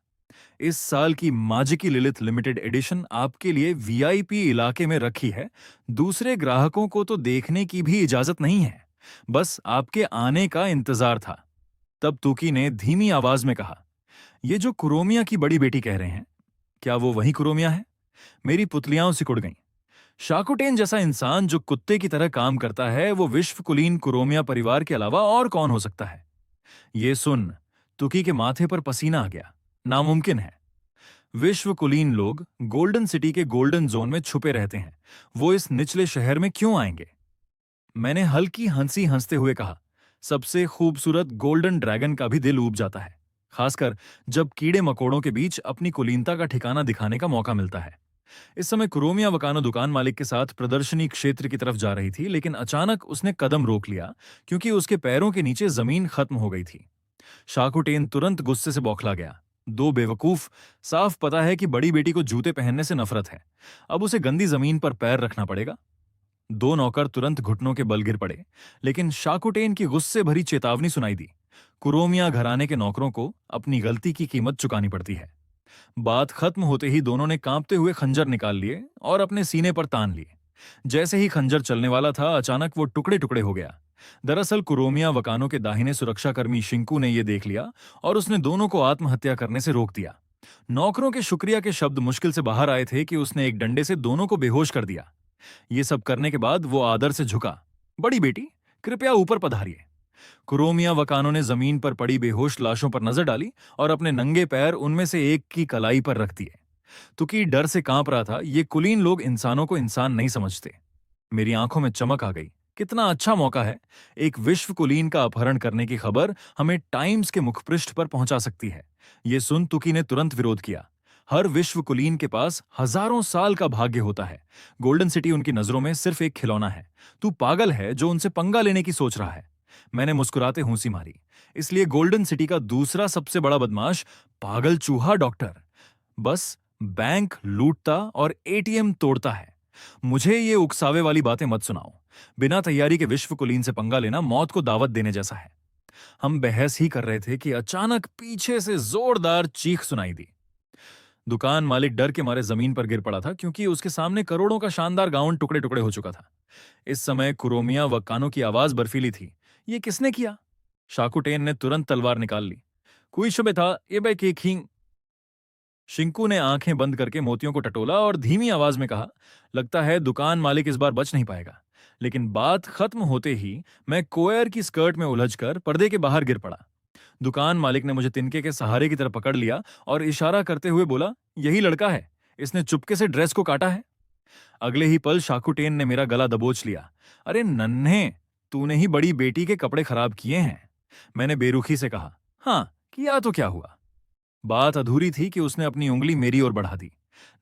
इस साल की माजिकी लिलित लिमिटेड एडिशन आपके लिए वीआईपी इलाके में रखी है। दूसरे ग्राहकों को तो देखने की भी इजाजत नहीं है, बस आपके आने का इंतजार था। तब तुकी ने धीमी आवाज में कहा, ये जो कुरोमिया की बड़ी बेटी कह रहे हैं, क्या वो वही कुरोमिया है? मेरी पुतलियां सिकुड़ गईं। शाकुटेन जैसा इंसान जो कुत्ते की तरह काम करता है, वो विश्व कुलीन कुरोमिया परिवार के अलावा और कौन हो सकता है? ये सुन, तुकी के माथे पर पसीना आ गया। नामुमकिन है। विश्व कुलीन लोग गोल्डन सिटी के गोल्डन जोन में छुपे रहते हैं। वो इस निचले शहर में क्यों आएंगे? मैंने हल्की हंसी हंसते हुए कहा, सबसे खूबसूरत गोल्डन ड्रैगन का भी दिल ऊब जाता है, खासकर जब कीड़े मकोड़ों के बीच अपनी कुलीनता का ठिकाना दिखाने का मौका मिलता है। इस समय कुरोमिया वकानो दुकान मालिक के साथ प्रदर्शनी क्षेत्र की तरफ जा रही थी, लेकिन अचानक उसने कदम रोक लिया क्योंकि उसके पैरों के नीचे जमीन खत्म हो गई थी। शाकुटेन तुरंत गुस्से से बौखला गया। दो बेवकूफ, साफ पता है कि बड़ी बेटी को जूते पहनने से नफरत है, अब उसे गंदी जमीन पर पैर रखना पड़ेगा। दो नौकर तुरंत घुटनों के बल गिर पड़े, लेकिन शाकुटेन की गुस्से भरी चेतावनी सुनाई दी। कुरोमिया घराने के नौकरों को अपनी गलती की कीमत चुकानी पड़ती है। बात खत्म होते ही दोनों ने कांपते हुए खंजर निकाल लिए और अपने सीने पर तान लिए। जैसे ही खंजर चलने वाला था, अचानक वो टुकड़े टुकड़े हो गया। दरअसल कुरोमिया वकानो के दाहिने सुरक्षाकर्मी शिंकू ने यह देख लिया और उसने दोनों को आत्महत्या करने से रोक दिया। नौकरों के शुक्रिया के शब्द मुश्किल से बाहर आए थे कि उसने एक डंडे से दोनों को बेहोश कर दिया। ये सब करने के बाद वो आदर से झुका, बड़ी बेटी, कृपया ऊपर पधारिए। कुरोमिया वकानो ने जमीन पर पड़ी बेहोश लाशों पर नजर डाली और अपने नंगे पैर उनमें से एक की कलाई पर रख दिए। तुकी डर से कांप रहा था। ये कुलीन लोग इंसानों को इंसान नहीं समझते। मेरी आंखों में चमक आ गई। कितना अच्छा मौका है। एक विश्व कुलीन का अपहरण करने की खबर हमें टाइम्स के मुखपृष्ठ पर पहुंचा सकती है। ये सुन तुकी ने तुरंत विरोध किया। हर विश्व कुलीन के पास हजारों साल का भाग्य होता है। गोल्डन सिटी उनकी नजरों में सिर्फ एक खिलौना है। तू पागल है जो उनसे पंगा लेने की सोच रहा है। मैंने मुस्कुराते हूंसी मारी। इसलिए गोल्डन सिटी का दूसरा सबसे बड़ा बदमाश पागल चूहा डॉक्टर बस बैंक लूटता और एटीएम तोड़ता है। मुझे ये उकसावे वाली बातें मत सुनाओ। बिना तैयारी के विश्व कुलीन से पंगा लेना मौत को दावत देने जैसा है। हम बहस ही कर रहे थे कि अचानक पीछे से जोरदार चीख सुनाई दी। दुकान मालिक डर के मारे जमीन पर गिर पड़ा था क्योंकि उसके सामने करोड़ों का शानदार गाउन टुकड़े टुकड़े हो चुका था। इस समय कुरोमिया वकानो की आवाज बर्फीली थी। ये किसने किया? शाकुटेन ने तुरंत तलवार निकाल ली। कोई शुबे था ये बे के खींग। शिंकू ने आंखें बंद करके मोतियों को टटोला और धीमी आवाज में कहा, लगता है दुकान मालिक इस बार बच नहीं पाएगा। लेकिन बात खत्म होते ही मैं कोयर की स्कर्ट में उलझकर पर्दे के बाहर गिर पड़ा। दुकान मालिक ने मुझे तिनके के सहारे की तरफ पकड़ लिया और इशारा करते हुए बोला, यही लड़का है, इसने चुपके से ड्रेस को काटा है। अगले ही पल शाकुटेन ने मेरा गला दबोच लिया। अरे नन्हे, तूने ही बड़ी बेटी के कपड़े खराब किए हैं। मैंने बेरुखी से कहा, हाँ किया तो क्या हुआ। बात अधूरी थी कि उसने अपनी उंगली मेरी ओर बढ़ा दी।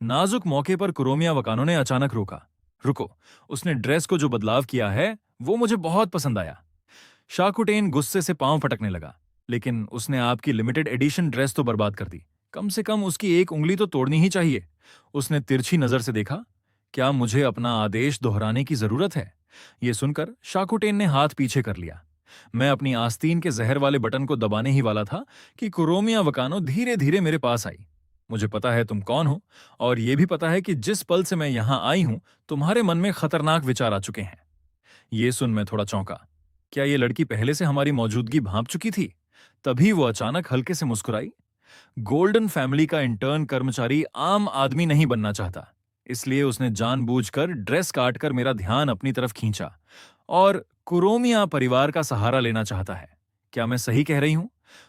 नाजुक मौके पर कुरोमिया वकानो ने अचानक रोका। रुको, उसने ड्रेस को जो बदलाव किया है वो मुझे बहुत पसंद आया। शाकुटेन गुस्से से पांव पटकने लगा। लेकिन उसने आपकी लिमिटेड एडिशन ड्रेस तो बर्बाद कर दी। कम से कम उसकी एक उंगली तो तोड़नी ही चाहिए। उसने तिरछी नजर से देखा। क्या मुझे अपना आदेश दोहराने की जरूरत है? यह सुनकर शाकुटेन ने हाथ पीछे कर लिया। मैं अपनी आस्तीन के जहर वाले बटन को दबाने ही वाला था कि कुरोमिया वकानो धीरे धीरे मेरे पास आई। मुझे पता है तुम कौन हो, और यह भी पता है कि जिस पल से मैं यहां आई हूं तुम्हारे मन में खतरनाक विचार आ चुके हैं। यह सुन मैं थोड़ा चौंका। क्या यह लड़की पहले से हमारी मौजूदगी भांप चुकी थी? तभी वो अचानक हल्के से मुस्कुराई। गोल्डन फैमिली का इंटर्न कर्मचारी आम आदमी नहीं बनना चाहता, इसलिए उसने जानबूझकर ड्रेस काटकर मेरा ध्यान अपनी तरफ खींचा और कुरोमिया परिवार का सहारा लेना चाहता है। क्या मैं सही कह रही हूं?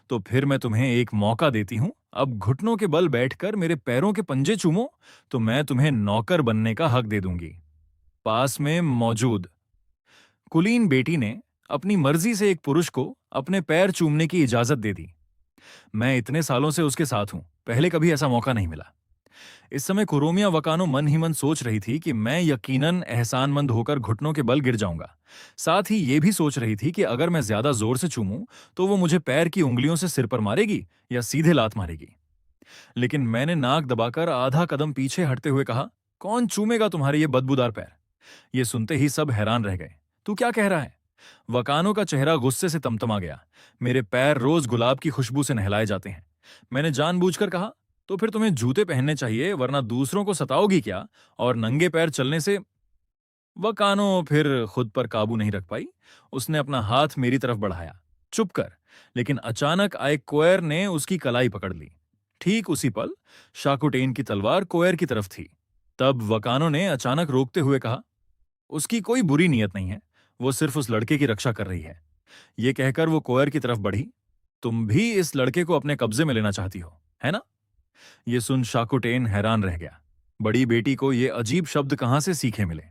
तो फिर मैं तुम्हें एक मौका देती हूं। अब घुटनों के बल बैठकर मेरे पैरों के पंजे चूमो तो मैं तुम्हें नौकर बनने का हक दे दूंगी। पास में मौजूद कुलीन बेटी ने अपनी मर्जी से एक पुरुष को अपने पैर चूमने की इजाजत दे दी। मैं इतने सालों से उसके साथ हूं, पहले कभी ऐसा मौका नहीं मिला। इस समय कुरोमिया वकानो मन ही मन सोच रही थी कि मैं यकीनन एहसानमंद होकर घुटनों के बल गिर जाऊंगा। साथ ही यह भी सोच रही थी कि अगर मैं ज्यादा जोर से चूमूं तो वो मुझे पैर की उंगलियों से सिर पर मारेगी या सीधे लात मारेगी। लेकिन मैंने नाक दबाकर आधा कदम पीछे हटते हुए कहा, कौन चूमेगा तुम्हारे ये बदबूदार पैर? ये सुनते ही सब हैरान रह गए। तू क्या कह रहा है? वकानो का चेहरा गुस्से से तमतमा गया। मेरे पैर रोज गुलाब की खुशबू से नहलाए जाते हैं। मैंने जानबूझकर कहा, तो फिर तुम्हें जूते पहनने चाहिए, वरना दूसरों को सताओगी क्या? और नंगे पैर चलने से। वकानो फिर खुद पर काबू नहीं रख पाई। उसने अपना हाथ मेरी तरफ बढ़ाया, चुप कर। लेकिन अचानक आए कोयर ने उसकी कलाई पकड़ ली। ठीक उसी पल शाकुटेन की तलवार कोयर की तरफ थी। तब वकानो ने अचानक रोकते हुए कहा, उसकी कोई बुरी नीयत नहीं है, वो सिर्फ उस लड़के की रक्षा कर रही है। ये कहकर वो कोयर की तरफ बढ़ी। तुम भी इस लड़के को अपने कब्जे में लेना चाहती हो, है ना? ये सुन शाकुटेन हैरान रह गया। बड़ी बेटी को ये अजीब शब्द कहां से सीखे मिले?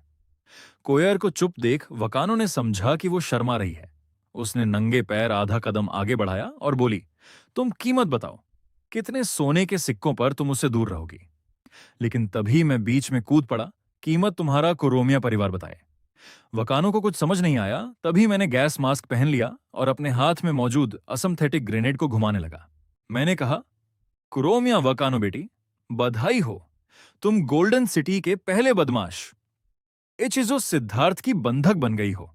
कोयर को चुप देख वकानो ने समझा कि वो शर्मा रही है। उसने नंगे पैर आधा कदम आगे बढ़ाया और बोली, तुम कीमत बताओ, कितने सोने के सिक्कों पर तुम उससे दूर रहोगी? लेकिन तभी मैं बीच में कूद पड़ा, कीमत तुम्हारा कुरोमिया परिवार बताए। वकानो को कुछ समझ नहीं आया। तभी मैंने गैस मास्क पहन लिया और अपने हाथ में मौजूद असमथेटिक ग्रेनेड को घुमाने लगा। मैंने कहा, कुरोमिया वकानो बेटी, बधाई हो, तुम गोल्डन सिटी के पहले बदमाश एचिजो सिद्धार्थ की बंधक बन गई हो।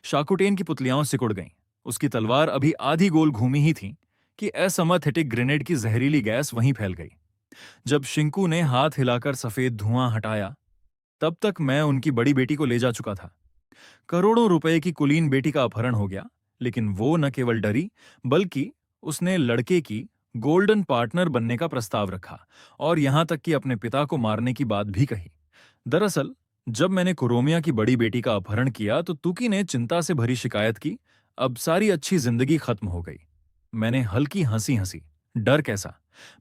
शाकुटेन की पुतलियां सिकुड़ गईं। उसकी तलवार अभी आधी गोल घूमी ही थी कि असमथेटिक ग्रेनेड की जहरीली गैस वहीं फैल गई। जब शिंकू ने हाथ हिलाकर सफेद धुआं हटाया, तब तक मैं उनकी बड़ी बेटी को ले जा चुका था। करोड़ों रुपए की कुलीन बेटी का अपहरण हो गया, लेकिन वो न केवल डरी, बल्कि उसने लड़के की गोल्डन पार्टनर बनने का प्रस्ताव रखा और यहां तक कि अपने पिता को मारने की बात भी कही। दरअसल जब मैंने कुरोमिया की बड़ी बेटी का अपहरण किया तो तुकी ने चिंता से भरी शिकायत की, अब सारी अच्छी जिंदगी खत्म हो गई। मैंने हल्की हंसी हंसी। डर कैसा?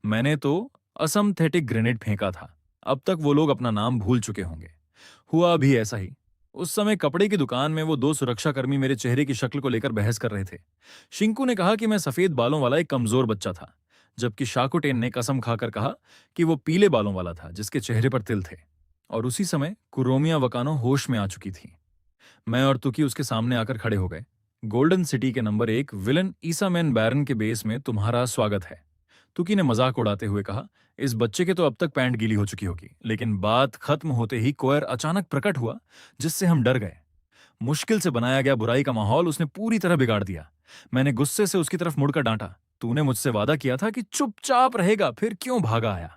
मैंने तो असमथेटिक ग्रेनेड फेंका था। अब तक वो लोग अपना नाम भूल चुके होंगे। हुआ भी ऐसा ही। उस समय कपड़े की दुकान में वो दो सुरक्षाकर्मी मेरे चेहरे की शक्ल को लेकर बहस कर रहे थे। शिंकू ने कहा कि मैं सफेद बालों वाला एक कमजोर बच्चा था, जबकि शाकुटेन ने कसम खाकर कहा कि वो पीले बालों वाला था जिसके चेहरे पर तिल थे। और उसी समय कुरोमिया वकानो होश में आ चुकी थी। मैं और तुकी उसके सामने आकर खड़े हो गए। गोल्डन सिटी के नंबर 1 विलन ईसामैन बैरन के बेस में तुम्हारा स्वागत है। तुकी ने मजाक उड़ाते हुए कहा, इस बच्चे के तो अब तक पैंट गीली हो चुकी होगी। लेकिन बात खत्म होते ही कोयर अचानक प्रकट हुआ, जिससे हम डर गए। मुश्किल से बनाया गया बुराई का माहौल उसने पूरी तरह बिगाड़ दिया। मैंने गुस्से से उसकी तरफ मुड़कर डांटा, तूने मुझसे वादा किया था कि चुपचाप रहेगा, फिर क्यों भागा आया?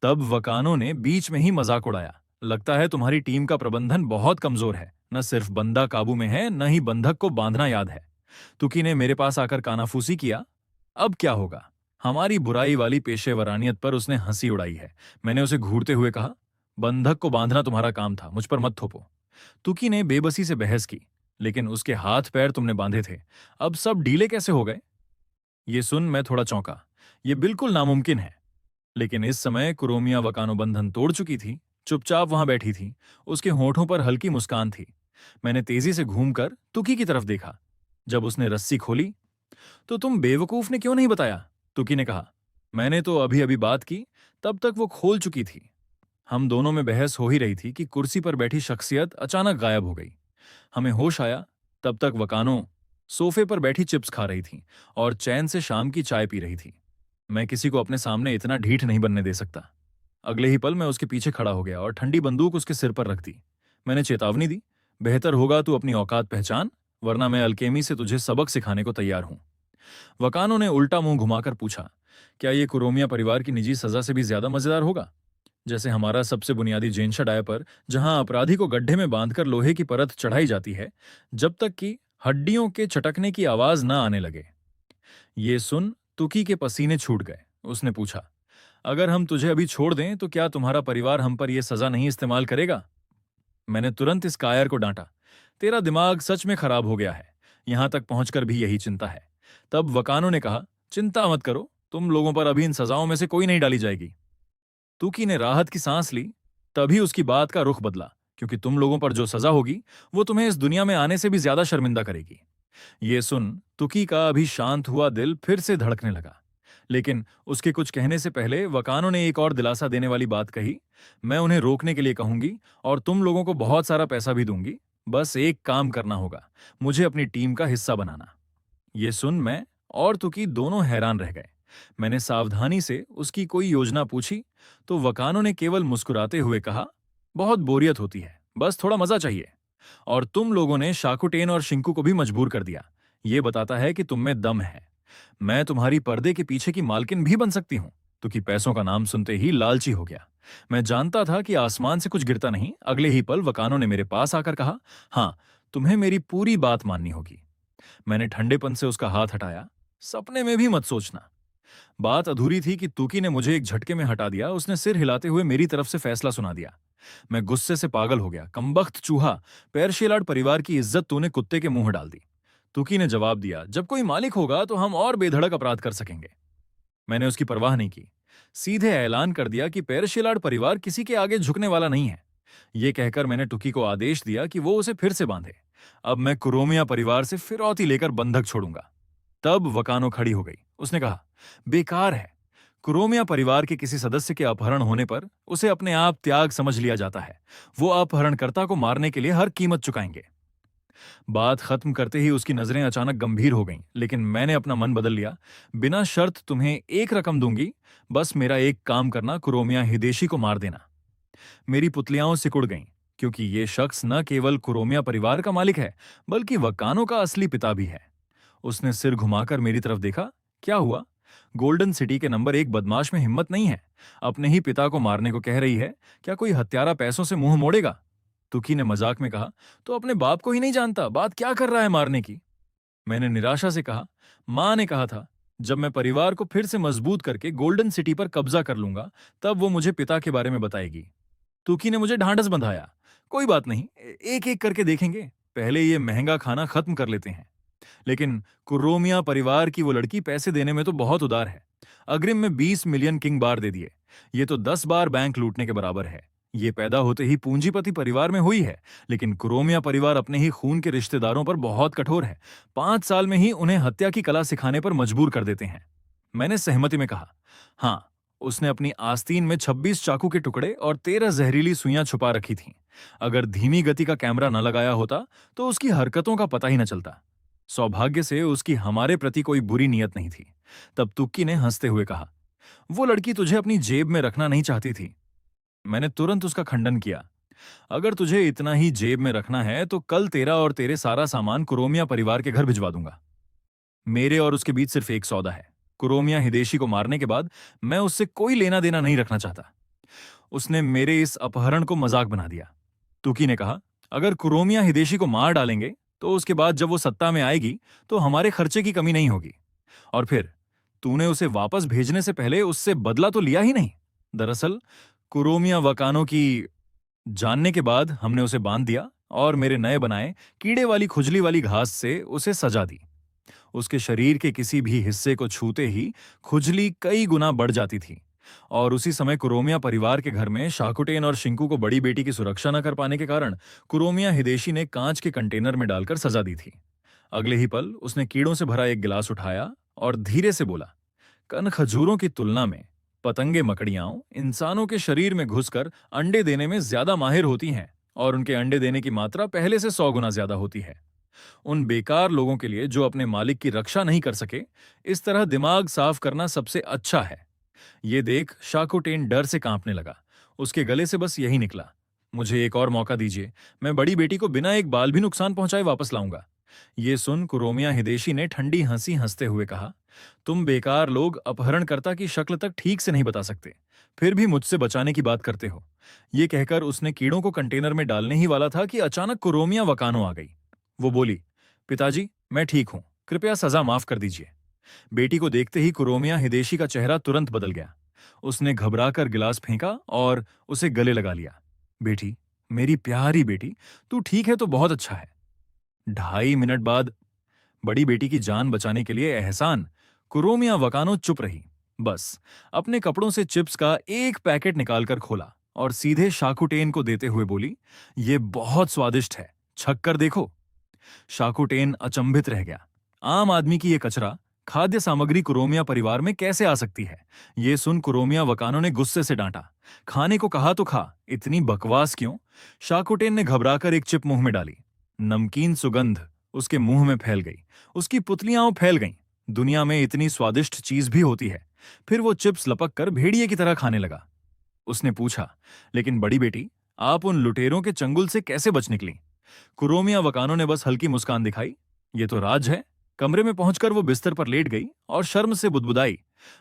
तब वकानो ने बीच में ही मजाक उड़ाया, लगता है तुम्हारी टीम का प्रबंधन बहुत कमजोर है। न सिर्फ बंदा काबू में है, न ही बंधक को बांधना याद है। तुकी ने मेरे पास आकर कानाफूसी किया। अब क्या होगा? हमारी बुराई वाली पेशेवरानियत पर उसने हंसी उड़ाई है। मैंने उसे घूरते हुए कहा, बंधक को बांधना तुम्हारा काम था, मुझ पर मत थोपो। तुकी ने बेबसी से बहस की, लेकिन उसके हाथ पैर तुमने बांधे थे, अब सब ढीले कैसे हो गए? ये सुन मैं थोड़ा चौंका। ये बिल्कुल नामुमकिन है। लेकिन इस समय कुरोमिया वकानो बंधन तोड़ चुकी थी, चुपचाप वहां बैठी थी। उसके होठों पर हल्की मुस्कान थी। मैंने तेजी से घूमकर तुकी की तरफ देखा। जब उसने रस्सी खोली, तो तुम बेवकूफ ने क्यों नहीं बताया? तुकी ने कहा। मैंने तो अभी अभी बात की, तब तक वो खोल चुकी थी। हम दोनों में बहस हो ही रही थी कि कुर्सी पर बैठी शख्सियत अचानक गायब हो गई। हमें होश आया, तब तक वकानो सोफे पर बैठी चिप्स खा रही थी और चैन से शाम की चाय पी रही थी। मैं किसी को अपने सामने इतना ढीठ नहीं बनने दे सकता। अगले ही पल मैं उसके पीछे खड़ा हो गया और ठंडी बंदूक उसके सिर पर रख दी। मैंने चेतावनी दी, बेहतर होगा तू अपनी औकात पहचान, वरना मैं अल्केमी से तुझे सबक सिखाने को तैयार हूं। वकानो ने उल्टा मुंह घुमाकर पूछा, क्या ये कुरोमिया परिवार की निजी सजा से भी ज्यादा मजेदार होगा? जैसे हमारा सबसे बुनियादी जेनशा डायपर, जहां अपराधी को गड्ढे में बांधकर लोहे की परत चढ़ाई जाती है जब तक कि हड्डियों के चटकने की आवाज न आने लगे। ये सुन तुकी के पसीने छूट गए। उसने पूछा, अगर हम तुझे अभी छोड़ दें तो क्या तुम्हारा परिवार हम पर यह सजा नहीं इस्तेमाल करेगा? मैंने तुरंत इस कायर को डांटा, तेरा दिमाग सच में खराब हो गया है। यहां तक पहुंचकर भी यही चिंता है। तब वकानो ने कहा, चिंता मत करो, तुम लोगों पर अभी इन सजाओं में से कोई नहीं डाली जाएगी। तुकी ने राहत की सांस ली। तभी उसकी बात का रुख बदला, क्योंकि तुम लोगों पर जो सजा होगी वो तुम्हें इस दुनिया में आने से भी ज्यादा शर्मिंदा करेगी। ये सुन तुकी का अभी शांत हुआ दिल फिर से धड़कने लगा। लेकिन उसके कुछ कहने से पहले वकानो ने एक और दिलासा देने वाली बात कही, मैं उन्हें रोकने के लिए कहूंगी और तुम लोगों को बहुत सारा पैसा भी दूंगी। बस एक काम करना होगा, मुझे अपनी टीम का हिस्सा बनाना। ये सुन मैं और तुकी दोनों हैरान रह गए। मैंने सावधानी से उसकी कोई योजना पूछी तो वकानो ने केवल मुस्कुराते हुए कहा, बहुत बोरियत होती है, बस थोड़ा मजा चाहिए। और तुम लोगों ने शाकुटेन और शिंकू को भी मजबूर कर दिया। ये बताता है कि तुम में दम है। मैं तुम्हारी पर्दे के पीछे की मालकिन भी बन सकती हूं। तो कि पैसों का नाम सुनते ही लालची हो गया। मैं जानता था कि आसमान से कुछ गिरता नहीं। अगले ही पल वकानो ने मेरे पास आकर कहा, हाँ, तुम्हें मेरी पूरी बात माननी होगी। मैंने ठंडेपन से उसका हाथ हटाया। सपने में भी मत सोचना। बात अधूरी थी कि तूकी ने मुझे एक झटके में हटा दिया। उसने सिर हिलाते हुए मेरी तरफ से फैसला सुना दिया। मैं गुस्से से पागल हो गया। कमबख्त चूहा, पेरशेलाड परिवार की इज्जत तूने कुत्ते के मुंह डाल दी। तुकी ने जवाब दिया, जब कोई मालिक होगा तो हम और बेधड़क अपराध कर सकेंगे। मैंने उसकी परवाह नहीं की। सीधे ऐलान कर दिया कि पेरशेलाड परिवार किसी के आगे झुकने वाला नहीं है। यह कहकर मैंने टुकी को आदेश दिया कि वो उसे फिर से बांधे। अब मैं कुरोमिया परिवार से फिरौती लेकर बंधक छोड़ूंगा। तब वकानो खड़ी हो गई। उसने कहा, बेकार है। कुरोमिया परिवार के किसी सदस्य के अपहरण होने पर उसे अपने आप त्याग समझ लिया जाता है। वो अपहरणकर्ता को मारने के लिए हर कीमत चुकाएंगे। बात खत्म करते ही उसकी नजरें अचानक गंभीर हो गईं, लेकिन मैंने अपना मन बदल लिया। बिना शर्त तुम्हें एक रकम दूंगी, बस मेरा एक काम करना, कुरोमिया हिदेशी को मार देना। मेरी पुतलियां सिकुड़ गईं, क्योंकि ये शख्स न केवल कुरोमिया परिवार का मालिक है, बल्कि वकानो का असली पिता भी है। उसने सिर घुमाकर मेरी तरफ देखा। क्या हुआ? गोल्डन सिटी के नंबर 1 बदमाश में हिम्मत नहीं है? अपने ही पिता को मारने को कह रही है। क्या कोई हत्यारा पैसों से मुंह मोड़ेगा? तुकी ने मजाक में कहा, तो अपने बाप को ही नहीं जानता, बात क्या कर रहा है मारने की? मैंने निराशा से कहा, मां ने कहा था, जब मैं परिवार को फिर से मजबूत करके गोल्डन सिटी पर कब्जा कर लूंगा, तब वो मुझे पिता के बारे में बताएगी। तुकी ने मुझे ढांढस बंधाया। कोई बात नहीं, एक एक करके देखेंगे। पहले ये महंगा खाना खत्म कर लेते हैं। लेकिन कुरोमिया परिवार की वो लड़की पैसे देने में तो बहुत उदार है। अग्रिम में 20 मिलियन किंग बार दे दिए। ये तो 10 बार बैंक लूटने के बराबर है। ये पैदा होते ही पूंजीपति परिवार में हुई है, लेकिन कुरोमिया परिवार अपने ही खून के रिश्तेदारों पर बहुत कठोर है। 5 साल में ही उन्हें हत्या की कला सिखाने पर मजबूर कर देते हैं। मैंने सहमति में कहा, हाँ। उसने अपनी आस्तीन में 26 चाकू के टुकड़े और 13 जहरीली सुइयां छुपा रखी थीं। अगर धीमी गति का कैमरा न लगाया होता तो उसकी हरकतों का पता ही न चलता। सौभाग्य से उसकी हमारे प्रति कोई बुरी नीयत नहीं थी। तब तुक्की ने हंसते हुए कहा, वो लड़की तुझे अपनी जेब में रखना नहीं चाहती थी। मैंने तुरंत उसका खंडन किया। अगर तुझे इतना ही जेब में रखना है तो कल तेरा और तेरे सारा सामान कुरोमिया परिवार के घर भिजवा दूंगा। मेरे और उसके बीच सिर्फ एक सौदा है। कुरोमिया हिदेशी को मारने के बाद मैं उससे कोई लेना देना नहीं रखना चाहता। उसने मेरे इस अपहरण को मजाक बना दिया। तुकी ने कहा, अगर कुरोमिया हिदेशी को मार डालेंगे तो उसके बाद जब वो सत्ता में आएगी तो हमारे खर्चे की कमी नहीं होगी। और फिर तूने उसे वापस भेजने से पहले उससे बदला तो लिया ही नहीं। दरअसल कुरोमिया वकानो की जानने के बाद हमने उसे बांध दिया और मेरे नए बनाए कीड़े वाली खुजली वाली घास से उसे सजा दी। उसके शरीर के किसी भी हिस्से को छूते ही खुजली कई गुना बढ़ जाती थी। और उसी समय कुरोमिया परिवार के घर में शाकुटेन और शिंकू को बड़ी बेटी की सुरक्षा न कर पाने के कारण कुरोमिया हिदेशी ने कांच के कंटेनर में डालकर सजा दी थी। अगले ही पल उसने कीड़ों से भरा एक गिलास उठाया और धीरे से बोला, कन खजूरों की तुलना में पतंगे मकड़ियां इंसानों के शरीर में घुसकर अंडे देने में ज्यादा माहिर होती हैं और उनके अंडे देने की मात्रा पहले से 100 गुना ज्यादा होती है। उन बेकार लोगों के लिए जो अपने मालिक की रक्षा नहीं कर सके, इस तरह दिमाग साफ करना सबसे अच्छा है। ये देख शाकुटेन डर से कांपने लगा। उसके गले से बस यही निकला, मुझे एक और मौका दीजिए, मैं बड़ी बेटी को बिना एक बाल भी नुकसान पहुंचाए वापस लाऊंगा। ये सुन कुरोमिया हिदेशी ने ठंडी हंसी हंसते हुए कहा, तुम बेकार लोग अपहरणकर्ता की शक्ल तक ठीक से नहीं बता सकते, फिर भी मुझसे बचाने की बात करते हो। ये कहकर उसने कीड़ों को कंटेनर में डालने ही वाला था कि अचानक कुरोमिया वकानो आ गई। वो बोली, पिताजी, मैं ठीक हूं, कृपया सजा माफ कर दीजिए। बेटी को देखते ही कुरोमिया हिदेशी का चेहरा तुरंत बदल गया। उसने घबराकर गिलास फेंका और उसे गले लगा लिया। बेटी, मेरी प्यारी बेटी, तू ठीक है तो बहुत अच्छा है। 2.5 मिनट बाद बड़ी बेटी की जान बचाने के लिए एहसान, कुरोमिया वकानो चुप रही। बस अपने कपड़ों से चिप्स का एक पैकेट निकालकर खोला और सीधे शाकुटेन को देते हुए बोली, ये बहुत स्वादिष्ट है, छक कर देखो। शाकुटेन अचंभित रह गया। आम आदमी की ये कचरा खाद्य सामग्री कुरोमिया परिवार में कैसे आ सकती है? ये सुन कुरोमिया वकानो ने गुस्से से डांटा, खाने को कहा तो खा, इतनी बकवास क्यों? शाकुटेन ने घबराकर एक चिप मुंह में डाली। नमकीन सुगंध उसके मुंह में फैल गई। उसकी पुतलियां फैल गईं। दुनिया में इतनी स्वादिष्ट चीज भी होती है। फिर वो चिप्स लपक कर भेड़िए की तरह खाने लगा। उसने पूछा, लेकिन बड़ी बेटी, आप उन लुटेरों के चंगुल से कैसे बच निकली? कुरोमिया वकानो ने बस हल्की मुस्कान दिखाई। ये तो राज है। कमरे में पहुंचकर वो बिस्तर पर लेट गई और शर्म से बुदबुदाई,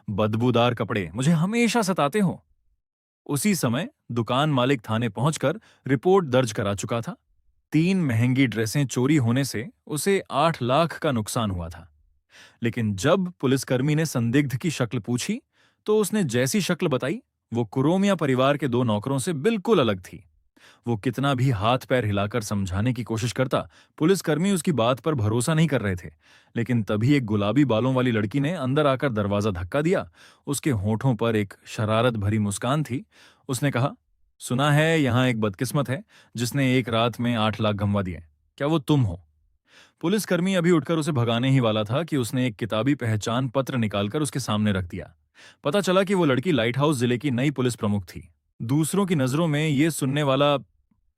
बदबूदार कपड़े मुझे हमेशा सताते हो। उसी समय दुकान मालिक थाने पहुंचकर रिपोर्ट दर्ज करा चुका था। 3 महंगी ड्रेसें चोरी होने से उसे 8 लाख का नुकसान हुआ था। लेकिन जब पुलिसकर्मी ने संदिग्ध की शक्ल पूछी, तो उसने जैसी शक्ल बताई, वो कुरोमिया परिवार के 2 नौकरों से बिल्कुल अलग थी। वो कितना भी हाथ पैर हिलाकर समझाने की कोशिश करता, पुलिसकर्मी उसकी बात पर भरोसा नहीं कर रहे थे। लेकिन तभी एक गुलाबी बालों वाली लड़की ने अंदर आकर दरवाजा धक्का दिया। उसके होठों पर एक शरारत भरी मुस्कान थी। उसने कहा, सुना है यहां एक बदकिस्मत है जिसने एक रात में 8 लाख गंवा दिए। क्या वो तुम हो? पुलिसकर्मी अभी उठकर उसे भगाने ही वाला था कि उसने एक किताबी पहचान पत्र निकालकर उसके सामने रख दिया। पता चला कि वो लड़की लाइट हाउस जिले की नई पुलिस प्रमुख थी। दूसरों की नजरों में ये सुनने वाला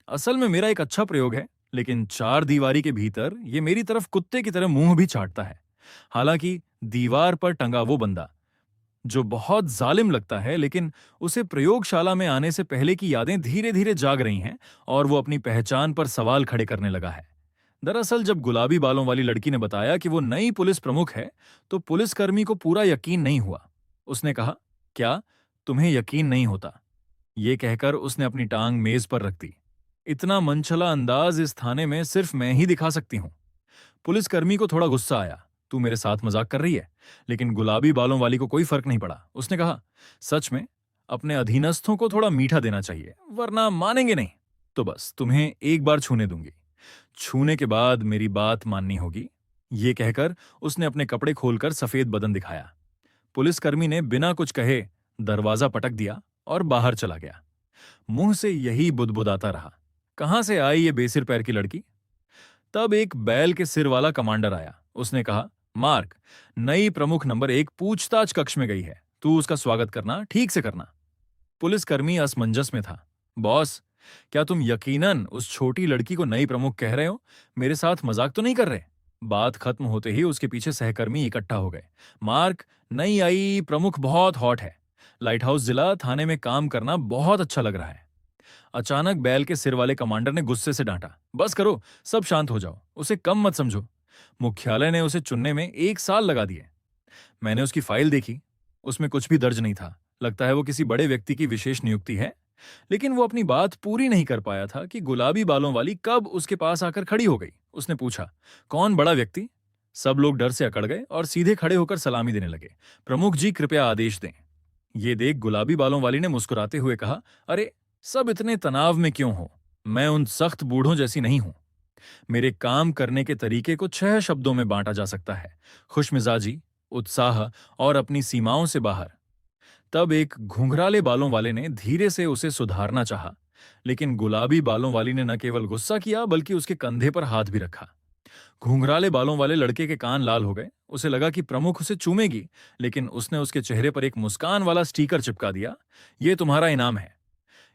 असल में मेरा एक अच्छा प्रयोग है, लेकिन 4 दीवारी के भीतर ये मेरी तरफ कुत्ते की तरह मुंह भी चाटता है। हालांकि दीवार पर टंगा वो बंदा जो बहुत जालिम लगता है, लेकिन उसे प्रयोगशाला में आने से पहले की यादें धीरे धीरे जाग रही हैं और वो अपनी पहचान पर सवाल खड़े करने लगा है। दरअसल जब गुलाबी बालों वाली लड़की ने बताया कि वो नई पुलिस प्रमुख है, तो पुलिसकर्मी को पूरा यकीन नहीं हुआ। उसने कहा, क्या तुम्हें यकीन नहीं होता? ये कहकर उसने अपनी टांग मेज पर रख दी। इतना मनचला अंदाज इस थाने में सिर्फ मैं ही दिखा सकती हूं। पुलिसकर्मी को थोड़ा गुस्सा आया। तू मेरे साथ मजाक कर रही है? लेकिन गुलाबी बालों वाली को कोई फर्क नहीं पड़ा। उसने कहा, सच में अपने अधीनस्थों को थोड़ा मीठा देना चाहिए, वरना मानेंगे नहीं। तो बस तुम्हें एक बार छूने दूंगी। छूने के बाद मेरी बात माननी होगी। ये कहकर उसने अपने कपड़े खोलकर सफेद बदन दिखाया। पुलिसकर्मी ने बिना कुछ कहे दरवाजा पटक दिया और बाहर चला गया। मुंह से यही बुदबुदाता रहा, कहां से आई ये बेसिर पैर की लड़की? तब एक बैल के सिर वाला कमांडर आया। उसने कहा, मार्क, नई प्रमुख नंबर 1 पूछताछ कक्ष में गई है। तू उसका स्वागत करना, ठीक से करना। पुलिसकर्मी असमंजस में था। बॉस, क्या तुम यकीनन उस छोटी लड़की को नई प्रमुख कह रहे हो? मेरे साथ मजाक तो नहीं कर रहे? बात खत्म होते ही उसके पीछे सहकर्मी इकट्ठा हो गए। मार्क, नई आई प्रमुख बहुत हॉट है। लाइट हाउस जिला थाने में काम करना बहुत अच्छा लग रहा है। अचानक बैल के सिर वाले कमांडर ने गुस्से से डांटा, बस करो, सब शांत हो जाओ, उसे कम मत समझो। मुख्यालय ने उसे चुनने में 1 साल लगा दिए। मैंने उसकी फाइल देखी, उसमें कुछ भी दर्ज नहीं था। लगता है वो किसी बड़े व्यक्ति की विशेष नियुक्ति है। लेकिन वो अपनी बात पूरी नहीं कर पाया था कि गुलाबी बालों वाली कब उसके पास आकर खड़ी हो गई। उसने पूछा, कौन बड़ा व्यक्ति? सब लोग डर से अकड़ गए और सीधे खड़े होकर सलामी देने लगे। प्रमुख जी, कृपया आदेश दें। ये देख गुलाबी बालों वाली ने मुस्कुराते हुए कहा, अरे, सब इतने तनाव में क्यों हो? मैं उन सख्त बूढ़ों जैसी नहीं हूं। मेरे काम करने के तरीके को 6 शब्दों में बांटा जा सकता है, खुशमिजाजी, उत्साह और अपनी सीमाओं से बाहर। तब एक घुंघराले बालों वाले ने धीरे से उसे सुधारना चाहा, लेकिन गुलाबी बालों वाली ने न केवल गुस्सा किया बल्कि उसके कंधे पर हाथ भी रखा। घुंघराले बालों वाले लड़के के कान लाल हो गए। उसे लगा कि प्रमुख उसे चूमेगी, लेकिन उसने उसके चेहरे पर एक मुस्कान वाला स्टीकर चिपका दिया, ये तुम्हारा इनाम है।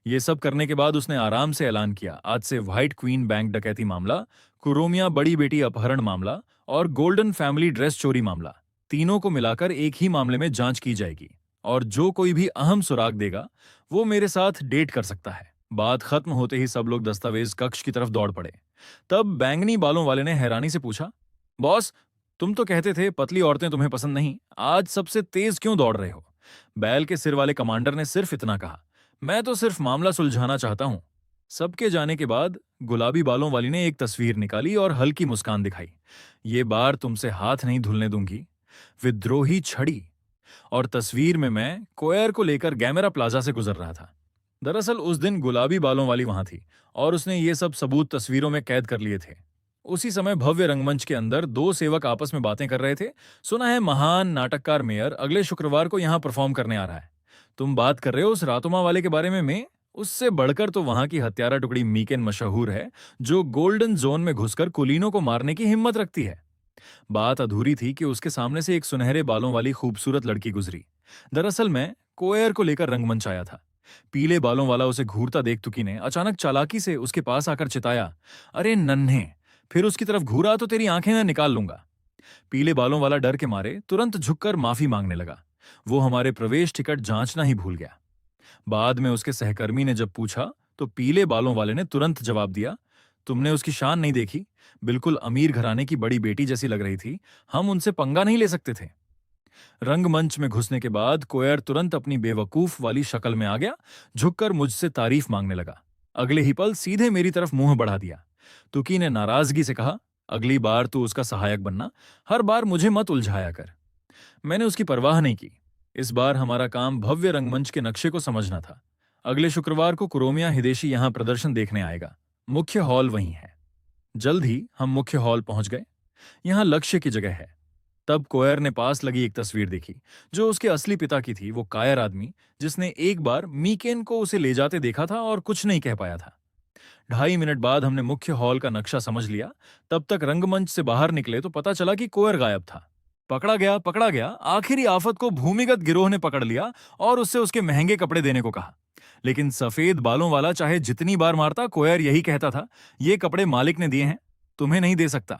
ये सब करने के बाद उसने आराम से ऐलान किया, आज से व्हाइट क्वीन बैंक डकैती मामला, कुरोमिया बड़ी बेटी अपहरण मामला और गोल्डन फैमिली ड्रेस चोरी मामला, तीनों को मिलाकर एक ही मामले में जांच की जाएगी और जो कोई भी अहम सुराग देगा वो मेरे साथ डेट कर सकता है। बात खत्म होते ही सब लोग दस्तावेज कक्ष की तरफ दौड़ पड़े। तब बैंगनी बालों वाले ने हैरानी से पूछा, बॉस, तुम तो कहते थे पतली औरतें तुम्हें पसंद नहीं, आज सबसे तेज क्यों दौड़ रहे हो? बैल के सिर वाले कमांडर ने सिर्फ इतना कहा, मैं तो सिर्फ मामला सुलझाना चाहता हूं। सबके जाने के बाद गुलाबी बालों वाली ने एक तस्वीर निकाली और हल्की मुस्कान दिखाई। ये बार तुमसे हाथ नहीं धुलने दूंगी, विद्रोही छड़ी। और तस्वीर में मैं कोयर को लेकर गैमेरा प्लाजा से गुजर रहा था। दरअसल उस दिन गुलाबी बालों वाली वहां थी और उसने ये सब सबूत तस्वीरों में कैद कर लिए थे। उसी समय भव्य रंगमंच के अंदर 2 सेवक आपस में बातें कर रहे थे। सुना है महान नाटककार मेयर अगले शुक्रवार को यहां परफॉर्म करने आ रहा है। तुम बात कर रहे हो उस रातोमा वाले के बारे में? मैं उससे बढ़कर तो वहां की हत्यारा टुकड़ी मीकेन मशहूर है, जो गोल्डन जोन में घुसकर कुलीनों को मारने की हिम्मत रखती है। बात अधूरी थी कि उसके सामने से एक सुनहरे बालों वाली खूबसूरत लड़की गुजरी। दरअसल मैं कोयर को लेकर रंगमंच आया था। पीले बालों वाला उसे घूरता देख तुकी ने अचानक चालाकी से उसके पास आकर चिताया, अरे नन्हे, फिर उसकी तरफ घूरा तो तेरी आंखें मैं निकाल लूंगा। पीले बालों वाला डर के मारे तुरंत झुककर माफी मांगने लगा। वो हमारे प्रवेश टिकट जांचना ही भूल गया। बाद में उसके सहकर्मी ने जब पूछा तो पीले बालों वाले ने तुरंत जवाब दिया, तुमने उसकी शान नहीं देखी? बिल्कुल अमीर घराने की बड़ी बेटी जैसी लग रही थी। हम उनसे पंगा नहीं ले सकते थे। रंगमंच में घुसने के बाद कोयर तुरंत अपनी बेवकूफ वाली शक्ल में आ गया, झुककर मुझसे तारीफ मांगने लगा। अगले ही पल सीधे मेरी तरफ मुंह बढ़ा दिया। तुकी ने नाराजगी से कहा, अगली बार तू उसका सहायक बनना, हर बार मुझे मत उलझाया कर। मैंने उसकी परवाह नहीं की। इस बार हमारा काम भव्य रंगमंच के नक्शे को समझना था। अगले शुक्रवार को कुरोमिया हिदेशी यहां प्रदर्शन देखने आएगा। मुख्य हॉल वहीं है। जल्द ही हम मुख्य हॉल पहुंच गए। यहां लक्ष्य की जगह है। तब कोयर ने पास लगी एक तस्वीर देखी जो उसके असली पिता की थी। वो कायर आदमी जिसने एक बार मीकेन को उसे ले जाते देखा था और कुछ नहीं कह पाया था। 2.5 मिनट बाद हमने मुख्य हॉल का नक्शा समझ लिया। तब तक रंगमंच से बाहर निकले तो पता चला कि कोयर गायब था। पकड़ा गया। आखिरी आफत को भूमिगत गिरोह ने पकड़ लिया और उससे उसके महंगे कपड़े देने को कहा। लेकिन सफेद बालों वाला चाहे जितनी बार मारता, कोयर यही कहता था, ये कपड़े मालिक ने दिए हैं, तुम्हें नहीं दे सकता।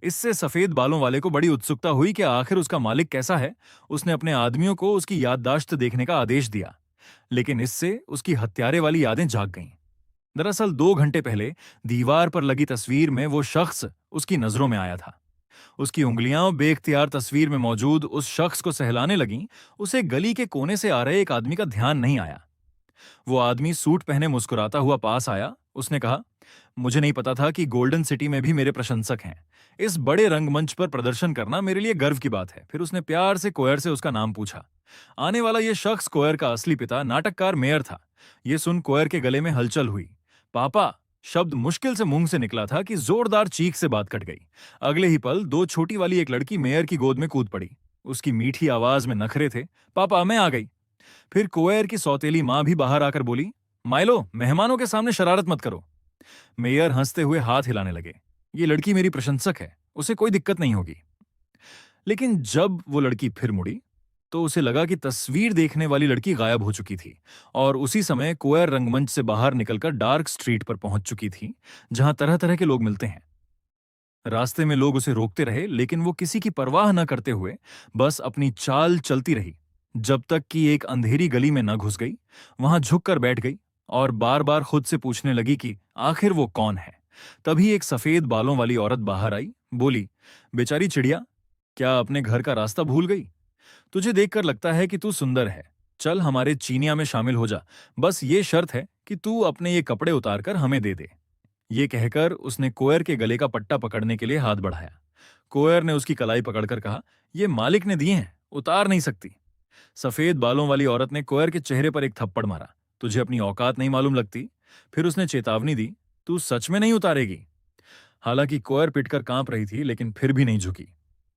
इससे सफेद बालों वाले को बड़ी उत्सुकता हुई कि आखिर उसका मालिक कैसा है। उसने अपने आदमियों को उसकी याददाश्त देखने का आदेश दिया, लेकिन इससे उसकी हत्यारे वाली यादें जाग गईं। दरअसल 2 घंटे पहले दीवार पर लगी तस्वीर में वो शख्स उसकी नजरों में आया था। उसकी उंगलियां बेख्तियार तस्वीर में मौजूद उस शख्स को सहलाने लगीं। उसे गली के कोने से आ रहे एक आदमी का ध्यान नहीं आया। वो आदमी सूट पहने मुस्कुराता हुआ पास आया। उसने कहा, मुझे नहीं पता था कि गोल्डन सिटी में भी मेरे प्रशंसक हैं। इस बड़े रंगमंच पर प्रदर्शन करना मेरे लिए गर्व की बात है। फिर उसने प्यार से कोयर से उसका नाम पूछा। आने वाला ये शख्स कोयर का असली पिता नाटककार मेयर था। ये सुन कोयर के गले में हलचल हुई। पापा शब्द मुश्किल से मुंह से निकला था कि जोरदार चीख से बात कट गई। अगले ही पल 2 छोटी वाली एक लड़की मेयर की गोद में कूद पड़ी। उसकी मीठी आवाज में नखरे थे, पापा मैं आ गई। फिर कोयर की सौतेली मां भी बाहर आकर बोली, माइलो मेहमानों के सामने शरारत मत करो। मेयर हंसते हुए हाथ हिलाने लगे। ये लड़की मेरी प्रशंसक है, उसे कोई दिक्कत नहीं होगी। लेकिन जब वो लड़की फिर मुड़ी तो उसे लगा कि तस्वीर देखने वाली लड़की गायब हो चुकी थी और उसी समय कोयर रंगमंच से बाहर निकलकर डार्क स्ट्रीट पर पहुंच चुकी थी, जहां तरह तरह के लोग मिलते हैं। रास्ते में लोग उसे रोकते रहे, लेकिन वो किसी की परवाह न करते हुए बस अपनी चाल चलती रही, जब तक कि एक अंधेरी गली में न घुस गई। वहां झुककर बैठ गई और बार बार खुद से पूछने लगी कि आखिर वो कौन है। तभी एक सफेद बालों वाली औरत बाहर आई, बोली, बेचारी चिड़िया, क्या अपने घर का रास्ता भूल गई? तुझे देखकर लगता है कि तू सुंदर है। चल हमारे चीनिया में शामिल हो जा। बस ये शर्त है कि तू अपने ये कपड़े उतारकर हमें दे दे। ये कहकर उसने कोयर के गले का पट्टा पकड़ने के लिए हाथ बढ़ाया। कोयर ने उसकी कलाई पकड़कर कहा, ये मालिक ने दिए हैं, उतार नहीं सकती। सफेद बालों वाली औरत ने कोयर के चेहरे पर एक थप्पड़ मारा। तुझे अपनी औकात नहीं मालूम लगती? फिर उसने चेतावनी दी, तू सच में नहीं उतारेगी? हालांकि कोयर पिटकर कांप रही थी, लेकिन फिर भी नहीं झुकी।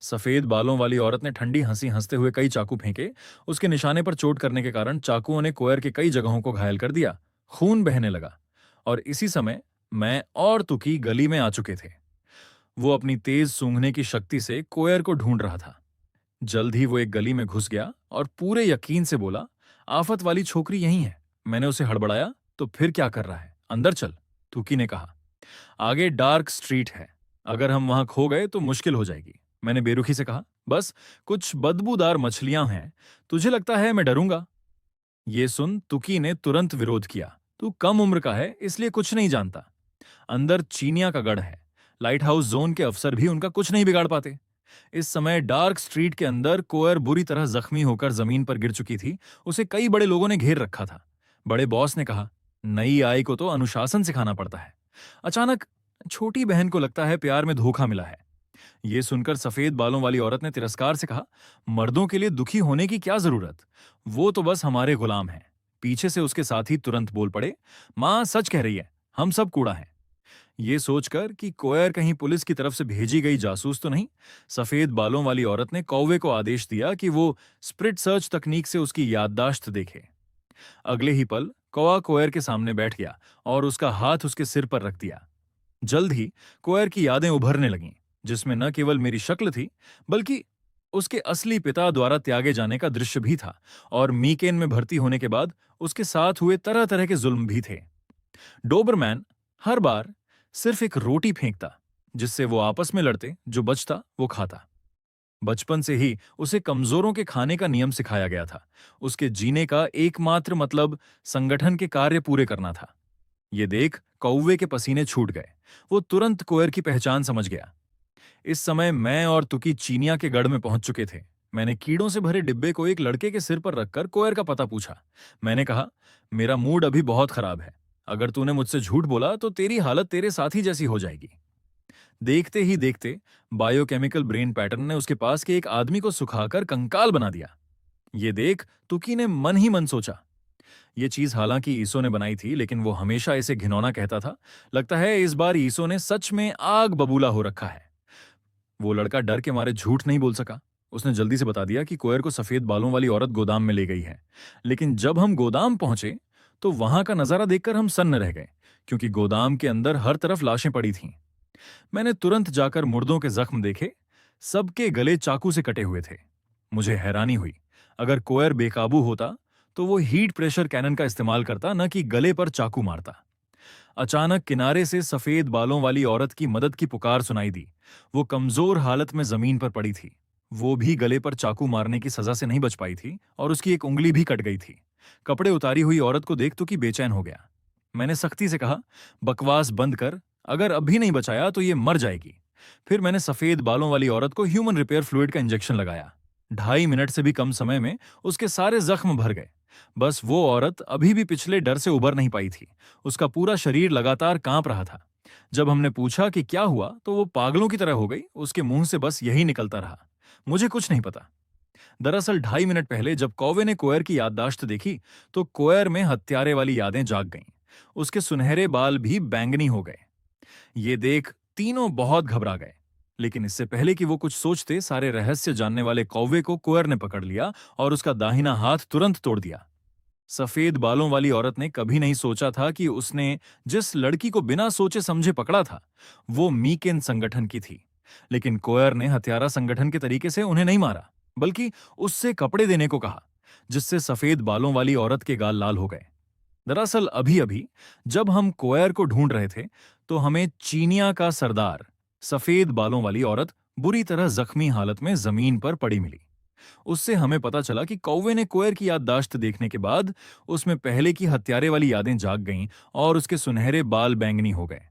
सफेद बालों वाली औरत ने ठंडी हंसी हंसते हुए कई चाकू फेंके। उसके निशाने पर चोट करने के कारण चाकुओं ने कोयर के कई जगहों को घायल कर दिया। खून बहने लगा और इसी समय मैं और तुकी गली में आ चुके थे। वो अपनी तेज सूंघने की शक्ति से कोयर को ढूंढ रहा था। जल्द ही वो एक गली में घुस गया और पूरे यकीन से बोला, आफत वाली छोकरी यहीं है। मैंने उसे हड़बड़ाया, तो फिर क्या कर रहा है, अंदर चल। तुकी ने कहा, आगे डार्क स्ट्रीट है, अगर हम वहां खो गए तो मुश्किल हो जाएगी। मैंने बेरुखी से कहा, बस कुछ बदबूदार मछलियां हैं, तुझे लगता है मैं डरूंगा? ये सुन तुकी ने तुरंत विरोध किया, तू कम उम्र का है इसलिए कुछ नहीं जानता। अंदर चीनिया का गढ़ है, लाइट हाउस जोन के अफसर भी उनका कुछ नहीं बिगाड़ पाते। इस समय डार्क स्ट्रीट के अंदर कोयर बुरी तरह जख्मी होकर जमीन पर गिर चुकी थी। उसे कई बड़े लोगों ने घेर रखा था। बड़े बॉस ने कहा, नई आई को तो अनुशासन सिखाना पड़ता है। अचानक छोटी बहन को लगता है प्यार में धोखा मिला है। ये सुनकर सफेद बालों वाली औरत ने तिरस्कार से कहा, मर्दों के लिए दुखी होने की क्या जरूरत, वो तो बस हमारे गुलाम हैं। पीछे से उसके साथी तुरंत बोल पड़े, मां सच कह रही है, हम सब कूड़ा हैं। ये सोचकर कि कोयर कहीं पुलिस की तरफ से भेजी गई जासूस तो नहीं, सफेद बालों वाली औरत ने कौवे को आदेश दिया कि वो स्प्रिट सर्च तकनीक से उसकी याददाश्त देखे। अगले ही पल कौवा कोयर के सामने बैठ गया और उसका हाथ उसके सिर पर रख दिया। जल्द ही कोयर की यादें उभरने लगीं, जिसमें न केवल मेरी शक्ल थी, बल्कि उसके असली पिता द्वारा त्यागे जाने का दृश्य भी था, और मीकेन में भर्ती होने के बाद उसके साथ हुए तरह तरह के जुल्म भी थे। डोबरमैन हर बार सिर्फ एक रोटी फेंकता जिससे वो आपस में लड़ते, जो बचता वो खाता। बचपन से ही उसे कमजोरों के खाने का नियम सिखाया गया था। उसके जीने का एकमात्र मतलब संगठन के कार्य पूरे करना था। ये देख कौवे के पसीने छूट गए। वो तुरंत कोयर की पहचान समझ गया। इस समय मैं और तुकी चीनिया के गढ़ में पहुंच चुके थे। मैंने कीड़ों से भरे डिब्बे को एक लड़के के सिर पर रखकर कोयर का पता पूछा। मैंने कहा, मेरा मूड अभी बहुत खराब है। अगर तूने मुझसे झूठ बोला तो तेरी हालत तेरे साथी जैसी हो जाएगी। देखते ही देखते बायोकेमिकल ब्रेन पैटर्न ने उसके पास के एक आदमी को सुखाकर कंकाल बना दिया। ये देख तुकी ने मन ही मन सोचा, ये चीज हालांकि ईसो ने बनाई थी, लेकिन वो हमेशा इसे घिनौना कहता था। लगता है इस बार ईसो ने सच में आग बबूला हो रखा है। वो लड़का डर के मारे झूठ नहीं बोल सका। उसने जल्दी से बता दिया कि कोयर को सफेद बालों वाली औरत गोदाम में ले गई है। लेकिन जब हम गोदाम पहुंचे तो वहां का नजारा देखकर हम सन्न रह गए, क्योंकि गोदाम के अंदर हर तरफ लाशें पड़ी थीं। मैंने तुरंत जाकर मुर्दों के जख्म देखे। सबके गले चाकू से कटे हुए थे। मुझे हैरानी हुई। अगर कोयर बेकाबू होता तो वो हीट प्रेशर कैनन का इस्तेमाल करता, न कि गले पर चाकू मारता। अचानक किनारे से सफेद बालों वाली औरत की मदद की पुकार सुनाई दी। वो कमजोर हालत में जमीन पर पड़ी थी। वो भी गले पर चाकू मारने की सजा से नहीं बच पाई थी और उसकी एक उंगली भी कट गई थी। कपड़े उतारी हुई औरत को देख तो कि बेचैन हो गया। मैंने सख्ती से कहा, बकवास बंद कर। अगर अभी नहीं बचाया तो ये मर जाएगी। फिर मैंने सफेद बालों वाली औरत को ह्यूमन रिपेयर फ्लूइड का इंजेक्शन लगाया। 2.5 मिनट से भी कम समय में उसके सारे जख्म भर गए। बस वो औरत अभी भी पिछले डर से उबर नहीं पाई थी। उसका पूरा शरीर लगातार कांप रहा था। जब हमने पूछा कि क्या हुआ तो वो पागलों की तरह हो गई। उसके मुंह से बस यही निकलता रहा, मुझे कुछ नहीं पता। दरअसल 2.5 मिनट पहले जब कौवे ने कोयर की याददाश्त देखी तो कोयर में हत्यारे वाली यादें जाग गईं। उसके सुनहरे बाल भी बैंगनी हो गए। ये देख तीनों बहुत घबरा गए। लेकिन इससे पहले कि वो कुछ सोचते, सारे रहस्य जानने वाले कौवे को कोयर ने पकड़ लिया और उसका दाहिना हाथ तुरंत तोड़ दिया। सफेद बालों वाली औरत ने कभी नहीं सोचा था कि उसने जिस लड़की को बिना सोचे समझे पकड़ा था वो मीकेन संगठन की थी। लेकिन कोयर ने हत्यारा संगठन के तरीके से उन्हें नहीं मारा, बल्कि उससे कपड़े देने को कहा, जिससे सफेद बालों वाली औरत के गाल लाल हो गए। दरअसल अभी अभी जब हम कोयर को ढूंढ रहे थे तो हमें चीनिया का सरदार, सफेद बालों वाली औरत, बुरी तरह जख्मी हालत में जमीन पर पड़ी मिली। उससे हमें पता चला कि कौवे ने कोयर की याददाश्त देखने के बाद उसमें पहले की हत्यारे वाली यादें जाग गईं और उसके सुनहरे बाल बैंगनी हो गए।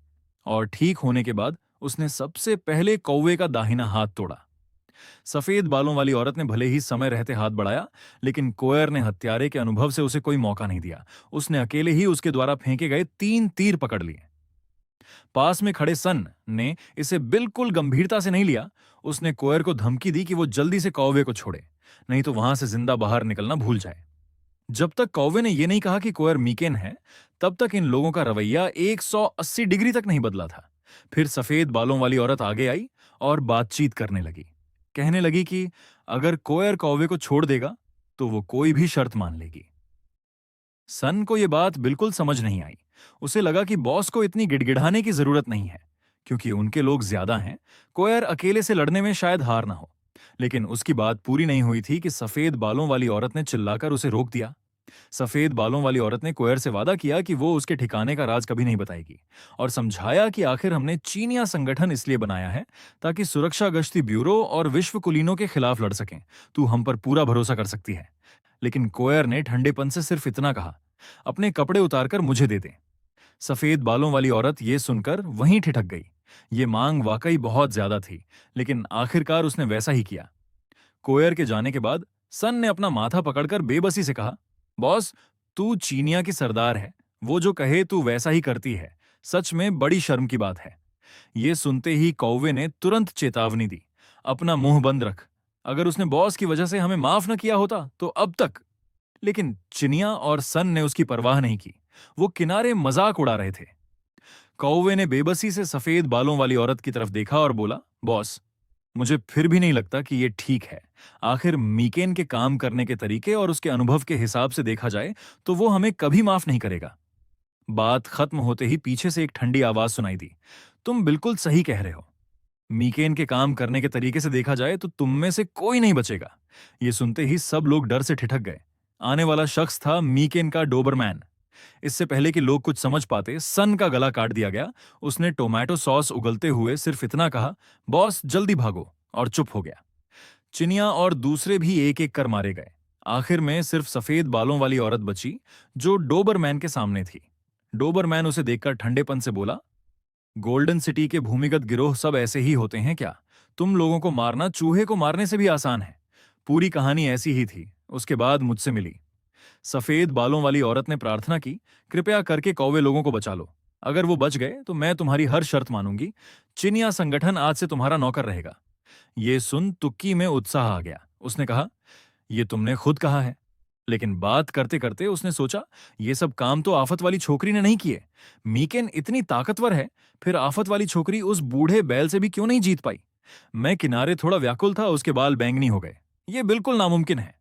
और ठीक होने के बाद उसने सबसे पहले कौवे का दाहिना हाथ तोड़ा। सफेद बालों वाली औरत ने भले ही समय रहते हाथ बढ़ाया, लेकिन कोयर ने हत्यारे के अनुभव से उसे कोई मौका नहीं दिया। उसने अकेले ही उसके द्वारा फेंके गए 3 तीर पकड़ लिए। पास में खड़े सन ने इसे बिल्कुल गंभीरता से नहीं लिया। उसने कोयर को धमकी दी कि वो जल्दी से कौवे को छोड़े, नहीं तो वहां से जिंदा बाहर निकलना भूल जाए। जब तक कौवे ने यह नहीं कहा कि कोयर मीकेन है, तब तक इन लोगों का रवैया 180 डिग्री तक नहीं बदला था। फिर सफेद बालों वाली औरत आगे आई और बातचीत करने लगी। कहने लगी कि अगर कोयर कौवे को छोड़ देगा तो वो कोई भी शर्त मान लेगी। सन को यह बात बिल्कुल समझ नहीं आई। उसे लगा कि बॉस को इतनी गिड़गिड़ाने की जरूरत नहीं है, क्योंकि उनके लोग ज्यादा हैं। कोयर अकेले से लड़ने में शायद हार ना हो। लेकिन उसकी बात पूरी नहीं हुई थी कि सफेद बालों वाली औरत ने चिल्लाकर उसे रोक दिया। सफेद बालों वाली औरत ने कोयर से वादा किया कि वो उसके ठिकाने का राज कभी नहीं बताएगी, और समझाया कि आखिर हमने चीनिया संगठन इसलिए बनाया है ताकि सुरक्षा गश्ती ब्यूरो और विश्व कुलीनों के खिलाफ लड़ सकें। तू हम पर पूरा भरोसा कर सकती है। लेकिन कोयर ने ठंडेपन से सिर्फ इतना कहा, अपने कपड़े उतारकर मुझे दे दे। सफेद बालों वाली औरत ये सुनकर वहीं ठिठक गई। ये मांग वाकई बहुत ज्यादा थी, लेकिन आखिरकार उसने वैसा ही किया। कोयर के जाने के बाद सन ने अपना माथा पकड़कर बेबसी से कहा, बॉस, तू चीनिया की सरदार है। वो जो कहे तू वैसा ही करती है। सच में बड़ी शर्म की बात है। ये सुनते ही कौवे ने तुरंत चेतावनी दी, अपना मुंह बंद रख। अगर उसने बॉस की वजह से हमें माफ न किया होता तो अब तक। लेकिन चिनिया और सन ने उसकी परवाह नहीं की। वो किनारे मजाक उड़ा रहे थे। कौवे ने बेबसी से सफेद बालों वाली औरत की तरफ देखा और बोला, बॉस, मुझे फिर भी नहीं लगता कि ये ठीक है। आखिर मीकेन के काम करने के तरीके और उसके अनुभव के हिसाब से देखा जाए तो वो हमें कभी माफ नहीं करेगा। बात खत्म होते ही पीछे से एक ठंडी आवाज सुनाई दी, तुम बिल्कुल सही कह रहे हो। मीकेन के काम करने के तरीके से देखा जाए तो तुम में से कोई नहीं बचेगा। ये सुनते ही सब लोग डर से ठिठक गए। आने वाला शख्स था मीकेन का डोबरमैन। इससे पहले कि लोग कुछ समझ पाते, सन का गला काट दिया गया। उसने टोमेटो सॉस उगलते हुए सिर्फ इतना कहा, बॉस जल्दी भागो, और चुप हो गया। चिनिया और दूसरे भी एक एक कर मारे गए। आखिर में सिर्फ सफेद बालों वाली औरत बची, जो डोबरमैन के सामने थी। डोबरमैन उसे देखकर ठंडेपन से बोला, गोल्डन सिटी के भूमिगत गिरोह सब ऐसे ही होते हैं क्या? तुम लोगों को मारना चूहे को मारने से भी आसान है। पूरी कहानी ऐसी ही थी। उसके बाद मुझसे मिली। सफेद बालों वाली औरत ने प्रार्थना की, कृपया करके कौवे लोगों को बचा लो। अगर वो बच गए तो मैं तुम्हारी हर शर्त मानूंगी। चिनिया संगठन आज से तुम्हारा नौकर रहेगा। ये सुन तुक्की में उत्साह आ गया। उसने कहा, ये तुमने खुद कहा है। लेकिन बात करते करते उसने सोचा, ये सब काम तो आफत वाली छोकरी ने नहीं किए। मीकेन इतनी ताकतवर है, फिर आफत वाली छोकरी उस बूढ़े बैल से भी क्यों नहीं जीत पाई? मैं किनारे थोड़ा व्याकुल था, उसके बाल बैंगनी हो गए। ये बिल्कुल नामुमकिन है।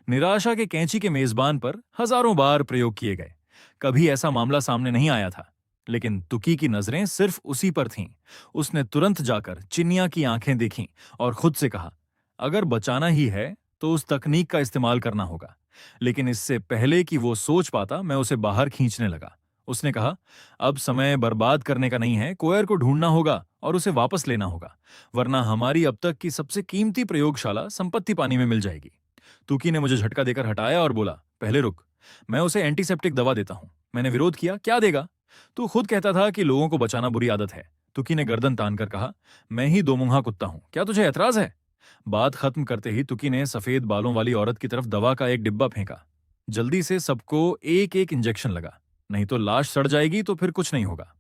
निराशा के कैंची के मेजबान पर हजारों बार प्रयोग किए गए। कभी ऐसा मामला सामने नहीं आया था। लेकिन तुकी की नजरें सिर्फ उसी पर थीं। उसने तुरंत जाकर चिनिया की आंखें देखीं और खुद से कहा, अगर बचाना ही है तो उस तकनीक का इस्तेमाल करना होगा। लेकिन इससे पहले कि वो सोच पाता, मैं उसे बाहर खींचने लगा। उसने कहा, अब समय बर्बाद करने का नहीं है, कोयर को ढूंढना होगा और उसे वापस लेना होगा, वरना हमारी अब तक की सबसे कीमती प्रयोगशाला संपत्ति पानी में मिल जाएगी। तुकी ने मुझे झटका देकर हटाया और बोला, पहले रुक, मैं उसे एंटीसेप्टिक दवा देता हूं। मैंने विरोध किया, क्या देगा? तू खुद कहता था कि लोगों को बचाना बुरी आदत है। तुकी ने गर्दन तानकर कहा, मैं ही दो मुंहा कुत्ता हूं, क्या तुझे ऐतराज है? बात खत्म करते ही तुकी ने सफेद बालों वाली औरत की तरफ दवा का एक डिब्बा फेंका। जल्दी से सबको एक एक इंजेक्शन लगा, नहीं तो लाश सड़ जाएगी तो फिर कुछ नहीं होगा।